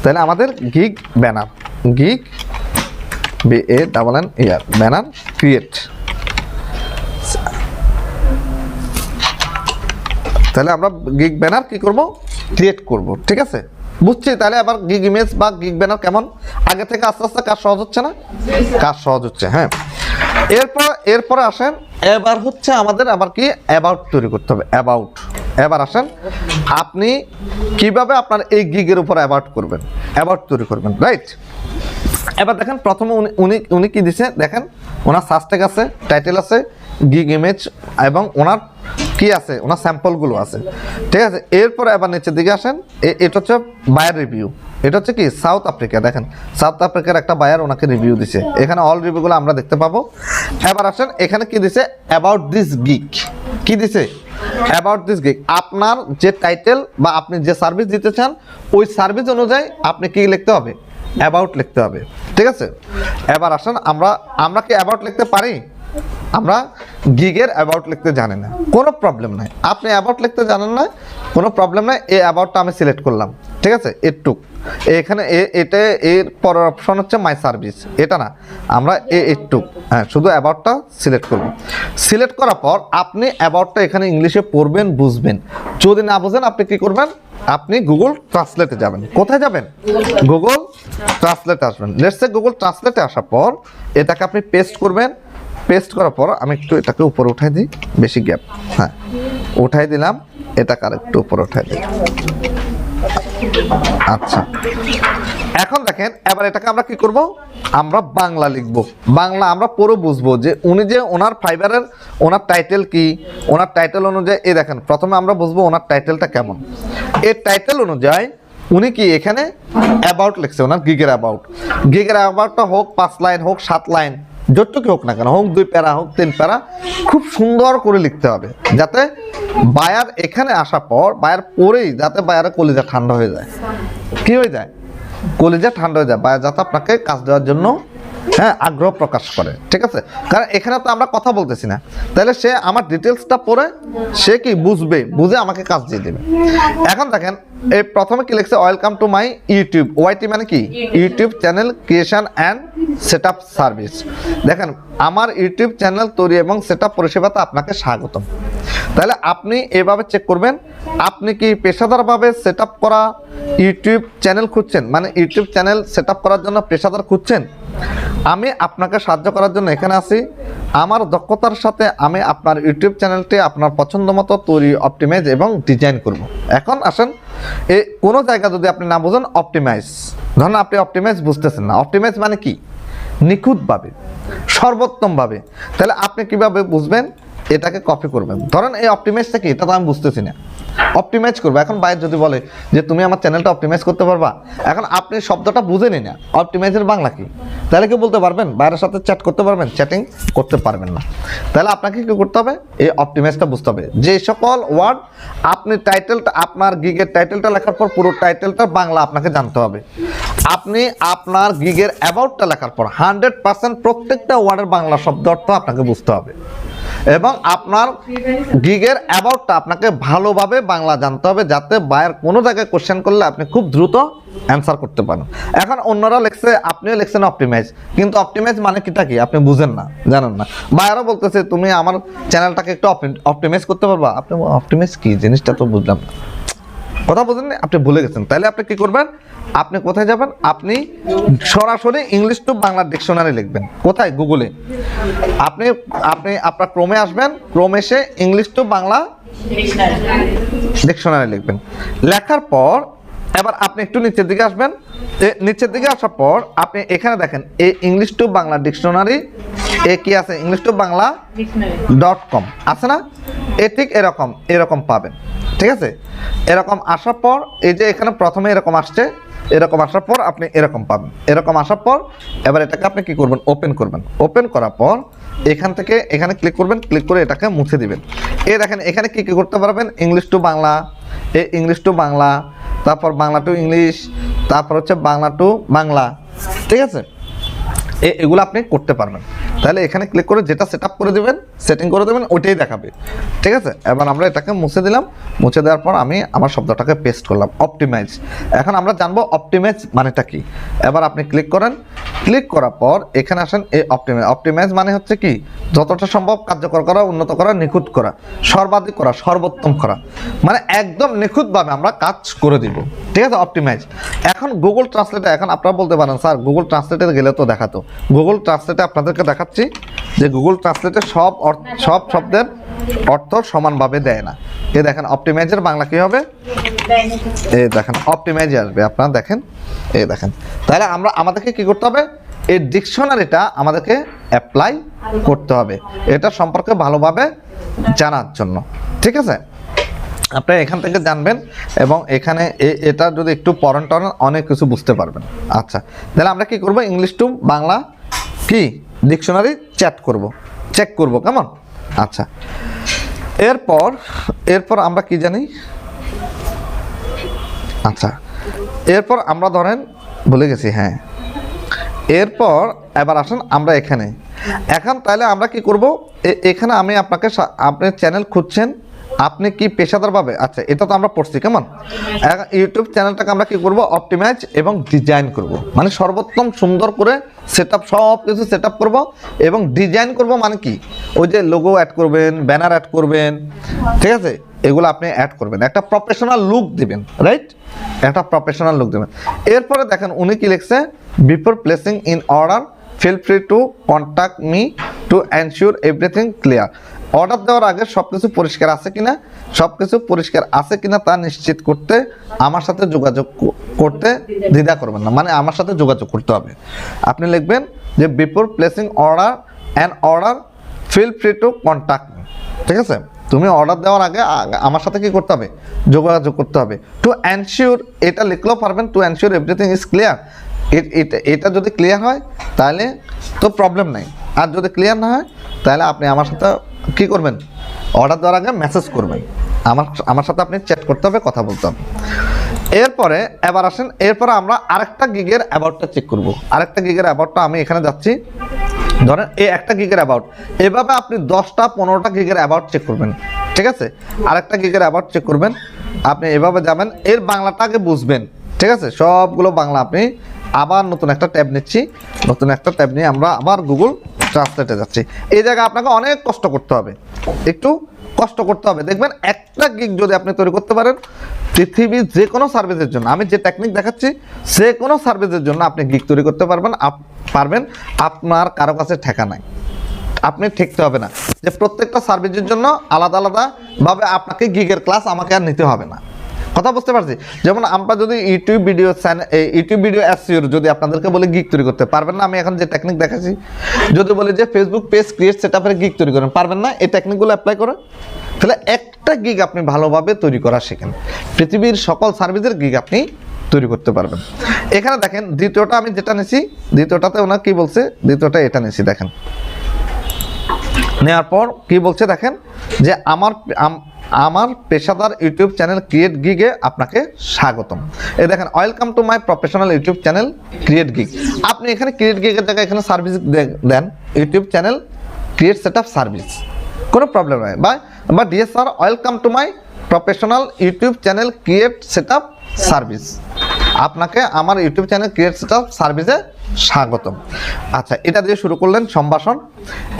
তাহলে আমাদের gig banner, gig BANNER banner create. তাহলে আমরা গিগ ব্যানার কি করব, ক্রিয়েট করব। ঠিক আছে, বুঝছি। তাহলে আবার গিগ ইমেজ বা গিগ ব্যানার কেমন, আগে থেকে আস্তে আস্তে কাজ সহজ হচ্ছে না? কাজ সহজ হচ্ছে, হ্যাঁ। এরপরে আসেন, এবার হচ্ছে আমাদের আবার কি অ্যাবাউট তৈরি করতে হবে। অ্যাবাউট এবার আসেন আপনি কিভাবে আপনার এই গিগের উপর অ্যাবাউট করবেন, অ্যাবাউট তৈরি করবেন, রাইট? এবার দেখেন প্রথমে উনি কি দিছে দেখেন, ওনার সাবস্টেক আছে, টাইটেল আছে, গিগ ইমেজ এবং ওনার কি আছে, ওনার স্যাম্পলগুলো আছে, ঠিক আছে? এরপর এবার নিচের দিকে আসেন, এটা হচ্ছে বায়ার রিভিউ, এটা হচ্ছে কি সাউথ আফ্রিকা, দেখেন সাউথ আফ্রিকার একটা বায়ার ওনাকে রিভিউ দিছে, এখানে অল রিভিউগুলো আমরা দেখতে পাবো। এবার আসেন এখানে কি দিছে, অ্যাবাউট দিস গিগ, কি দিছে অ্যাবাউট দিস গিগ, আপনার যে টাইটেল বা আপনি যে সার্ভিস দিতে চান ওই সার্ভিস অনুযায়ী আপনি কি লিখতে হবে, অ্যাবাউট লিখতে হবে, ঠিক আছে? এবার আসেন আমরা কি অ্যাবাউট লিখতে পারি? আমরা গিগের অ্যাবাউট লিখতে জানি না, কোনো প্রবলেম নাই। আপনি অ্যাবাউট লিখতে জানেন না, কোনো প্রবলেম নাই। এই অ্যাবাউটটা আমি সিলেক্ট করলাম, ঠিক আছে? এটুক এখানে এটা এর পরের অপশন হচ্ছে মাই সার্ভিস, এটা না, আমরা এটুক হ্যাঁ শুধু অ্যাবাউটটা সিলেক্ট করব। সিলেক্ট করার পর আপনি অ্যাবাউটটা এখানে ইংলিশে পড়বেন, বুঝবেন। যদি না বুঝেন আপনি কি করবেন, আপনি গুগল ট্রান্সলেটে যাবেন। কোথায় যাবেন? গুগল ট্রান্সলেটে আসবেন। লেটস সে গুগল ট্রান্সলেটে আসার পর এটাকে আপনি পেস্ট করবেন। পেস্ট করার পর আমি একটু এটাকে উপরে উঠাই দিই, বেশি গ্যাপ, হ্যাঁ উঠাই দিলাম, এটাকে আর একটু উপরে উঠাই দিই। আচ্ছা এখন দেখেন এবার এটাকে আমরা কি করব, আমরা বাংলা লিখব। বাংলা আমরা পুরো বুঝবো যে উনি যে ওনার ফাইবারের ওনার টাইটেল কি, ওনার টাইটেল অনুযায়ী এই দেখেন প্রথমে আমরা বুঝবো ওনার টাইটেলটা কেমন। এর টাইটেল অনুযায়ী উনি কি এখানে অ্যাবাউট লিখছে, ওনার গিগের অ্যাবাউট। গিগের অ্যাবাউটটা হোক 5 লাইন, হোক 7 লাইন, যতটুকু হোক না কেন, হোক 2 প্যারা, হোক 3 প্যারা, খুব সুন্দর করে লিখতে হবে যাতে বায়ার এখানে আসার পর বায়ার পরেই যাতে বায়ারের কলিজা ঠান্ডা হয়ে যায়। কি হয়ে যায়? কলিজা ঠান্ডা হয়ে যায়, বায়ার যাতে আপনাকে কাজ দেওয়ার জন্য হ্যাঁ আগ্রহ প্রকাশ করে, ঠিক আছে? কারণ এখানে তো আমরা কথা বলতেছি না, তাহলে সে আমার ডিটেলসটা পড়ে সে কি বুঝবে, বুঝে আমাকে কাজ দিয়ে দেবে। এখন দেখেন এই প্রথমে কি লিখছে, ওয়েলকাম টু মাই ইউটিউব, ওয়াইটি মানে কি, YouTube channel creation and setup service. দেখেন আমার ইউটিউব চ্যানেল তৈরি এবং সেটআপ পরিষেবাতে আপনাকে স্বাগতম। তাহলে আপনি এভাবে চেক করবেন, আপনি কি পেশাদারভাবে সেটআপ করা ইউটিউব চ্যানেল খুঁজছেন, মানে ইউটিউব চ্যানেল সেটআপ করার জন্য পেশাদার খুঁজছেন। আমি আপনাকে সাহায্য করার জন্য এখানে আছি। আমার দক্ষতার সাথে আমি আপনার ইউটিউব চ্যানেলটি আপনার পছন্দ মতো তৈরি, অপটিমাইজ এবং ডিজাইন করব। এখন আসেন কোনো জায়গা যদি আপনি না বুঝেন, অপটিমাইজ, ধরুন আপনি অপটিমাইজ বুঝতেছেন না, অপটিমাইজ মানে কি, নিখুঁতভাবে, সর্বোত্তমভাবে। তাহলে আপনি কিভাবে বুঝবেন, এটাকে কপি করবেন। ধরেন এই অপটিমাইজটা কি, এটা তো আমি বুঝতেছি না, অপটিমাইজ করবো। এখন বাইরে যদি বলে যে তুমি আমার চ্যানেলটা অপটিমাইজ করতে পারবা, এখন আপনি শব্দটা বুঝেনি না অপটিমাইজের বাংলা কি, তাহলে কি বলতে পারবেন, বাইরের সাথে চ্যাট করতে পারবেন, চ্যাটিং করতে পারবেন না। তাহলে আপনাকে কি করতে হবে, এই অপটিমাইজটা বুঝতে হবে। যে সকল ওয়ার্ড আপনি টাইটেলটা, আপনার গিগের টাইটেলটা লেখার পর পুরো টাইটেলটা বাংলা আপনাকে জানতে হবে। আপনি আপনার গিগের অ্যাবাউটটা লেখার পর 100% প্রত্যেকটা ওয়ার্ডের বাংলা শব্দ অর্থ আপনাকে বুঝতে হবে এবং আপনার গিগের অ্যাবাউটটা আপনাকে ভালোভাবে বাংলা জানতে হবে, যাতে বায়ার কোনো জায়গায় কোশ্চেন করলে আপনি খুব দ্রুত অ্যান্সার করতে পারেন। এখন অন্যরা লিখছে, আপনিও লিখছেন অপটিমাইজ, কিন্তু অপটিমাইজ মানে কিটা কি আপনি বুঝেন না, জানেন না। বায়ারও বলতেছে তুমি আমার চ্যানেলটাকে একটু অপটিমাইজ করতে পারবা, আপনি অপটিমাইজ কি জিনিসটা তো বুঝলাম না, কথা বুঝেন না, আপনি ভুলে গেছেন। তাহলে আপনি কি করবেন, আপনি কোথায় যাবেন, আপনি সরাসরি ইংলিশ টু বাংলা ডিকশনারি লিখবেন। কোথায়? গুগলে। আপনি আপনার ক্রোমে আসবেন, ক্রোমে এসে ইংলিশ টু বাংলা ডিকশনারি লিখবেন। লেখার পর এবার আপনি একটু নিচের দিকে আসবেন। নিচের দিকে আসার পর আপনি এখানে দেখেন এই ইংলিশ টু বাংলা ডিকশনারি কি আছে, ইংলিশ টু বাংলা .com আছে না, ঠিক এরকম পাবেন, ঠিক আছে? এরকম আসার পর এই যে এখানে প্রথমে এরকম আসছে, এরকম আসার পর আপনি এরকম পাবেন। এরকম আসার পর এবার এটাকে আপনি কি করবেন, ওপেন করবেন। ওপেন করার পর এখান থেকে এখানে ক্লিক করবেন, ক্লিক করে এটাকে মুছে দিবেন। দেখেন এখানে কি করতে পারবেন, English to Bangla, English to Bangla, তারপর বাংলা টু ইংলিশ, তারপর হচ্ছে বাংলা টু বাংলা, ঠিক আছে? এগুলো আপনি করতে পারবেন। তাহলে এখানে ক্লিক করে যেটা সেট আপ করে দেবেন, সেটিং করে দেবেন, ওইটাই দেখাবে, ঠিক আছে? এবার আমরা এটাকে মুছে দিলাম। মুছে দেওয়ার পর আমি আমার শব্দটাকে পেস্ট করলাম, অপটিমাইজ। এখন আমরা জানবো অপটিমাইজ মানেটা কি। এবার আপনি ক্লিক করেন, ক্লিক করার পর এখানে আসেন এই অপটিমাইজ। অপটিমাইজ মানে হচ্ছে কি, যতটা সম্ভব কার্যকর করা, উন্নত করা, নিখুঁত করা, সর্বাধিক করা, সর্বোত্তম করা, মানে একদম নিখুঁতভাবে আমরা কাজ করে দিব, ঠিক আছে? অপটিমাইজ। এখন গুগল ট্রান্সলেটে, এখন আপনারা বলতে পারেন স্যার গুগল ট্রান্সলেটে গেলে তো দেখাতো। গুগল ট্রান্সলেটে আপনাদেরকে দেখাচ্ছি যে গুগল ট্রান্সলেটে সব শব্দের অর্থ সমানভাবে দেয় না। এই দেখেন অপটিমাইজের বাংলা কি হবে, এই দেখেন অপটিমাইজে আসবে, আপনারা দেখেন, এই দেখেন। তাহলে আমাদেরকে কি করতে হবে, এই ডিকশনারিটা আমাদেরকে অ্যাপ্লাই করতে হবে এটা সম্পর্কে ভালোভাবে জানার জন্য, ঠিক আছে। আপনি এখান থেকে জানবেন এবং এখানে এটা যদি একটু পড়েন টরেন অনেক কিছু বুঝতে পারবেন। আচ্ছা, তাহলে আমরা কি করব, ইংলিশ টু বাংলা কি ডিকশনারি চেক করব কেমন। আচ্ছা, এরপর আমরা কি জানি, আচ্ছা এরপর আমরা ধরেন ভুলে গেছি, হ্যাঁ এরপর এবার আসেন আমরা এখন তাহলে আমরা কি করব, এখানে আমি আপনাকে, আপনি চ্যানেল খুঁজছেন, আপনি কি পেশাদারভাবে, আচ্ছা এটা তো আমরা পড়ছি কেমন। ইউটিউব চ্যানেলটাকে আমরা কি করব, অপটিমাইজ এবং ডিজাইন করব, মানে সর্বোত্তম সুন্দর করে সব কিছু সেট আপ করবো এবং ডিজাইন করব, মানে কি ওই যে লোগো অ্যাড করবেন, ব্যানার অ্যাড করবেন, ঠিক আছে, এগুলো আপনি অ্যাড করবেন, একটা প্রফেশনাল লুক দিবেন, রাইট, একটা প্রফেশনাল লুক দেবেন। এরপরে দেখেন উনি কি লিখছে, before placing in order feel free to contact me to ensure everything clear. Order দেওয়ার আগে সব কিছু পরিষ্কার আছে কিনা তা নিশ্চিত করতে আমার সাথে যোগাযোগ করতে দ্বিধা করবেন না, মানে আমার সাথে যোগাযোগ করতে হবে। আপনি লিখবেন যে before placing order feel free to contact me, ঠিক আছে। তুমি অর্ডার দেওয়ার আগে আমার সাথে কি করতে হবে, যোগাযোগ করতে হবে। টু এনশিওর, এটা লিখলেও পারবেন, two ensure everything is clear. এটা যদি ক্লিয়ার হয় তাহলে তো প্রবলেম নাই, আর যদি ক্লিয়ার না হয় তাহলে আপনি আমার সাথে কি করবেন, অর্ডার দেওয়ার আগে মেসেজ করবেন, আমার সাথে আপনি চ্যাট করতে হবে, কথা বলতে হবে। এরপরে এবার আসেন, এরপরে আমরা আরেকটা গিগের অ্যাবাউটটা চেক করব। আরেকটা গিগের অ্যাবাউটটা আমি এখানে যাচ্ছি, ধরেন এই একটা গিগের অ্যাবাউট, এভাবে আপনি 10টা 15টা গিগের অ্যাবাউট চেক করবেন, ঠিক আছে। আরেকটা গিগের অ্যাবাউট চেক করবেন, আপনি এভাবে যাবেন, এর বাংলাটা আগে বুঝবেন, ঠিক আছে, সবগুলো বাংলা। আপনি আবার নতুন একটা ট্যাব নিচ্ছি, নতুন একটা ট্যাব নিয়ে আমরা আবার গুগল ট্রান্সলেটে যাচ্ছি। এই জায়গায় আপনাকে অনেক কষ্ট করতে হবে, একটু কষ্ট করতে হবে। দেখবেন একটা গিগ যদি আপনি তৈরি করতে পারেন, পৃথিবীর যে কোনো সার্ভিসের জন্য, আমি যে টেকনিক দেখাচ্ছি যে কোনো সার্ভিসের জন্য আপনি গিগ তৈরি করতে পারবেন। আপনার কারো কাছে ঠেকা নাই, আপনি ঠেকতে হবে না যে প্রত্যেকটা সার্ভিসের জন্য আলাদা আলাদাভাবে আপনাকে গিগের ক্লাস আমাকে আর নিতে হবে না। কথা বুঝতে পারছি? যেমন আমরা যদি ইউটিউব ভিডিও এসইও যদি আপনাদেরকে বলে গিগ তৈরি করতে পারবেন না, আমি এখন যে টেকনিক দেখাচ্ছি, যদি বলি যে ফেসবুক পেজ ক্রিয়েট সেটআপের গিগ তৈরি করেন, পারবেন না, এই টেকনিকগুলো অ্যাপ্লাই করে তাহলে একটা গিগ আপনি ভালোভাবে তৈরি করা শেখেন, পৃথিবীর সকল সার্ভিসের গিগ আপনি তৈরি করতে পারবেন। এখানে দেখেন দ্বিতীয়টা আমি যেটা নিয়েছি, দ্বিতীয়টাতে ওনার কি বলছে, দ্বিতীয়টা এটা নিয়েছি, দেখেন নেওয়ার পর কি বলছে, দেখেন যে আমার পেশাদার ইউটিউব চ্যানেল ক্রিয়েট গিগে আপনাকে স্বাগতম। এই দেখেন, welcome to my professional YouTube channel create gig. আপনি এখানে ক্রিয়েট গিগের জায়গায় এখানে সার্ভিস দেন, YouTube channel create set up service, কোনো প্রবলেম নয়। বা dear sir, welcome to my professional YouTube channel create set up service, আপনাকে আমার ইউটিউব চ্যানেল ক্রিয়েট সেটআপ সার্ভিসে স্বাগতম। আচ্ছা, এটা দিয়ে শুরু করলেন সম্ভাষণ।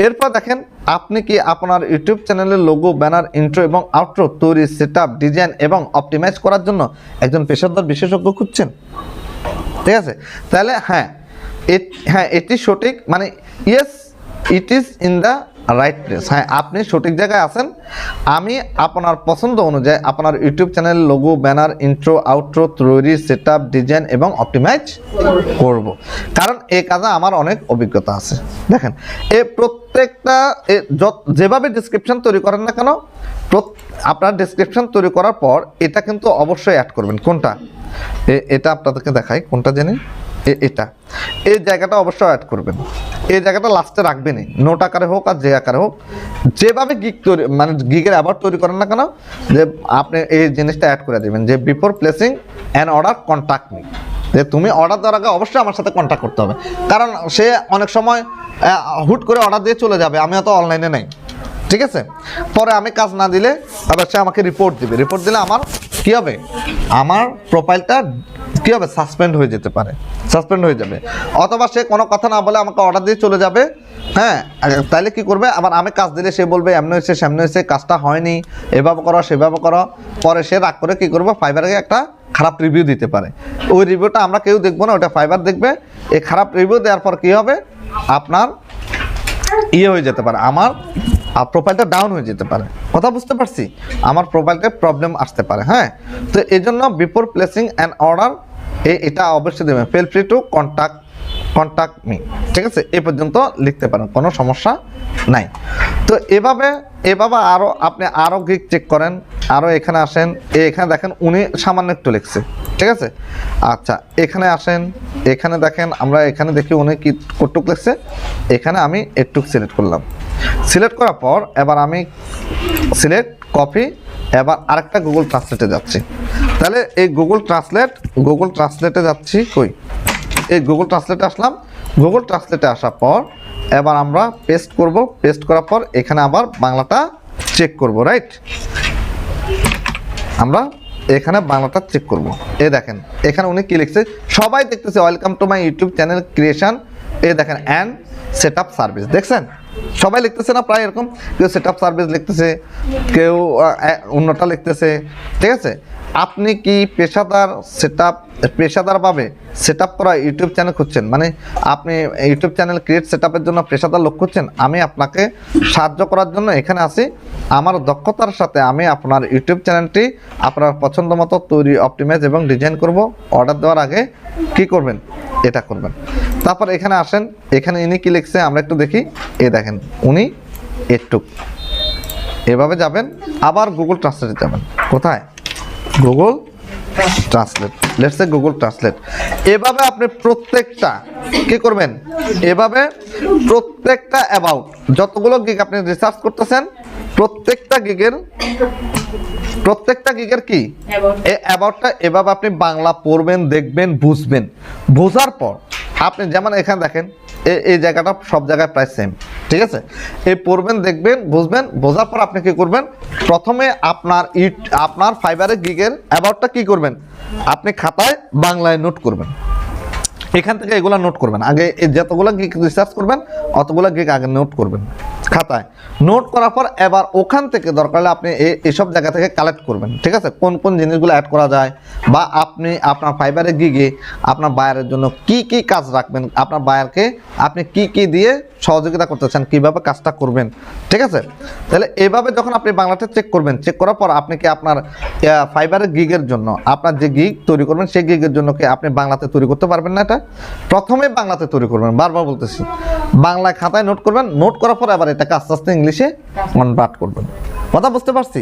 এরপর দেখেন, আপনি কি আপনার ইউটিউব চ্যানেলের লোগো, ব্যানার, ইন্ট্রো এবং আউট্রো তৈরি, সেটআপ, ডিজাইন এবং অপটিমাইজ করার জন্য একজন পেশাদার বিশেষজ্ঞ খুঁজছেন? ঠিক আছে, তাহলে হ্যাঁ এটি সঠিক, মানে yes it is in the right place. হ্যাঁ, আপনি সঠিক জায়গায় আছেন। আমি আপনার পছন্দ অনুযায়ী আপনার YouTube channel logo, banner, intro, outro তৈরি, সেটআপ, ডিজাইন এবং অপটিমাইজ করব, কারণ এই কাজে আমার অনেক অভিজ্ঞতা আছে। দেখেন, এই প্রত্যেকটা যেভাবে ডেসক্রিপশন তৈরি করেন না কেন, আপনার ডেসক্রিপশন তৈরি করার পর এটা কিন্তু অবশ্যই অ্যাড করবেন। কোনটা, এটা আপনাদেরকে দেখাই, কোনটা জানি, এটা, এই জায়গাটা অবশ্যই অ্যাড করবেন, এই জায়গাটা লাস্টে রাখবেনই, নোট আকারে হোক আর যে আকারে হোক, যেভাবে গিগ তৈরি, মানে গিগের অ্যাবাউট তৈরি করেন না কেন, যে আপনি এই জিনিসটা অ্যাড করে দেবেন যে before placing an order contact me, যে তুমি অর্ডার দেওয়ার আগে অবশ্যই আমার সাথে কন্ট্যাক্ট করতে হবে। কারণ সে অনেক সময় হুট করে অর্ডার দিয়ে চলে যাবে, আমি অত অনলাইনে নেই, ঠিক আছে, পরে আমি কাজ না দিলে আবার সে আমাকে রিপোর্ট দিবে, রিপোর্ট দিলে আমার কী হবে, আমার প্রোফাইলটা কী হবে, সাসপেন্ড হয়ে যেতে পারে, সাসপেন্ড হয়ে যাবে, অথবা সে কোনো কথা না বলে আমাকে অর্ডার দিয়ে চলে যাবে। হ্যাঁ, তাইলে কি করবে, আবার আমি কাজ দিলে সে বলবে এমনি হয়েছে সেমনি হয়েছে, কাজটা হয়নি, এভাবে করো সেভাবে করো, পরে সে রাগ করে কী করবে, ফাইবারকে একটা খারাপ রিভিউ দিতে পারে। ওই রিভিউটা আমরা কেউ দেখবো না, ওটা ফাইবার দেখবে। এই খারাপ রিভিউ দেওয়ার পর কী হবে, আপনার ইয়ে হয়ে যেতে পারে, আমার আর প্রোফাইলটা ডাউন হয়ে যেতে পারে। কথা বুঝতে পারছি? আমার প্রোফাইলটা প্রবলেম আসতে পারে। হ্যাঁ, তো এই জন্য বিফোর প্লেসিং অ্যান অর্ডার এটা অবশ্যই দেবেন, feel free to contact me. ঠিক আছে, এই পর্যন্ত লিখতে পারেন, কোনো সমস্যা নাই। তো এভাবে আরও আপনি আরও গিগ চেক করেন, আরও এখানে আসেন, এখানে দেখেন উনি সামান্য একটু লিখছে। ঠিক আছে, আচ্ছা এখানে আসেন, এখানে দেখেন, আমরা এখানে দেখি উনি কি কতটুক লিখছে, এখানে আমি একটু সিলেক্ট করলাম। সিলেক্ট করার পর এবার আমি সিলেক্ট কপি, এবার আরেকটা গুগল ট্রান্সলেটে যাচ্ছি। তাহলে এই গুগল ট্রান্সলেটে যাচ্ছি, কই এই গুগল ট্রান্সলেটে আসলাম। গুগল ট্রান্সলেটে আসার পর এবার আমরা পেস্ট করব, পেস্ট করার পর এখানে আবার বাংলাটা চেক করব। রাইট, আমরা এখানে বাংলাটা চেক করব। এই দেখেন এখানে উনি কি লিখছে, সবাই দেখতেছে welcome to my YouTube channel creation, এই দেখেন অ্যান্ড সেট আপ সার্ভিস। দেখছেন সবাই লিখতেছে না প্রায় এরকম, কেউ সেট আপ সার্ভিস লিখতেছে, কেউ অন্যটা লিখতেছে। ঠিক আছে, আপনি কি পেশাদারভাবে সেট আপ করা ইউটিউব চ্যানেল খুঁজছেন, মানে আপনি ইউটিউব চ্যানেল ক্রিয়েট সেট আপের জন্য পেশাদার লোক খুঁজছেন, আমি আপনাকে সাহায্য করার জন্য এখানে আছি। আমার দক্ষতার সাথে আমি আপনার ইউটিউব চ্যানেলটি আপনার পছন্দ মতো তৈরি, অপটিমাইজ এবং ডিজাইন করব। অর্ডার দেওয়ার আগে কি করবেন, এটা করবেন। তারপর এখানে আসেন, এখানে ইনি কি লিখছে আমরা একটু দেখি। এই দেখেন উনি একটু এভাবে যাবেন, আবার গুগল ট্রান্সলেটে যাবেন। কোথায়? Google translate, let's say Google translate. এভাবে আপনি প্রত্যেকটা কি করবেন, এভাবে প্রত্যেকটা অ্যাবাউট যতগুলো গিগ আপনি রিসার্চ করতেছেন, প্রত্যেকটা গিগের কি এই অ্যাবাউটটা এভাবে আপনি বাংলা পড়বেন, দেখবেন, বুঝবেন। বোঝার পর আপনি যেমন এখানে দেখেন এই জায়গাটা সব জায়গায় প্রায় সেম। ঠিক আছে, এই পড়বেন, দেখবেন, বুঝবেন। বোঝার পর আপনি কি করবেন, প্রথমে আপনার ফাইবারের গিগের অ্যাবাউটটা কি করবেন, আপনি খাতায় বাংলায় নোট করবেন। এখান থেকে এগুলা নোট করবেন, আগে যতগুলো গিগ রিসার্চ করবেন অতগুলো গিগ আগে নোট করবেন খাতায়। নোট করার পর এবার ওখান থেকে দরকার হলে আপনি এইসব জায়গা থেকে কালেক্ট করবেন। ঠিক আছে, কোন কোন জিনিসগুলো অ্যাড করা যায়, বা আপনি আপনার ফাইবারের গিগে আপনার বায়ারের জন্য কি কি কাজ রাখবেন, আপনার বায়ারকে আপনি কি কি দিয়ে সহযোগিতা করতে চান, কীভাবে কাজটা করবেন। ঠিক আছে, তাহলে এভাবে যখন আপনি বাংলাটা চেক করবেন, চেক করার পর আপনি কি আপনার ফাইবারের গিগের জন্য আপনার যে গিগ তৈরি করবেন সেই গিগের জন্য কি আপনি বাংলাতে তৈরি করতে পারবেন না? এটা প্রথমে বাংলাতে তৈরি করবেন, বারবার বলতেছি, বাংলায় খাতায় নোট করবেন। নোট করার পর আবার এটাকে আস্তে আস্তে ইংলিশে কনভার্ট করবেন। কথা বুঝতে পারছি?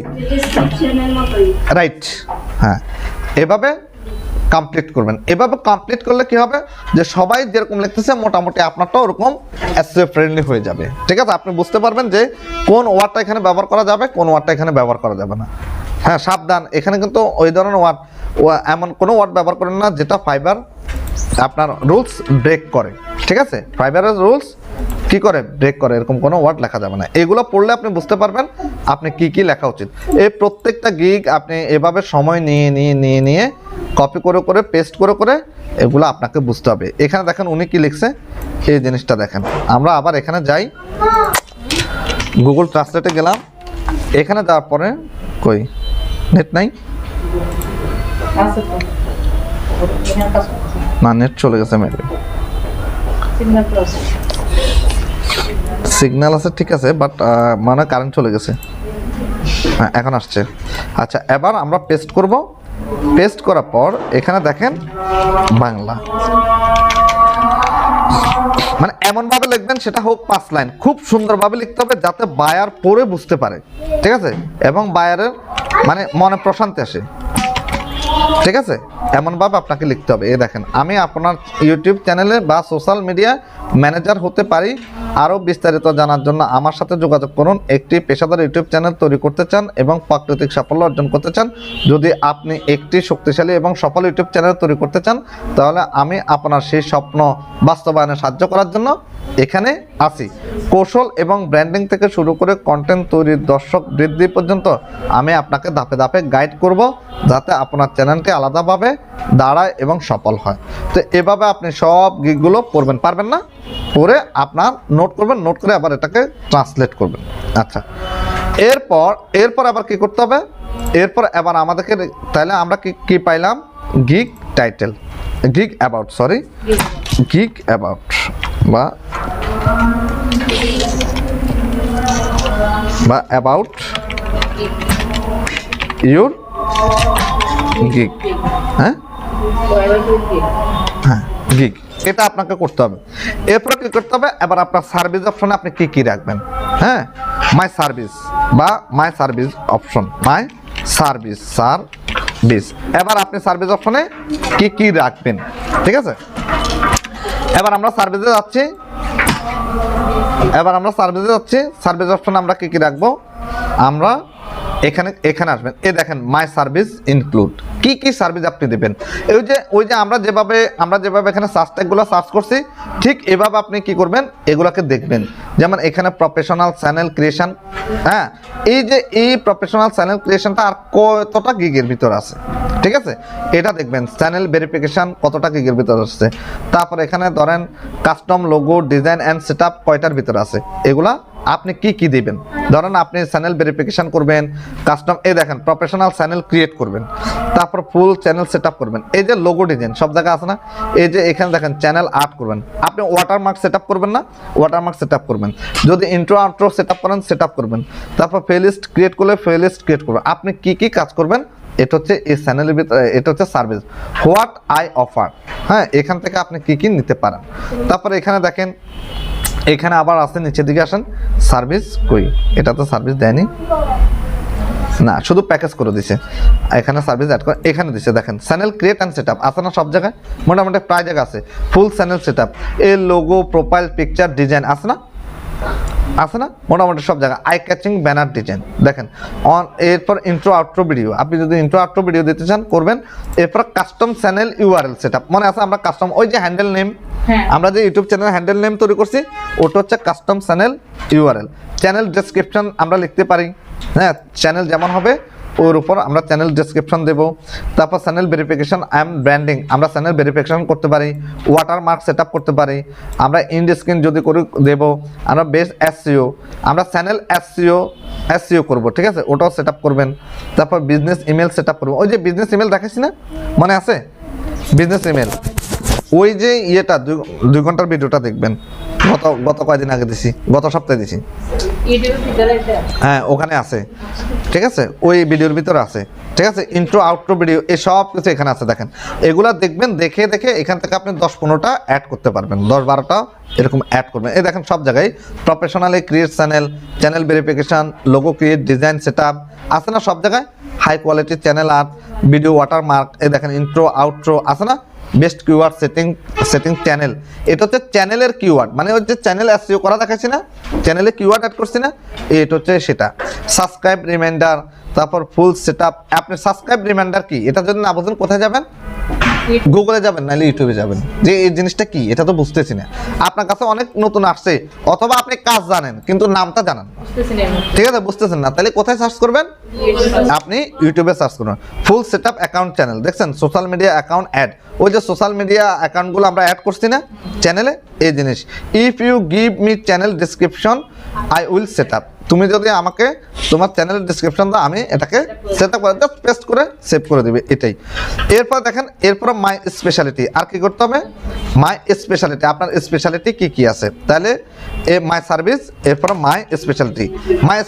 রাইট, হ্যাঁ, এভাবে কমপ্লিট করবেন। এভাবে কমপ্লিট করলে কি হবে, যে সবাই যেরকম লিখতেছে মোটামুটি আপনারটাও ওরকম এসইও ফ্রেন্ডলি হয়ে যাবে। ঠিক আছে, আপনি বুঝতে পারবেন যে কোন ওয়ার্ডটা এখানে ব্যবহার করা যাবে, কোন ওয়ার্ডটা এখানে ব্যবহার করা যাবে না। হ্যাঁ, সাবধান, এখানে কিন্তু ওই ধরনের ওয়ার্ড, এমন কোনো ওয়ার্ড ব্যবহার করেন না যেটা ফাইবার আপনার রুলস ব্রেক করে। ঠিক আছে, ফাইবারের রুলস কি করে, ব্রেক করে, এরকম কোনো ওয়ার্ড লেখা যাবে না। এগুলো পড়লে আপনি বুঝতে পারবেন আপনি কি কি লেখা উচিত। এই প্রত্যেকটা গিগ আপনি এভাবে সময় নিয়ে কপি করে পেস্ট করে এগুলো আপনাকে বুঝতে হবে। এখানে দেখেন উনি কি লিখছে, এই জিনিসটা দেখেন। আমরা আবার এখানে যাই, গুগল ট্রান্সলেটে গেলাম, এখানে যাওয়ার পরে কই নেট নাই না, নেট চলে গেছে, মেবি সিগন্যাল আছে, ঠিক আছে, বাট মানে কারেন্ট চলে গেছে। হ্যাঁ, এখন আসছে। আচ্ছা, এবার আমরা পেস্ট করব। পেস্ট করার পর এখানে দেখেন বাংলা, মানে এমনভাবে লিখবেন সেটা হোক 5 লাইন, খুব সুন্দরভাবে লিখতে হবে যাতে বায়ার পড়ে বুঝতে পারে। ঠিক আছে, এবং বায়ারের মানে মনে প্রশান্তি আসে। ঠিক আছে, এমনভাবে আপনাকে লিখতে হবে। এই দেখেন, আমি আপনার ইউটিউব চ্যানেলে বা সোশ্যাল মিডিয়া ম্যানেজার হতে পারি। আরও বিস্তারিত জানার জন্য আমার সাথে যোগাযোগ করুন। একটি পেশাদার ইউটিউব চ্যানেল তৈরি করতে চান এবং প্রাকৃতিক সাফল্য অর্জন করতে চান। যদি আপনি একটি শক্তিশালী এবং সফল ইউটিউব চ্যানেল তৈরি করতে চান, তাহলে আমি আপনার সেই স্বপ্ন বাস্তবায়নে সাহায্য করার জন্য এখানে আছি। কৌশল এবং ব্র্যান্ডিং থেকে শুরু করে কন্টেন্ট তৈরির দর্শক বৃদ্ধি পর্যন্ত আমি আপনাকে ধাপে ধাপে গাইড করব, যাতে আপনার চ্যানেলটি আলাদাভাবে দাঁড়ায় এবং সফল হয়। তো এভাবে আপনি সব গিগগুলো পড়বেন, পারবেন না, পড়ে আপনার নোট করবেন, নোট করে আবার এটাকে ট্রান্সলেট করবেন। আচ্ছা, এরপর আবার কি করতে হবে, এরপর আবার আমাদেরকে, তাহলে আমরা কি পাইলাম, gig title, gig about, gig about বা বা অ্যাবাউট ইউর গিগ। হ্যাঁ হ্যাঁ গিগ, এটা আপনাকে করতে হবে। এরপর কি করতে হবে, এবার আপনার সার্ভিস অপশনে আপনি কি কি রাখবেন। হ্যাঁ, মাই সার্ভিস বা my service option, my service. এবার আপনি সার্ভিস অপশনে কি কি রাখবেন, ঠিক আছে। এবার আমরা সার্ভিসে যাচ্ছি, সার্ভিস অপশনে আমরা কি কি রাখবো, আমরা এখানে আসবেন। এই দেখেন মাই সার্ভিস ইনক্লুড, কি কি সার্ভিস আপনি দেবেন। ওই যে আমরা যেভাবে এখানে সার্চ ট্যাগগুলো সার্চ করছি, ঠিক এভাবে আপনি কি করবেন, এগুলোকে দেখবেন। যেমন এখানে প্রফেশনাল চ্যানেল ক্রিয়েশন, হ্যাঁ, এই প্রফেশনাল চ্যানেল ক্রিয়েশনটা আর কতটা গিগের ভিতর আছে, ঠিক আছে, এটা দেখবেন। চ্যানেল ভেরিফিকেশন কতটা গিগের ভিতর আসছে। তারপর এখানে ধরেন custom logo design and setup কয়টার ভিতর আছে, এগুলা আপনি কি কি দিবেন। ধরেন আপনি চ্যানেল ভেরিফিকেশন করবেন, কাস্টম, এই দেখেন প্রফেশনাল চ্যানেল ক্রিয়েট করবেন, তারপর ফুল চ্যানেল সেটআপ করবেন। এই যে লোগো ডিজাইন সব জায়গায় আছে না, এই যে এখানে দেখেন চ্যানেল আর্ট করবেন। আপনি ওয়াটারমার্ক সেটআপ করবেন না, ওয়াটারমার্ক সেটআপ করবেন। যদি ইন্ট্রো আউট্রো সেটআপ করেন, সেটআপ করবেন। তারপর প্লেলিস্ট ক্রিয়েট করলে প্লেলিস্ট ক্রিয়েট করবেন। আপনি কি কি কাজ করবেন, এটা হচ্ছে এই চ্যানেলের ভিতরে, এটা হচ্ছে সার্ভিস হোয়াট আই অফার। হ্যাঁ, এখান থেকে আপনি কি কি নিতে পারেন। তারপরে এখানে দেখেন, এখানে আবার আছে, নিচের দিকে আসেন, সার্ভিস কই, এটা তো সার্ভিস দেয়নি না, শুধু প্যাকেজ করে দিছে। এখানে সার্ভিস অ্যাড করে এখানে দিছে, দেখেন চ্যানেল ক্রিয়েট অ্যান্ড সেটআপ আছে না, সব জায়গায় মোটামুটি প্রায় জায়গা আছে। ফুল চ্যানেল সেটআপ, এর লোগো প্রোফাইল পিকচার ডিজাইন আছে না, মোটামুটি সব জায়গায়। আই ক্যাচিং ব্যানার ডিজাইন দেখেন। এরপর ইন্ট্রো আউট্রো ভিডিও, আপনি যদি ইন্ট্রো আউট্রো ভিডিও দিতে চান করবেন। এরপর কাস্টম চ্যানেল ইউআরএল সেটআপ, মনে আছে আমরা কাস্টম, ওই যে হ্যান্ডেল নেম, আমরা যে ইউটিউব চ্যানেল হ্যান্ডেল নেম তৈরি করছি, ওটা হচ্ছে custom channel URL. Channel description আমরা লিখতে পারি, হ্যাঁ, চ্যানেল যেমন হবে ওর উপর আমরা চ্যানেল ডেসক্রিপশন দেব। তারপর চ্যানেল ভেরিফিকেশন অ্যান্ড ব্র্যান্ডিং, আমরা চ্যানেল ভেরিফিকেশন করতে পারি, ওয়াটারমার্ক সেটআপ করতে পারি, আমরা ইন্ড স্ক্রিন যদি করে দেব, আমরা বেস্ট এসইও, আমরা চ্যানেল এসইও করব, ঠিক আছে, ওটাও সেটআপ করবেন। তারপর বিজনেস ইমেল সেটআপ করব, ওই যে বিজনেস ইমেল দেখাচ্ছি না, মনে আছে বিজনেস ইমেল, ওই যে ইয়েটা 2 ঘন্টার ভিডিওটা দেখবেন, গত কয়দিন আগে দিছি, গত সপ্তাহে দিছি, হ্যাঁ ওখানে আছে, ঠিক আছে, ওই ভিডিওর ভিতরে আছে, ঠিক আছে। ইন্ট্রো আউট্রো ভিডিও এই সব কিছু এখানে আছে, দেখেন এগুলা দেখবেন, দেখে এখান থেকে আপনি 10-15টা অ্যাড করতে পারবেন, 10-12টা এরকম অ্যাড করবেন। এই দেখেন সব জায়গায় professionally create channel verification, logo create, design setup আছে না, সব জায়গায় high quality channel art, video watermark, এই দেখেন ইন্ট্রো আউট্রো আছে না, বেস্ট কিওয়ার্ড সেটিং চ্যানেল, এটা হচ্ছে চ্যানেলের কিওয়ার্ড, মানে হচ্ছে চ্যানেল এসইও করা দেখাচ্ছি না, চ্যানেলে কিওয়ার্ড অ্যাড করছি না, এটা হচ্ছে সেটা। সাবস্ক্রাইব রিমাইন্ডার, তারপর ফুল সেটআপ। আপনি সাবস্ক্রাইব রিমাইন্ডার কি, এটা যদি না বুঝেন কোথায় যাবেন, গুগলে যাবেন, নাহলে ইউটিউবে যাবেন, যে এই জিনিসটা কি এটা তো বুঝতেছি না। আপনার কাছে অনেক নতুন আসছে, অথবা আপনি কাজ জানেন কিন্তু নামটা জানেন, ঠিক আছে, বুঝতেছেন না, তাহলে কোথায় সার্চ করবেন, আপনি ইউটিউবে সার্চ করবেন। ফুল সেটআপ অ্যাকাউন্ট চ্যানেল, দেখছেন সোশ্যাল মিডিয়া অ্যাকাউন্ট অ্যাড, ওই যে সোশ্যাল মিডিয়া অ্যাকাউন্টগুলো আমরা অ্যাড করছি না চ্যানেলে, এই জিনিস। If you give me channel description I will setup, তুমি যদি আমাকে তোমার চ্যানেলের ডিসক্রিপশন দাও, আমি এটাকে সেটআপ করে জাস্ট পেস্ট করে সেভ করে দিবে, এটাই। এরপর দেখেন, এরপর মাই স্পেশালিটি, আর কি করতে হবে, মাই স্পেশালিটি, আপনার স্পেশালিটি কি কি আছে, তাহলে মাই সার্ভিস, এরপর মাই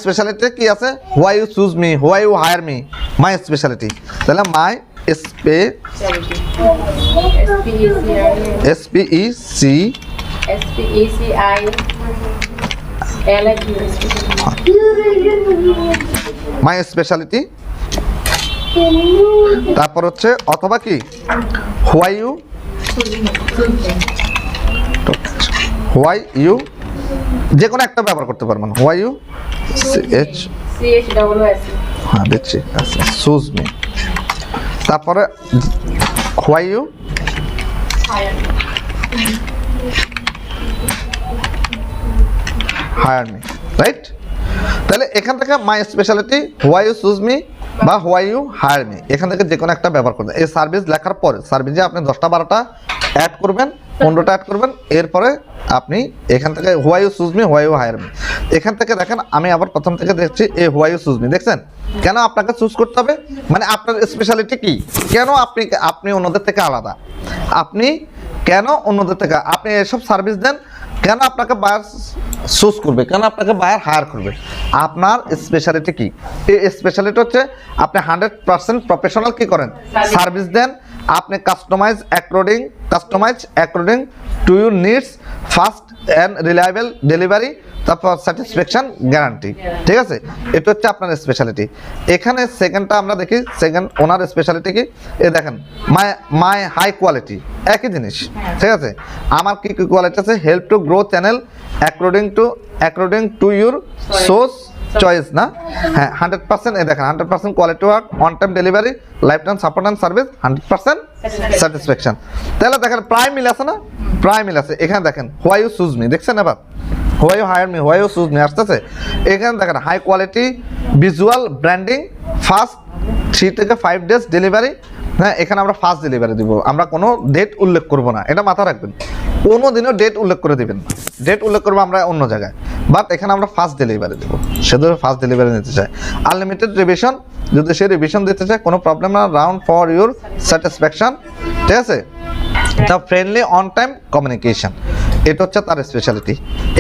স্পেশালিটি কি আছে, why you choose me, why you hire me, my speciality, তাহলে মাই মাই স্পেশালিটি। তারপর হচ্ছে অথবা কি হোয়াই ইউ, যে কোনো একটা ব্যবহার করতে পারবেন, হোয়াই ইউ হ্যাঁ দেখছি, চুজ মি, তারপরে why you hire me, right. তাহলে এখান থেকে my speciality, why you choose me বা হোয়াই ইউ হায়ার মি, এখান থেকে যে কোনো একটা ব্যবহার করবেন। এই সার্ভিস লেখার পরে সার্ভিসে আপনি 10টা-12টা অ্যাড করবেন, 15টা অ্যাড করবেন। এরপরে আপনি এখান থেকে why you choose me, why you hire me, এখান থেকে দেখেন আমি আবার প্রথম থেকে দেখছি এই হোয়াই ইউ চুজ মি, দেখছেন কেন আপনাকে চুজ করতে হবে, মানে আপনার স্পেশালিটি কি, কেন আপনি অন্যদের থেকে আলাদা, আপনি কেন অন্যদের থেকে, আপনি এসব সার্ভিস দেন, কেন আপনাকে বায়ার চুজ করবে, কেন আপনাকে বায়ার হায়ার করবে, আপনার স্পেশালিটি কি। এই স্পেশালিটি হচ্ছে আপনি 100% প্রফেশনাল কি করেন, সার্ভিস দেন। আপনি customize according to your needs, fast and reliable delivery, তারপর স্যাটিসফ্যাকশন গ্যারান্টি। ঠিক আছে, এটা হচ্ছে আপনার স্পেশালিটি। এখানে সেকেন্ডটা আমরা দেখি, সেকেন্ড ওনার স্পেশালিটি কি, এ দেখেন মাই হাই কোয়ালিটি, একই জিনিস। ঠিক আছে, আমার কি কোয়ালিটি আছে, help to grow channel according to your source choice না। হ্যাঁ 100%, এ দেখেন 100% quality work, on time delivery, life time support and service, 100% satisfaction. তাহলে দেখেন প্রায় মিল আছে না, প্রায় মিল আছে। এখানে দেখেন হোয়াই ইউ চুজ মি, দেখছেন এবার why you hire me, why you choose me আসতেছে। এখানে দেখেন high quality, visual branding, fast 3 থেকে 5 ডেজ ডেলিভারি। হ্যাঁ, এখানে আমরা ফাস্ট ডেলিভারি দিব, আমরা কোনো ডেট উল্লেখ করব না, এটা মাথা রাখবেন। কোনো দিনও ডেট উল্লেখ করে দিবেন না, ডেট উল্লেখ করবো আমরা অন্য জায়গায়, বাট এখানে আমরা ফাস্ট ডেলিভারি দেবো। সে ধরে ফাস্ট ডেলিভারি নিতে চায়, আনলিমিটেড রিভিশন, যদি সে রিভিশন দিতে চায় কোনো প্রবলেম না, রাউন্ড ফর ইউর স্যাটিসফ্যাকশন। ঠিক আছে, the friendly on time communication, এটা হচ্ছে তার স্পেশালিটি।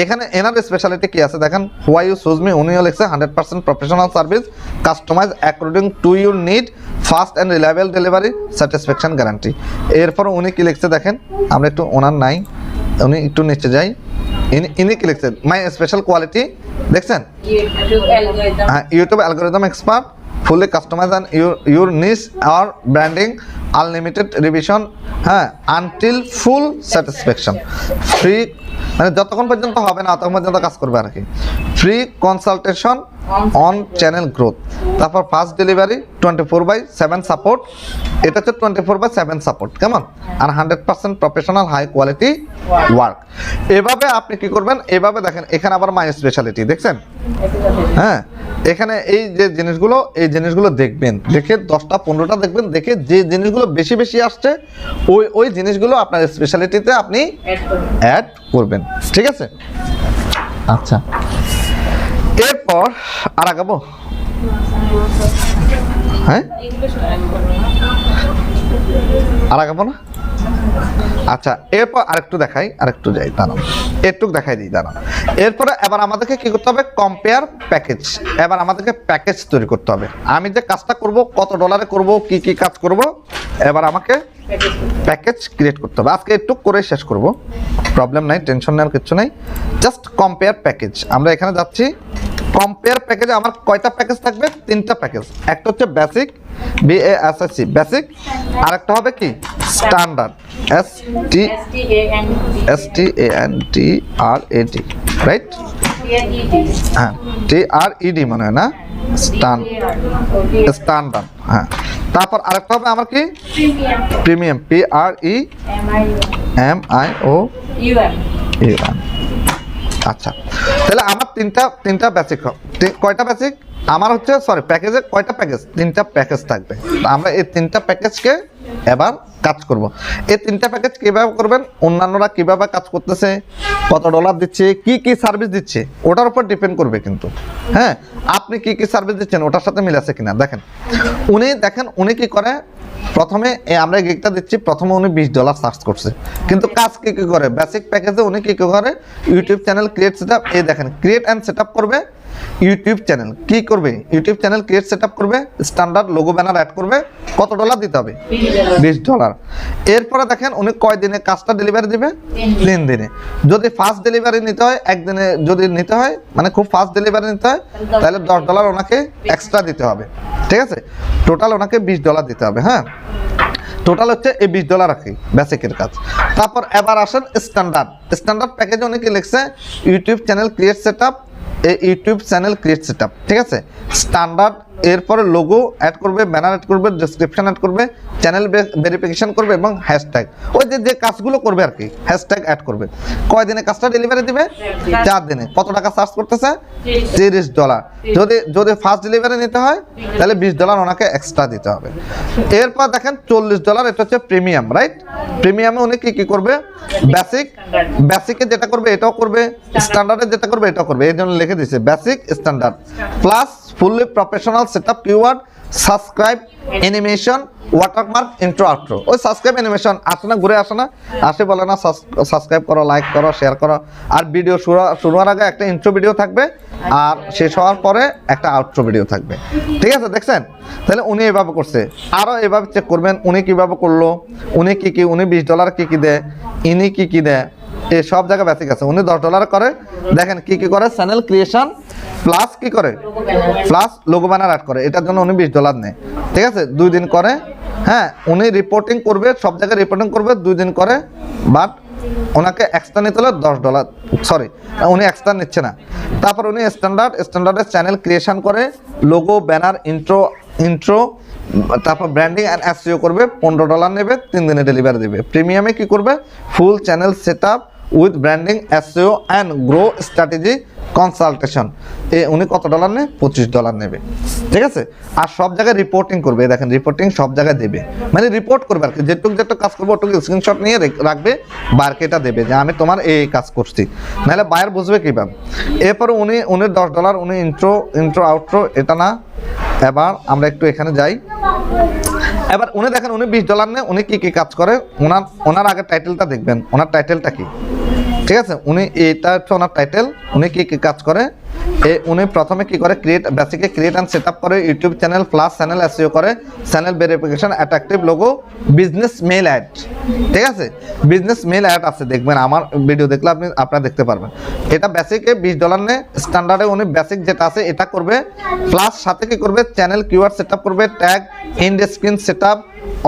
এখানে এনার স্পেশালিটি কি আছে দেখেন, হোয়াই ইউ চুজ মি, উনিও লিখছে 100% professional service, customize according to your need, fast and reliable delivery, satisfaction guarantee. এরপর উনি কি লিখছে দেখেন, আমরা একটু ওনার নাই, উনি একটু নিচে যাই, ইনি কি লিখছেন, মাই স্পেশাল কোয়ালিটি, দেখছেন হ্যাঁ, YouTube algorithm expert, fully customize and your niche আর ব্র্যান্ডিং, আনলিমিটেড রিভিশন, হ্যাঁ আনটিল ফুল স্যাটিসফ্যাকশন, ফ্রি মানে যতক্ষণ পর্যন্ত হবে না ততক্ষণ পর্যন্ত কাজ করবে আর কি, free consultation on channel growth, তারপর ফাস্ট ডেলিভারি, 24/7 সাপোর্ট, এটা হচ্ছে 24/7 সাপোর্ট, কেমন, আর 100% প্রফেশনাল হাই কোয়ালিটি ওয়ার্ক। এভাবে আপনি কি করবেন, এভাবে দেখেন এখানে আবার মাই স্পেশালিটি দেখছেন। হ্যাঁ, এখানে এই যে জিনিসগুলো, এই জিনিসগুলো দেখবেন, দেখে 10টা 15টা দেখবেন, দেখে যে জিনিসগুলো বেশি বেশি আসছে ওই জিনিসগুলো আপনার স্পেশালিটিতে আপনি অ্যাড করবেন। ঠিক আছে, আচ্ছা এরপর আর আগাবো। হ্যাঁ আর আগাবো না, আচ্ছা এরপর আরেকটু দেখাই, আরেকটু যাই, দাঁড়ান একটু দেখাই দিই, দাঁড়ান। এরপরে এবার আমাদেরকে কি করতে হবে, কম্পেয়ার প্যাকেজ। এবার আমাদেরকে প্যাকেজ তৈরি করতে হবে, আমি যে কাজটা করব কত ডলারে করব, কি কি কাজ করব, এবার আমাকে প্যাকেজ ক্রিয়েট করতে হবে। আজকে একটু করে শেষ করব, প্রবলেম নাই, টেনশন নেওয়ার কিছু নাই, জাস্ট কম্পেয়ার প্যাকেজ। আমরা এখানে যাচ্ছি, কম্পেয়ার প্যাকেজে আমার কয়টা প্যাকেজ থাকবে, 3টা প্যাকেজ। একটা হচ্ছে বেসিক, BASIC বেসিক, আরেকটা হবে কি স্ট্যান্ডার্ড, STANDRD, রাইট, হ্যাঁ TRED মনে হয় না, স্ট্যান্ডার্ড, হ্যাঁ। তারপর আরেকটা হবে আমার কি প্রিমিয়াম, PREMIOUM। আচ্ছা, তাহলে আমার তিনটা বেসিক, কয়টা বেসিক আমার হচ্ছে, সরি প্যাকেজে কয়টা প্যাকেজ, 3টা প্যাকেজ থাকবে। আমরা এই 3টা প্যাকেজকে এবার কাজ করব। এই 3টা প্যাকেজ কিভাবে করবেন, অন্যান্যরা কিভাবে কাজ করতেছে, কত ডলার দিচ্ছে, কি কি সার্ভিস দিচ্ছে, ওটার উপর ডিপেন্ড করবে কিন্তু। হ্যাঁ, আপনি কি কি সার্ভিস দিচ্ছেন ওটার সাথে মিল আছে কিনা দেখেন। উনি কি করে, প্রথমে আমরা গিগটা দিচ্ছি, প্রথমে উনি $20 চার্জ করছে, কিন্তু কাজ কি কি করে, বেসিক প্যাকেজে উনি কি কি করে, ইউটিউব চ্যানেল ক্রিয়েট সেটআপ, এই দেখেন ক্রিয়েট অ্যান্ড সেটআপ করবে, ইউটিউব চ্যানেল কি করবে, ইউটিউব চ্যানেল ক্রিয়েট সেটআপ করবে, স্ট্যান্ডার্ড লোগো ব্যানার অ্যাড করবে, কত ডলার দিতে হবে, $20। এরপরে দেখেন উনি কয় দিনে কাজটা ডেলিভারি দিবে, 3 দিনে। যদি ফাস্ট ডেলিভারি নিতে হয়, একদিনে যদি নিতে হয়, মানে খুব ফাস্ট ডেলিভারি নিতে হয়, তাহলে $10 ওনাকে এক্সট্রা দিতে হবে। ঠিক আছে, টোটাল ওনাকে $20 দিতে হবে। হ্যাঁ, টোটাল হচ্ছে এই $20 রাখি বেসিকের কাজ। তারপর এবার আসেন স্ট্যান্ডার্ড প্যাকেজে উনি কি লিখছে, YouTube channel create set up, YouTube channel create setup. ঠিক আছে, স্ট্যান্ডার্ড, এরপরে লোগো অ্যাড করবে, ব্যানার অ্যাড করবে, ডেসক্রিপশন অ্যাড করবে, চ্যানেল ভেরিফিকেশন করবে এবং হ্যাশট্যাগ, ওই যে কাজগুলো করবে আর কি, হ্যাশট্যাগ অ্যাড করবে। কয় দিনে কাজটা ডেলিভারি দিবে, 4 দিনে। কত টাকা চার্জ করতেছে, $30। যদি ফার্স্ট ডেলিভারি নিতে হয় তাহলে $20 ওনাকে এক্সট্রা দিতে হবে। এরপর দেখেন $40, এটা হচ্ছে প্রিমিয়াম, রাইট। প্রিমিয়ামে উনি কি কি করবে, বেসিকে যেটা করবে এটাও করবে, স্ট্যান্ডার্ডে যেটা করবে এটাও করবে, এই জন্য লিখে দিয়েছে basic standard plus fully professional setup, keyword, subscribe, animation, watermark, intro outro. ওই সাবস্ক্রাইব অ্যানিমেশন আসে না, ঘুরে আসে না, আসে বলে না সাবস্ক্রাইব করো, লাইক করো, শেয়ার করো, আর ভিডিও শুরু হওয়ার আগে একটা ইন্ট্রো ভিডিও থাকবে, আর শেষ হওয়ার পরে একটা আউটরো ভিডিও থাকবে। ঠিক আছে, দেখছেন? তাহলে উনি এভাবে করছে, আরও এভাবে চেক করবেন উনি কীভাবে করলো, উনি কী উনি $20 কী দেয়, ইনি কী দেয়, এই সব জায়গায় বেসিক আছে। উনি $10 করে, দেখেন কী করে চ্যানেল ক্রিয়েশন প্লাস কী করে প্লাস লোগো ব্যানার অ্যাড করে, এটার জন্য উনি $20 নেয়। ঠিক আছে, 2 দিন করে। হ্যাঁ, উনি রিপোর্টিং করবে, সব জায়গায় রিপোর্টিং করবে 2 দিন করে, বাট ওনাকে এক্সট্রা নিতে হলে $10, সরি উনি এক্সট্রা নিচ্ছে না। তারপর উনি স্ট্যান্ডার্ডের চ্যানেল ক্রিয়েশন করে, লোগো ব্যানার ইন্ট্রো তারপর ব্র্যান্ডিং অ্যান্ড এসইও করবে, $15 নেবে, 3 দিনে ডেলিভারি দেবে। প্রিমিয়ামে কি করবে, full channel set up with branding SEO and grow strategy consultation, উনি কত ডলার নেয়, $25 নেবে। ঠিক আছে, আর সব জায়গায় রিপোর্টিং করবে, দেখেন রিপোর্টিং সব জায়গায় দেবে, মানে রিপোর্ট করবে আর কি, যেটুকু কাজ করবে ওটুকু স্ক্রিনশট নিয়ে রাখবে, বারকেটা দেবে যে আমি তোমার এই কাজ করছি, নাহলে বায়ার বুঝবে কীভাবে। এরপরে উনি $10, উনি ইন্ট্রো আউট্রো এটা না। এবার আমরা একটু এখানে যাই। এবার উনি দেখেন উনি $20 নেয়, উনি কী কাজ করে, ওনার আগে টাইটেলটা দেখবেন, ওনার টাইটেলটা কি। ঠিক আছে, উনি এটা হচ্ছে ওনার টাইটেল, উনি কী কাজ করে। উনি প্রথমে কি করে, বেসিকে ক্রিয়েট অ্যান্ড সেট আপ করে, YouTube channel plus channel SEO করে, channel verification, attractive logo, business mail add. ঠিক আছে, বিজনেস মেল অ্যাড আছে, দেখবেন আমার ভিডিও দেখলে আপনারা দেখতে পারবেন। এটা বেসিকে $20 নেয়, স্ট্যান্ডার্ডে উনি বেসিক যেটা আছে এটা করবে, প্লাস সাথে কি করবে, চ্যানেল কিওয়ার্ড সেট আপ করবে, tag, ইন্ড screen set up,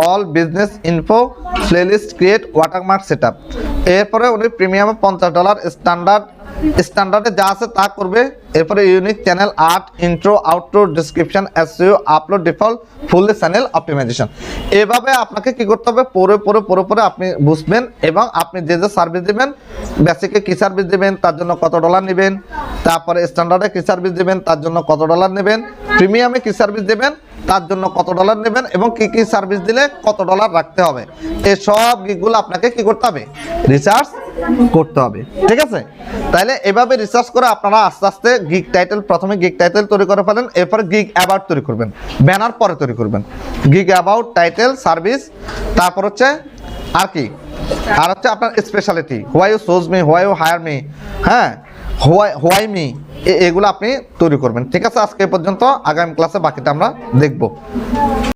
all business info, playlist create, watermark set up. এরপরে উনি প্রিমিয়ামে $50, স্ট্যান্ডার্ডে যা আছে তা করবে। এরপরে unique channel art, intro outro, description, SEO, upload, default, fully channel optimization. এভাবে আপনাকে কি করতে হবে, পরে আপনি বুঝবেন, এবং আপনি যে সার্ভিস দেবেন, বেসিকে কি সার্ভিস দেবেন তার জন্য কত ডলার নেবেন, তারপরে স্ট্যান্ডার্ডে কি সার্ভিস দেবেন তার জন্য কত ডলার নেবেন, প্রিমিয়ামে কি সার্ভিস দেবেন তার জন্য কত ডলার নেবেন, এবং কি সার্ভিস দিলে কত ডলার রাখতে হবে, এই সব গিকগুলো আপনাকে কি করতে হবে, রিসার্চ করতে হবে। ঠিক আছে, তাহলে এভাবে রিসার্চ করে আপনারা আস্তে আস্তে গিগ টাইটেল, প্রথমে গিগ টাইটেল তৈরি করে ফেলেন, এরপরে গিগ অ্যাবাউট তৈরি করবেন, ব্যানার পরে তৈরি করবেন। গিগ অ্যাবাউট, টাইটেল, সার্ভিস, তারপর হচ্ছে আর কি, আর হচ্ছে আপনার speciality, why you choose me, why you hire me, হ্যাঁ, হোয়াই মি, এগুলো আপনি তৈরি করবেন। ঠিক আছে, আজকে পর্যন্ত, আগামী ক্লাসে বাকিটা আমরা দেখব।